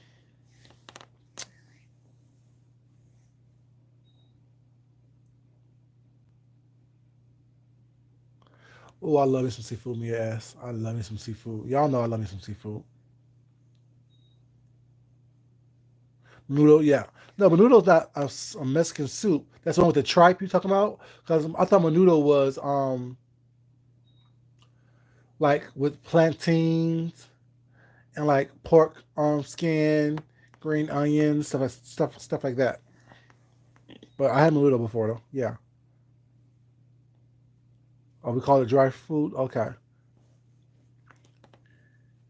Oh, I love me some seafood, me ass. I love me some seafood. Y'all know I love me some seafood. Noodle, yeah. No, but noodle's not a Mexican soup. That's the one with the tripe you talking about? Because I thought my noodle was like with plantains and like pork skin, green onions, stuff like that. But I had noodle before though. Yeah. Oh, we call it dry food. Okay.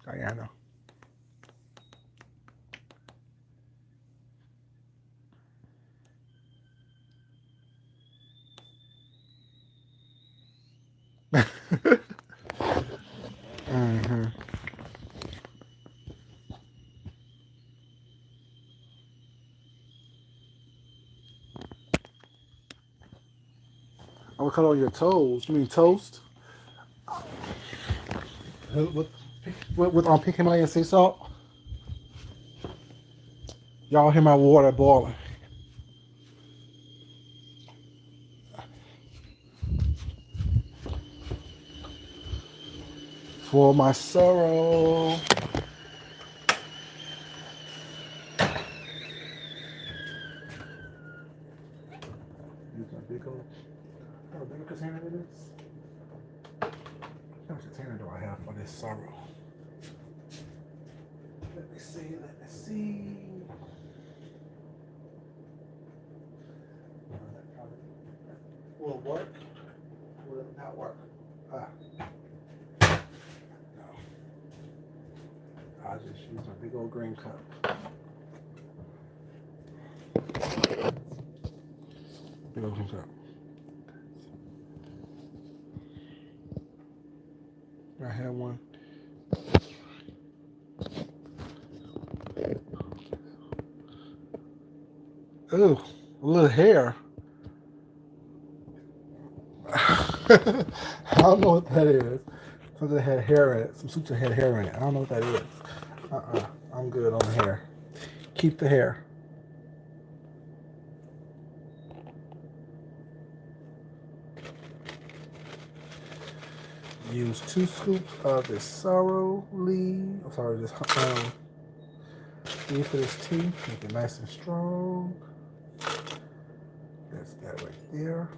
Guyana. hmm I would cut on your toes. You mean toast? With on pink Himalayan sea salt. Y'all hear my water boiling. For my sorrow. Use my big old. How big a container it is? How much container do I have for this sorrow? Let me see. Let me see. That probably will work. Will it not work? Ah, no. I'll just use my big old green cup. Big old green cup. I have one. Ooh, a little hair. I don't know what that is. Something that had hair in it. Some soups that had hair in it. I don't know what that is. I'm good on the hair. Keep the hair. Use 2 scoops of this sorrel leaf. I'm sorry, this leaf for this tea. Make it nice and strong. That's that right there.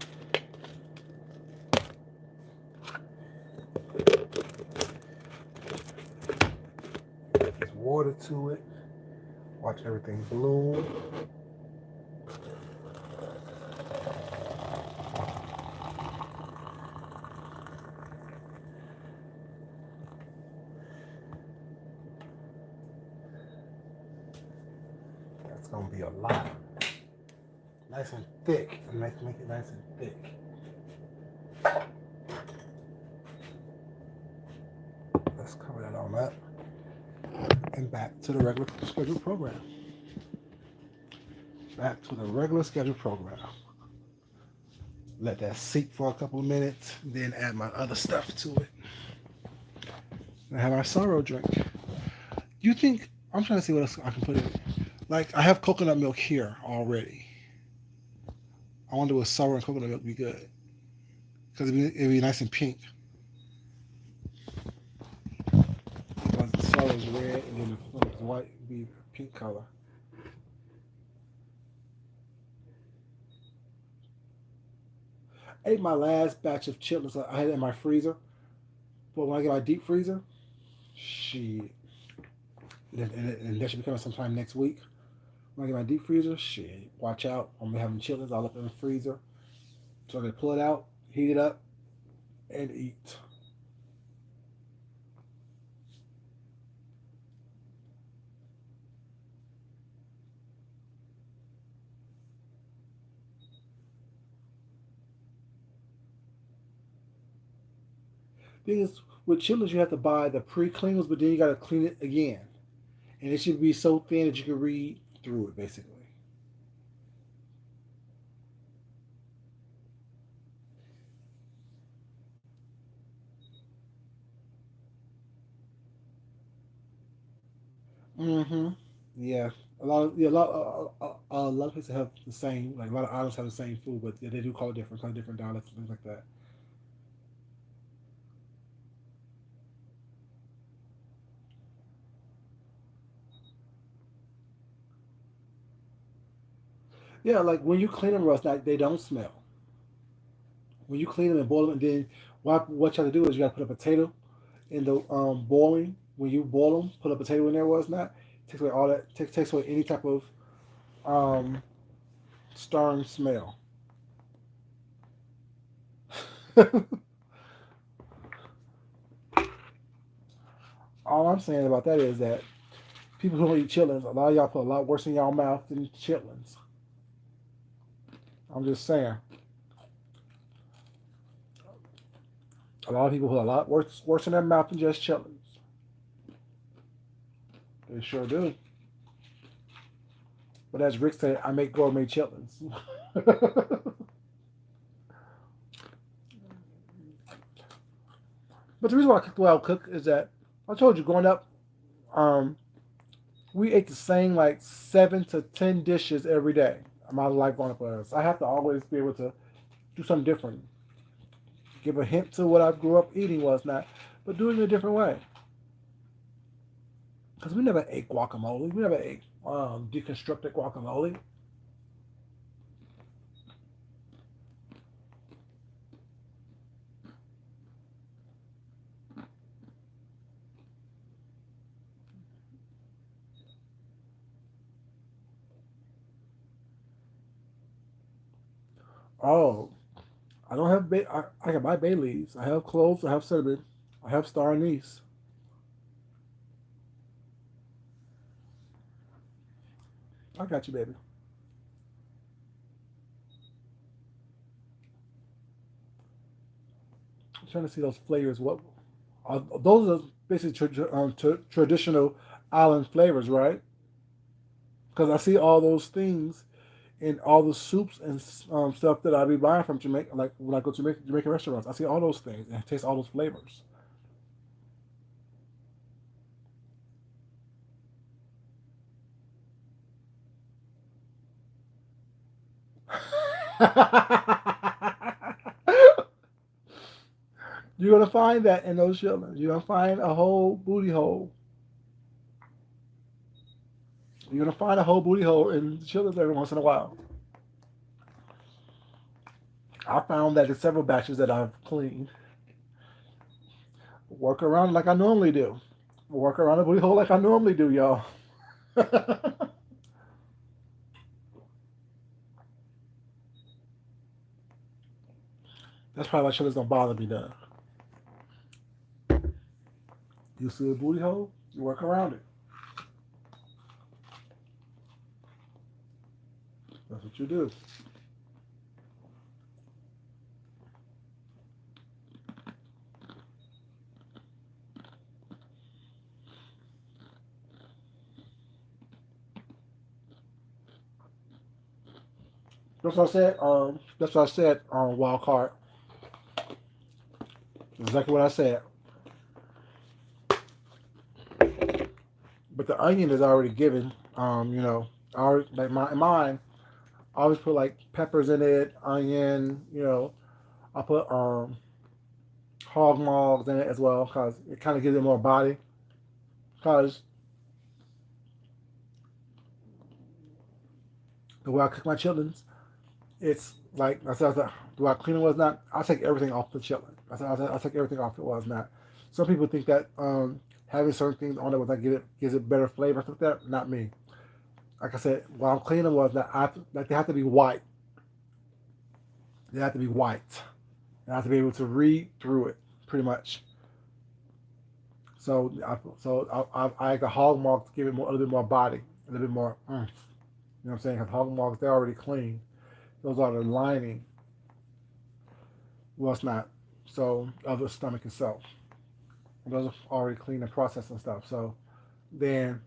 There's water to it. Watch everything bloom. That's gonna be a lot. Nice and thick. Make it nice and thick. Let's cover that on up. And back to the regular scheduled program. Back to the regular scheduled program. Let that seep for a couple of minutes, then add my other stuff to it. And have our sorrow drink. You think I'm trying to see what else I can put in? Like I have coconut milk here already. I wonder what sour and coconut milk would be good because it'd be nice and pink. Because the sour is red and then the white would be pink color. I ate my last batch of chitlins. I had it in my freezer, but when I get my deep freezer, shit, and that should be coming sometime next week. When I get my deep freezer, shit, watch out. I'm gonna be having chitlins all up in the freezer, so I can pull it out, heat it up, and eat. Thing is, with chitlins, you have to buy the pre-cleans, but then you gotta clean it again, and it should be so thin that you can read through it, basically. Mm-hmm. Yeah. A lot of places have the same, like a lot of islands have the same food, but yeah, they do call it different, call it different dialects and things like that. Yeah, like when you clean them, Russ, they don't smell. When you clean them and boil them, and then what you have to do is you got to put a potato in the boiling. When you boil them, put a potato in there. Was not takes away all that. Takes away any type of um, starring smell. All I'm saying about that is that people who don't eat chitlins, a lot of y'all put a lot worse in y'all mouth than chitlins. I'm just saying. A lot of people put a lot worse in their mouth than just chitlins. They sure do. But as Rick said, I make gourmet chitlins. But the reason why I cook the way I cook is that I told you growing up, um, we ate the same like 7 to 10 dishes every day. My life growing up with us. I have to always be able to do something different. Give a hint to what I grew up eating was not, but do it in a different way. Because we never ate guacamole. We never ate deconstructed guacamole. Oh, I don't have I can buy bay leaves. I have cloves. I have cinnamon. I have star anise. I got you, baby. I'm trying to see those flavors. What those are basically traditional island flavors, right? Because I see all those things in all the soups and stuff that I be buying from Jamaica. Like when I go to Jamaican restaurants, I see all those things and taste all those flavors. You're gonna find that in those shillings. You're gonna find a whole booty hole. You're gonna find a whole booty hole in shillings every once in a while. I found that in several batches that I've cleaned. Work around like I normally do. Work around the booty hole like I normally do, y'all. That's probably why shillings don't bother me none. You see a booty hole, you work around it. That's what you do. That's what I said. That's what I said on Wild Card. Exactly what I said. But the onion is already given. I already, like mine. I always put like peppers in it, onion. I put hog maws in it as well because it kind of gives it more body. Because the way I cook my chitlins, it's like I said, the way I clean it was not. I take everything off the chitlin. I take everything off. It was not. Some people think that having certain things on it was like gives it better flavor. Stuff like that. Not me. Like I said, while I'm cleaning was that like they have to be white. They have to be white. And I have to be able to read through it, pretty much. I like the hog mark to give it more, a little bit more body, a little bit more. You know what I'm saying? Because hog marks they're already clean. Those are the lining. Well, it's not. So of the stomach itself, those are already clean and processed and stuff. So then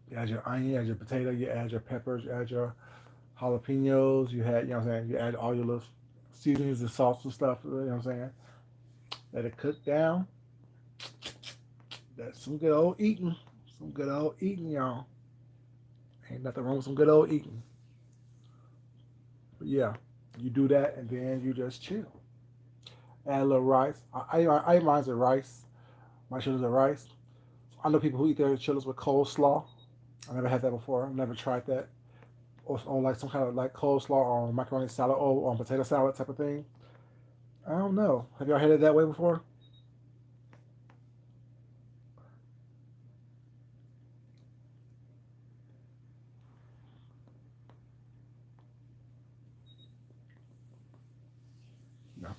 you add your onion, you add your potato, you add your peppers, you add your jalapenos. You had, you know what I'm saying? You add all your little seasonings and salts and stuff. You know what I'm saying? Let it cook down. That's some good old eating. Some good old eating, y'all. Ain't nothing wrong with some good old eating. But yeah, you do that and then you just chill. Add a little rice. I eat mine with rice. My chillers are rice. I know people who eat their chillers with coleslaw. I never had that before. I never tried that. Or like some kind of like coleslaw or macaroni salad or potato salad type of thing. I don't know. Have y'all had it that way before? No.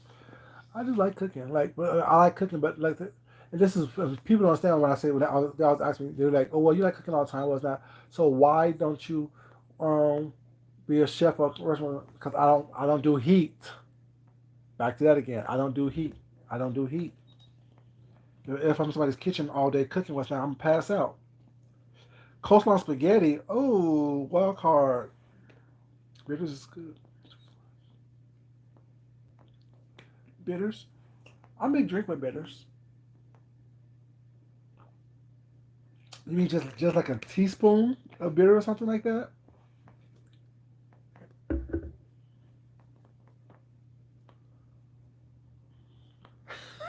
I just like cooking. Like, I like cooking, but like, and this is people don't understand when I say when they always ask me, they're like, "Oh, well, you like cooking all the time." Well, it's not. So why don't you um be a chef or restaurant? Because I don't do heat. Back to that again. I don't do heat. I don't do heat. If I'm in somebody's kitchen all day cooking, what's not? I'm gonna pass out. Coleslaw spaghetti. Oh, wild card. Bitters is good. Bitters. I make drink with bitters. You mean just like a teaspoon of bitter or something like that?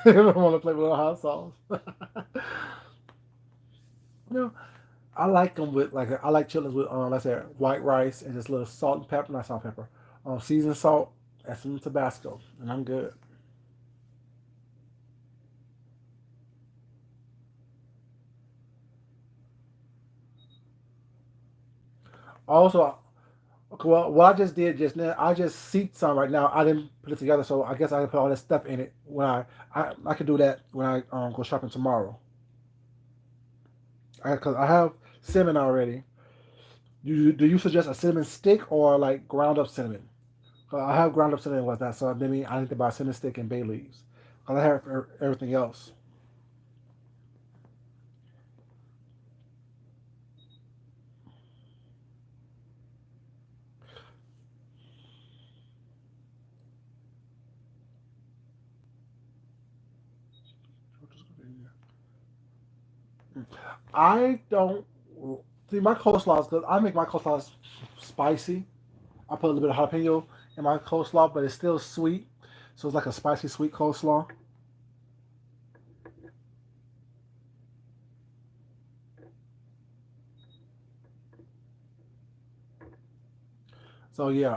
I don't want to play with hot sauce. No, I like them with like I like chitlins with let's say white rice and just a little salt and pepper, not salt and pepper, seasoned salt and some Tabasco, and I'm good. Also, okay, well, what I just did just now, I just seeped some right now. I didn't put it together, so I guess I can put all this stuff in it when I can do that when I go shopping tomorrow. Because I have cinnamon already. Do you suggest a cinnamon stick or like ground up cinnamon? I have ground up cinnamon like that, so that means I need to buy cinnamon stick and bay leaves. Cause I have everything else. I don't see my coleslaw is good. I make my coleslaw spicy. I put a little bit of jalapeno in my coleslaw, but it's still sweet. So it's like a spicy sweet coleslaw. So yeah,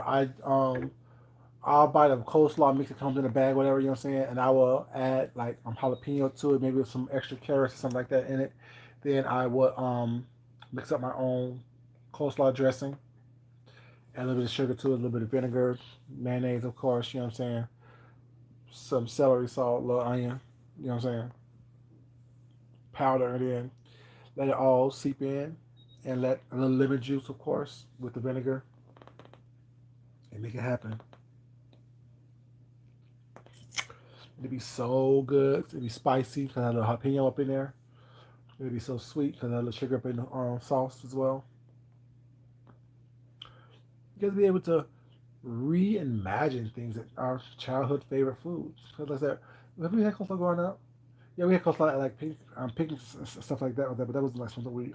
I'll buy the coleslaw mix that comes in a bag, whatever you know what I'm saying, and I will add like jalapeno to it, maybe with some extra carrots or something like that in it. Then I would mix up my own coleslaw dressing, add a little bit of sugar to it, a little bit of vinegar, mayonnaise, of course. You know what I'm saying, some celery salt, a little onion. You know what I'm saying, powder, and then let it all seep in, and let a little lemon juice, of course, with the vinegar. and make it happen. It'd be so good. It'd be spicy because I have the jalapeno up in there. It'd be so sweet because I have the sugar up in the sauce as well. You guys be able to reimagine things that are childhood favorite foods. Because like I said, have we had coleslaw growing up? Yeah, we had coleslaw at like picnics and stuff like that, but that wasn't like something we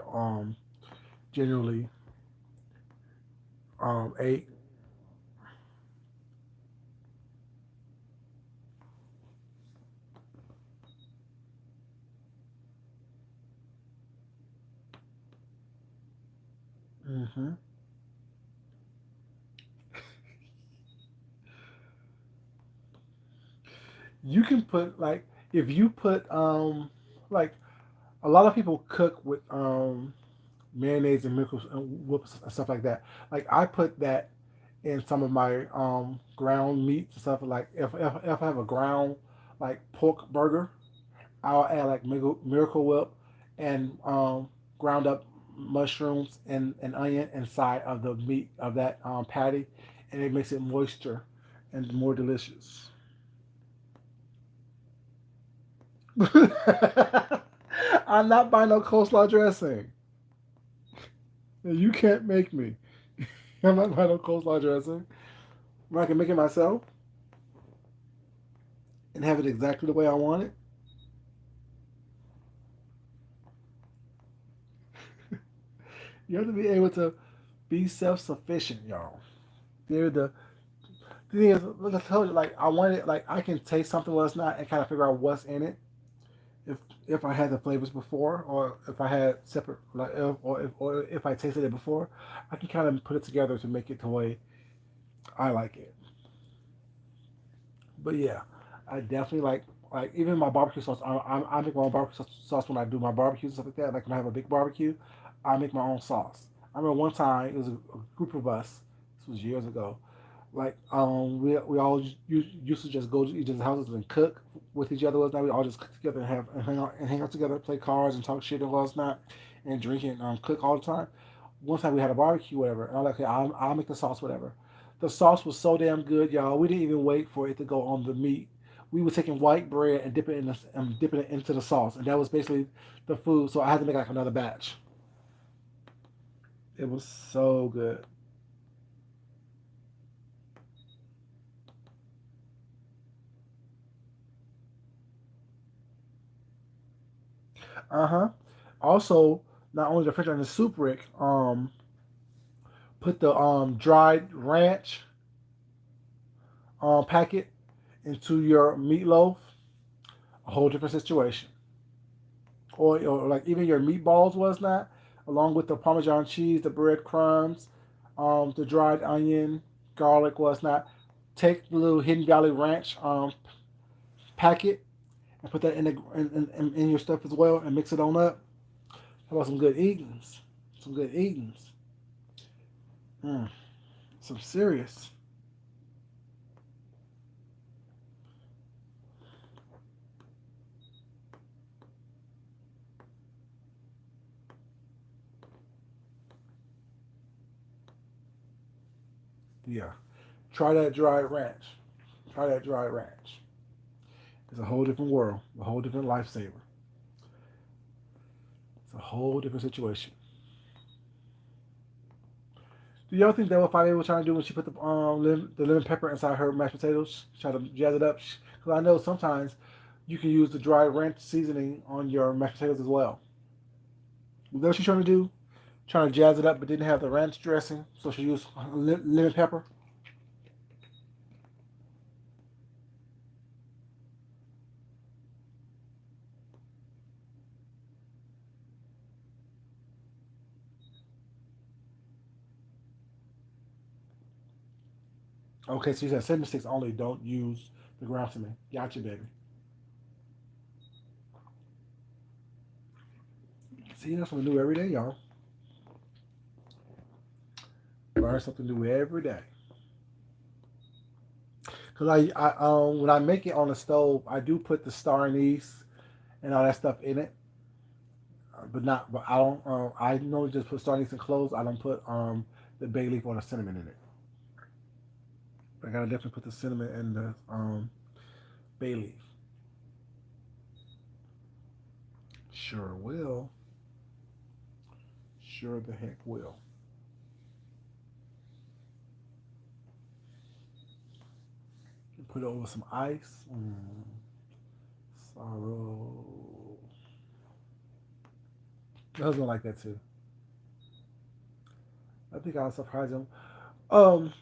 generally ate. Hmm. You can put like if you put like a lot of people cook with mayonnaise and pickles and whoops and stuff like that. Like I put that in some of my ground meats and stuff. Like if I have a ground like pork burger, I'll add like Miracle Whip and ground up mushrooms and onion inside of the meat of that patty, and it makes it moisture and more delicious. I'm not buying no coleslaw dressing. You can't make me. I'm not buying no coleslaw dressing. But I can make it myself and have it exactly the way I want it. You have to be able to be self sufficient, y'all. They're the thing is, like I told you, like I want it, like I can taste something what's not and kind of figure out what's in it. If if I had the flavors before, or if I had separate, like, or if I tasted it before, I can kind of put it together to make it the way I like it. But yeah, I definitely like even my barbecue sauce. I make my own barbecue sauce when I do my barbecue and stuff like that. Like when I have a big barbecue, I make my own sauce. I remember one time it was a group of us. This was years ago. Like we all used to just go to each other's houses and cook with each other. Now we all just cook together and have and hang out together, play cards and talk shit and whatnot, and drink and cook all the time. One time we had a barbecue, whatever. And I was like, okay, I'll make the sauce, whatever. The sauce was so damn good, y'all. We didn't even wait for it to go on the meat. We were taking white bread and dipping it into the sauce, and that was basically the food. So I had to make like another batch. It was so good. Uh huh. Also, not only the French onion soup, Rick, put the dried ranch packet into your meatloaf. A whole different situation. Or like even your meatballs was not, along with the Parmesan cheese, the breadcrumbs, the dried onion, garlic was not. Take the little Hidden Valley Ranch packet and put that in your stuff as well and mix it on up. How about some good eatings? Some good eatings. Mm, some serious. Yeah. Try that dried ranch. Try that dried ranch. It's a whole different world, a whole different lifesaver. It's a whole different situation. Do y'all think that what Fivey was trying to do when she put the lemon pepper inside her mashed potatoes, try to jazz it up? Because I know sometimes you can use the dry ranch seasoning on your mashed potatoes as well. Is that what she's trying to do? Trying to jazz it up, but didn't have the ranch dressing, so she used lemon pepper. Okay, so you said 76 only. Don't use the ground cinnamon. Gotcha, baby. See, that's something new every day, y'all. Learn something new every day. Cause when I make it on the stove, I do put the star anise and all that stuff in it, but not. But I don't. I normally just put star anise and cloves. I don't put the bay leaf or the cinnamon in it. But I gotta definitely put the cinnamon and the bay leaf. Sure will. Sure the heck will. Put it over some ice. Sorrow. My husband like that too. I think I'll surprise him. Um,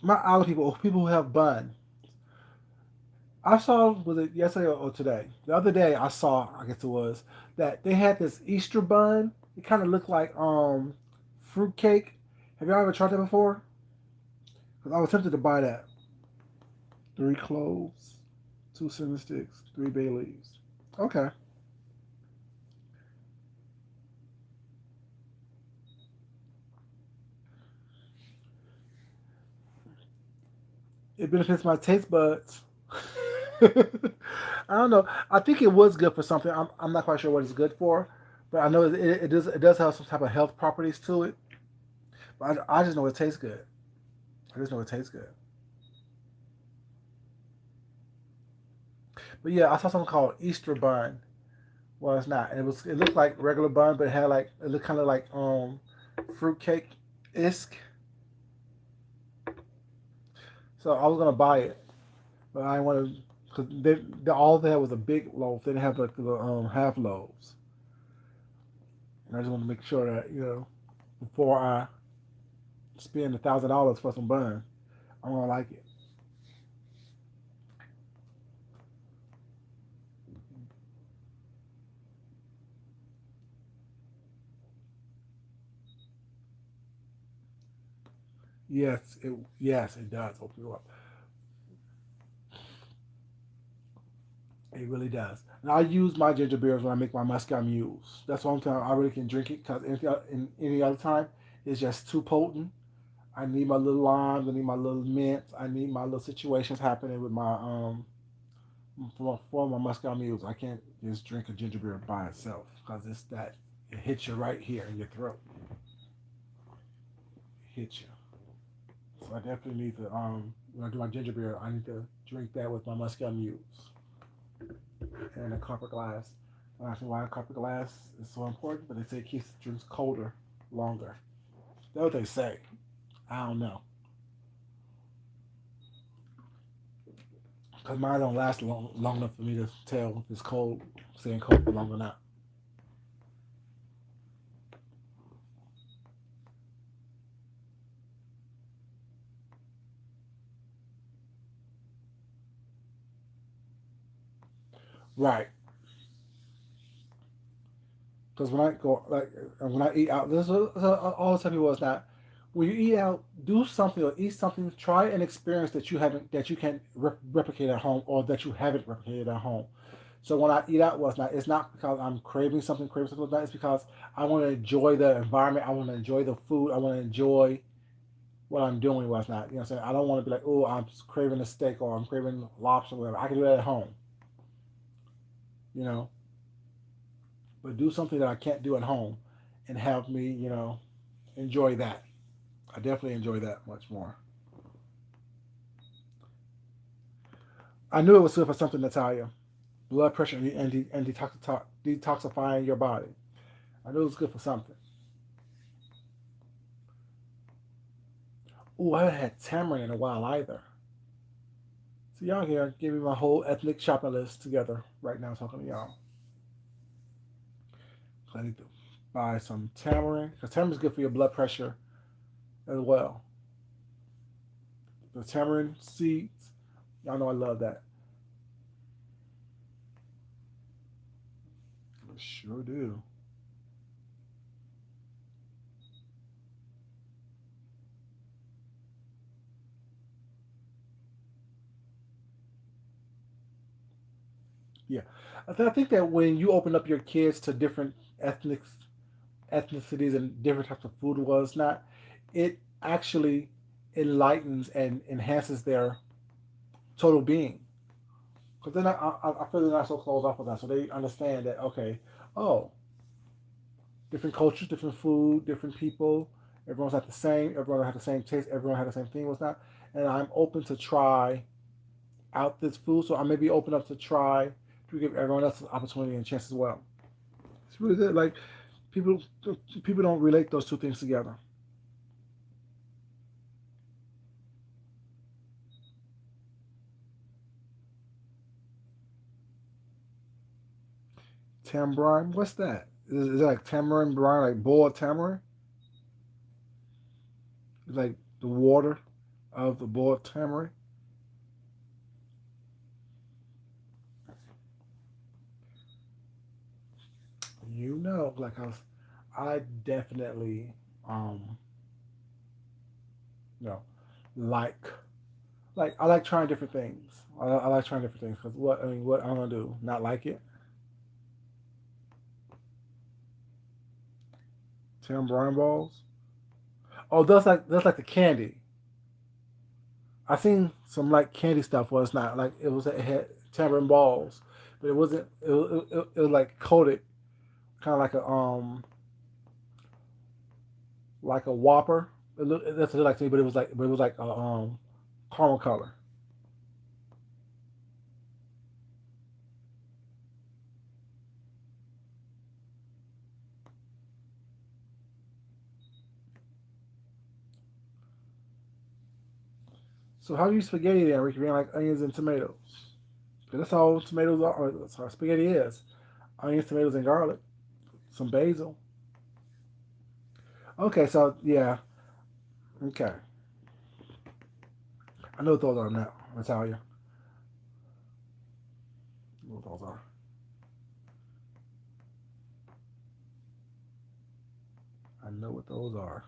my other people who have bun. I saw, was it yesterday or today? The other day I saw, I guess it was, that they had this Easter bun. It kind of looked like fruit cake. Have y'all ever tried that before? Because I was tempted to buy that. Three cloves, two cinnamon sticks, three bay leaves. Okay. It benefits my taste buds. I don't know. I think it was good for something. I'm not quite sure what it's good for, but I know it does have some type of health properties to it. But I just know it tastes good. I just know it tastes good. But yeah, I saw something called Easter bun. Well, it's not. It looked like regular bun, but it looked kind of like fruit cake isk. So I was gonna buy it, but I wanted because all they had was a big loaf. They didn't have like the half loaves. And I just want to make sure that before I spend $1,000 for some bun, I'm gonna like it. Yes, it does open you up. It really does. And I use my ginger beers when I make my Moscow mules. That's the only time I really can drink it because in any other time it's just too potent. I need my little limes. I need my little mints. I need my little situations happening with my for my Moscow mules. I can't just drink a ginger beer by itself because it's that it hits you right here in your throat. It hits you. So I definitely need to when I do my ginger beer, I need to drink that with my Moscow mules and a copper glass. I'm asking why a copper glass is so important, but they say it keeps the drinks colder longer. That's what they say. I don't know because mine don't last long enough for me to tell if it's cold, staying cold for long or not. Right. Because when I go like when I eat out, this is all I tell people is that when you eat out, do something or eat something. Try an experience that you can't replicate at home or that you haven't replicated at home. So when I eat out, it's not because I'm craving something like that. It's because I want to enjoy the environment. I want to enjoy the food. I want to enjoy what I'm doing. What's not. You know what I'm saying? I don't want to be like, oh, I'm craving a steak or I'm craving lobster, or whatever. I can do that at home. You know, but do something that I can't do at home, and have me, enjoy that. I definitely enjoy that much more. I knew it was good for something, Natalia. Blood pressure and detoxifying your body. I knew it was good for something. Ooh, I haven't had tamarind in a while either. So y'all here, give me my whole ethnic shopping list together right now talking to y'all. So I need to buy some tamarind because tamarind is good for your blood pressure as well. The tamarind seeds, y'all know I love that. I sure do. Yeah, I think that when you open up your kids to different ethnic ethnicities and different types of food was not, it actually enlightens and enhances their total being. Because then I feel they're not so closed off with that, so they understand that okay, oh, different cultures, different food, different people. Everyone's not the same. Everyone had the same taste. Everyone had the same thing. Was not. and I'm open to try out this food. So I may be open up to try to give everyone else an opportunity and chance as well. It's really good. Like people, people don't relate those two things together. Tamarind, what's that? Is it like tamarind brine, like boiled tamarind? It's like the water of the boiled tamarind. I definitely, um, you know, like, I like trying different things. I like trying different things because what I'm gonna do? Not like it? Tamarind balls. Oh, that's like the candy. I seen some like candy stuff. Well, it's not like it had tamarind balls, but it wasn't. It was like coated, kind of like a Whopper. That's what it like to me, but it was like a caramel color. So how do you spaghetti then, Ricky? Being like onions and tomatoes. 'Cause that's all tomatoes are. Or that's how spaghetti is. Onions, tomatoes, and garlic. Some basil. Okay, so yeah. Okay, I know what those are now. Natalia. I know what those are. I know what those are.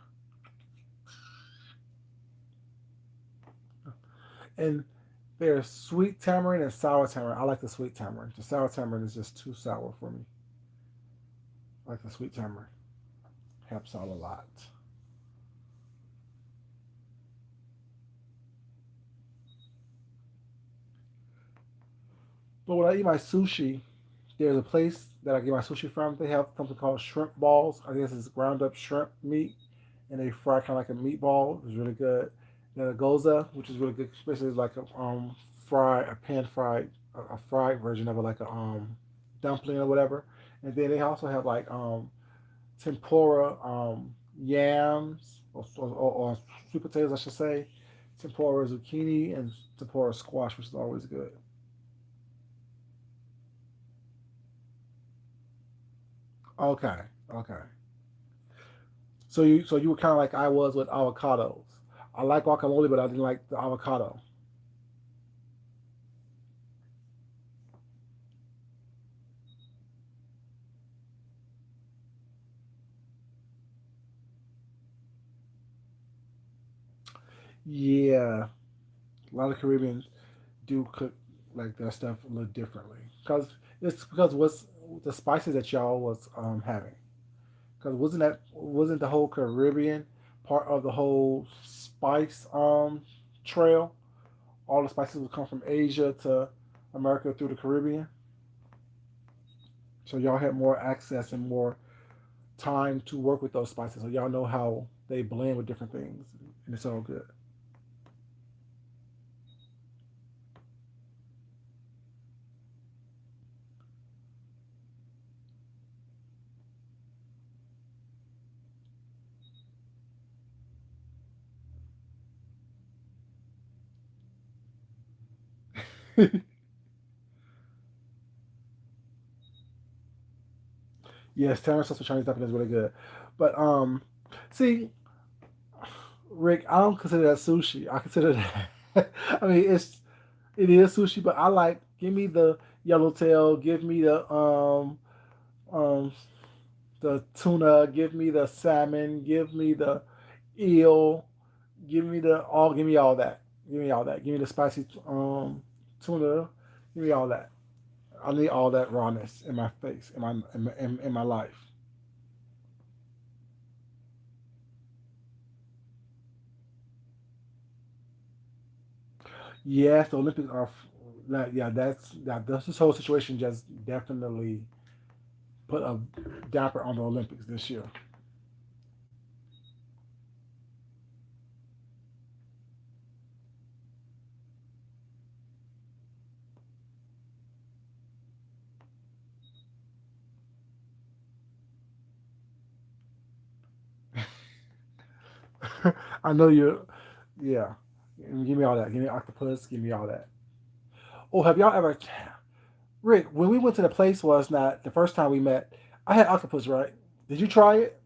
And there's sweet tamarind and sour tamarind. I like the sweet tamarind. The sour tamarind is just too sour for me. I like the sweet tamarind. Helps out a lot. But when I eat my sushi, there's a place that I get my sushi from. They have something called shrimp balls. I guess it's ground up shrimp meat, and they fry kind of like a meatball. It's really good. Then a goza, which is really good, especially like a pan fried, a fried version of it, like a dumpling or whatever. And then they also have like tempura yams or sweet potatoes, I should say, tempura zucchini, and tempura squash, which is always good. Okay, okay. So you were kind of like I was with avocados. I like guacamole, but I didn't like the avocado. Yeah, a lot of Caribbeans do cook like their stuff a little differently because it's because what's the spices that y'all was having. Because wasn't the whole Caribbean part of the whole spice trail? All the spices would come from Asia to America through the Caribbean. So y'all had more access and more time to work with those spices. So y'all know how they blend with different things, and it's all good. Yes, Terrence sauce for Chinese dumpling is really good, but see, Rick, I don't consider that sushi. I consider that. I mean, it is sushi, but I like give me the yellowtail, give me um the tuna, give me the salmon, give me the eel, give me all that. Give me all that. Give me the spicy tuna. Give me all that. I need all that rawness in my face, in my life. Yes, the Olympics are. That yeah, that's this whole situation just definitely put a damper on the Olympics this year. I know you're. Yeah. Give me all that. Give me octopus. Give me all that. Oh, have y'all ever, Rick? When we went to the place was not the first time we met. I had octopus, right? Did you try it?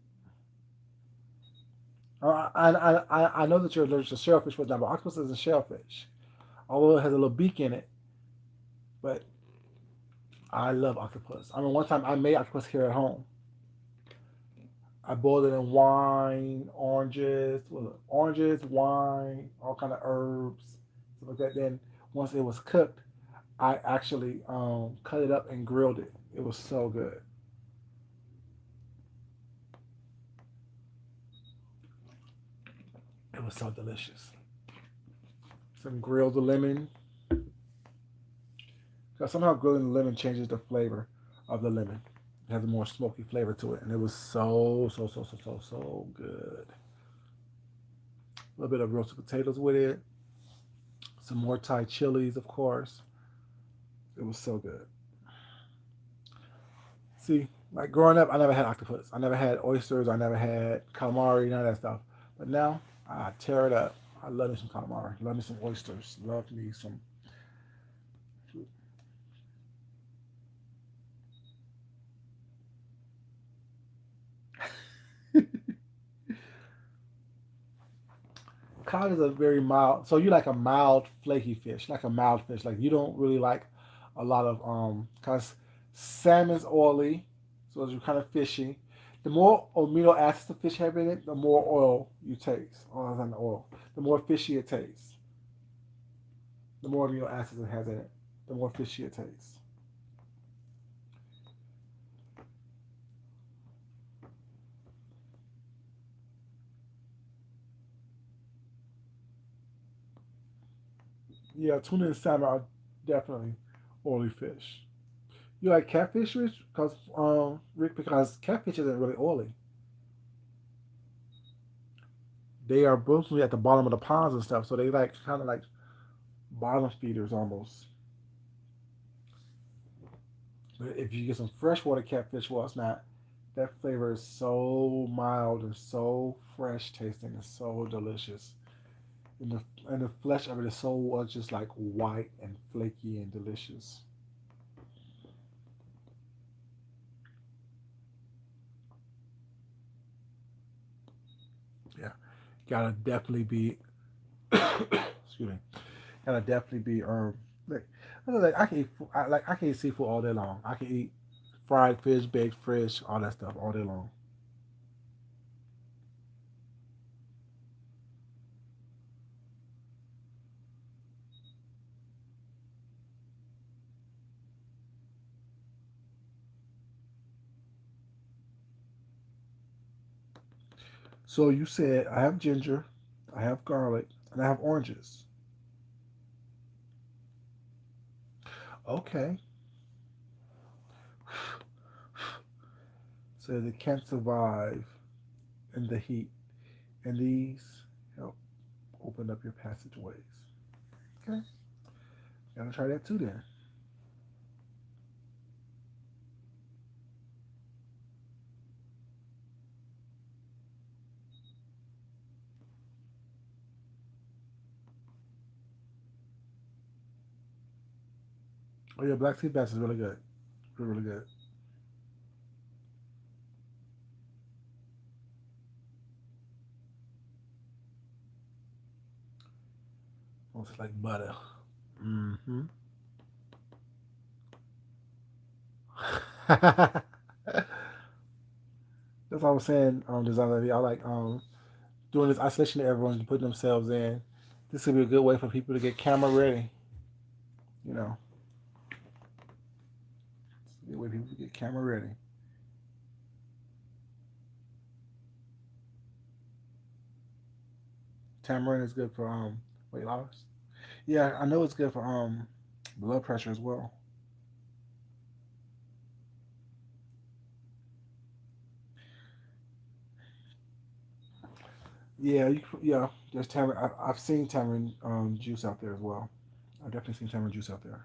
I know that you're allergic to shellfish, but not, but octopus isn't shellfish. Although it has a little beak in it, but I love octopus. I mean, one time I made octopus here at home. I boiled it in wine, oranges, wine, all kind of herbs, stuff like that. Then once it was cooked, I actually cut it up and grilled it. It was so good. It was so delicious. Some grilled lemon, because somehow grilling the lemon changes the flavor of the lemon. It has a more smoky flavor to it, and it was so good. A little bit of roasted potatoes with it, some more Thai chilies, of course. It was so good. See, like growing up, I never had octopus. I never had oysters. I never had calamari, none of that stuff. But now, I tear it up. I love me some calamari. Love me some oysters. Love me some. Cod is a very mild. So you like a mild, flaky fish, like a mild fish. Like you don't really like a lot of cause salmon's oily, so it's kind of fishy. The more amino acids the fish have in it, the more oil you taste. Oh, it's not oil. The more fishy it tastes. The more amino acids it has in it, the more fishy it tastes. Yeah, tuna and salmon are definitely oily fish. You like catfish, Rich? Because Rick, because catfish isn't really oily. They are mostly at the bottom of the ponds and stuff, so they like kind of like bottom feeders almost. But if you get some freshwater catfish, well, it's not. That flavor is so mild and so fresh tasting and so delicious. And the flesh of it is so just like white and flaky and delicious. Yeah, gotta definitely be. Excuse me. Gotta definitely be like, I can eat I can eat seafood all day long. I can eat fried fish, baked fish, all that stuff all day long. So you said I have ginger, I have garlic, and I have oranges. Okay, so they can't survive in the heat, and these help open up your passageways. Okay, gotta try that too then. Oh yeah, black sea bass is really good, really good. Almost like butter. Mm-hmm. That's what I was saying. Design. I like doing this isolation that everyone's putting themselves in. This could be a good way for people to get camera ready. You know, it's a good way people to get camera ready. Tamarind is good for weight loss. Yeah, I know it's good for blood pressure as well. Yeah, yeah. There's tamarind. I've seen tamarind juice out there as well. I've definitely seen tamarind juice out there.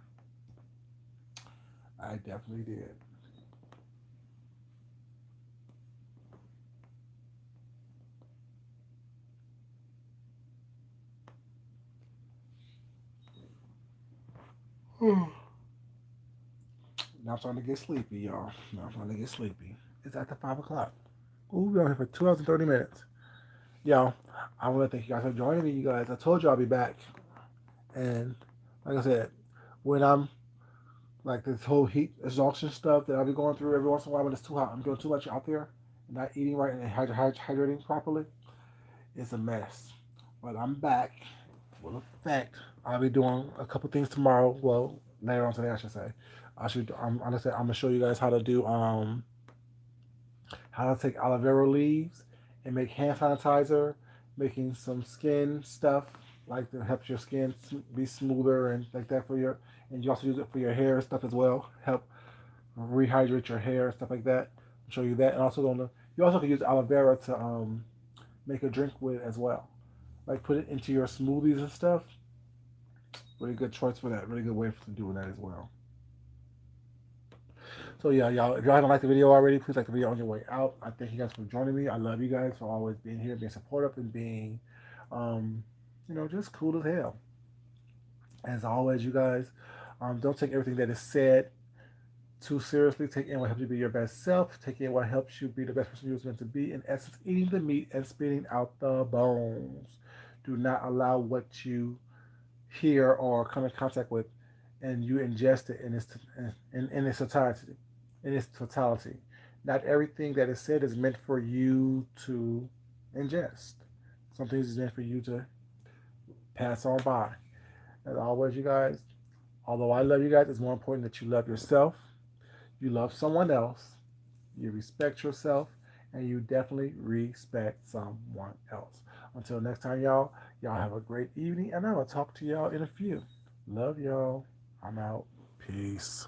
I definitely did. Now I'm starting to get sleepy, y'all. Now I'm starting to get sleepy. It's after 5 o'clock. Ooh, we're on here for 2 hours and 30 minutes. Y'all, I want to thank you guys for joining me. You guys, I told you I'll be back, and like I said, when I'm like this whole heat exhaustion stuff that I'll be going through every once in a while when it's too hot, I'm doing too much out there, and not eating right and hydrating properly. It's a mess. But I'm back full effect. I'll be doing a couple things tomorrow. Well, later on today, I should say. Honestly, I'm gonna show you guys how to do how to take aloe vera leaves and make hand sanitizer, making some skin stuff like that helps your skin be smoother and like that for your. And you also use it for your hair stuff as well. Help rehydrate your hair and stuff like that. I'll show you that, and also gonna you also can use aloe vera to make a drink with as well. Like put it into your smoothies and stuff. Really good choice for that. Really good way for doing that as well. So yeah, y'all, if y'all haven't liked the video already, please like the video on your way out. I thank you guys for joining me. I love you guys for always being here, being supportive, and being, um, just cool as hell. As always, you guys, don't take everything that is said too seriously. Take in what helps you be your best self. Take in what helps you be the best person you're meant to be. In essence, eating the meat and spitting out the bones. Do not allow what you hear or come in contact with, and you ingest it in its totality. In its totality, not everything that is said is meant for you to ingest. Some things is meant for you to pass on by. As always, you guys, although I love you guys, it's more important that you love yourself, you love someone else, you respect yourself, and you definitely respect someone else. Until next time, y'all have a great evening, and I will talk to y'all in a few. Love y'all. I'm out. Peace.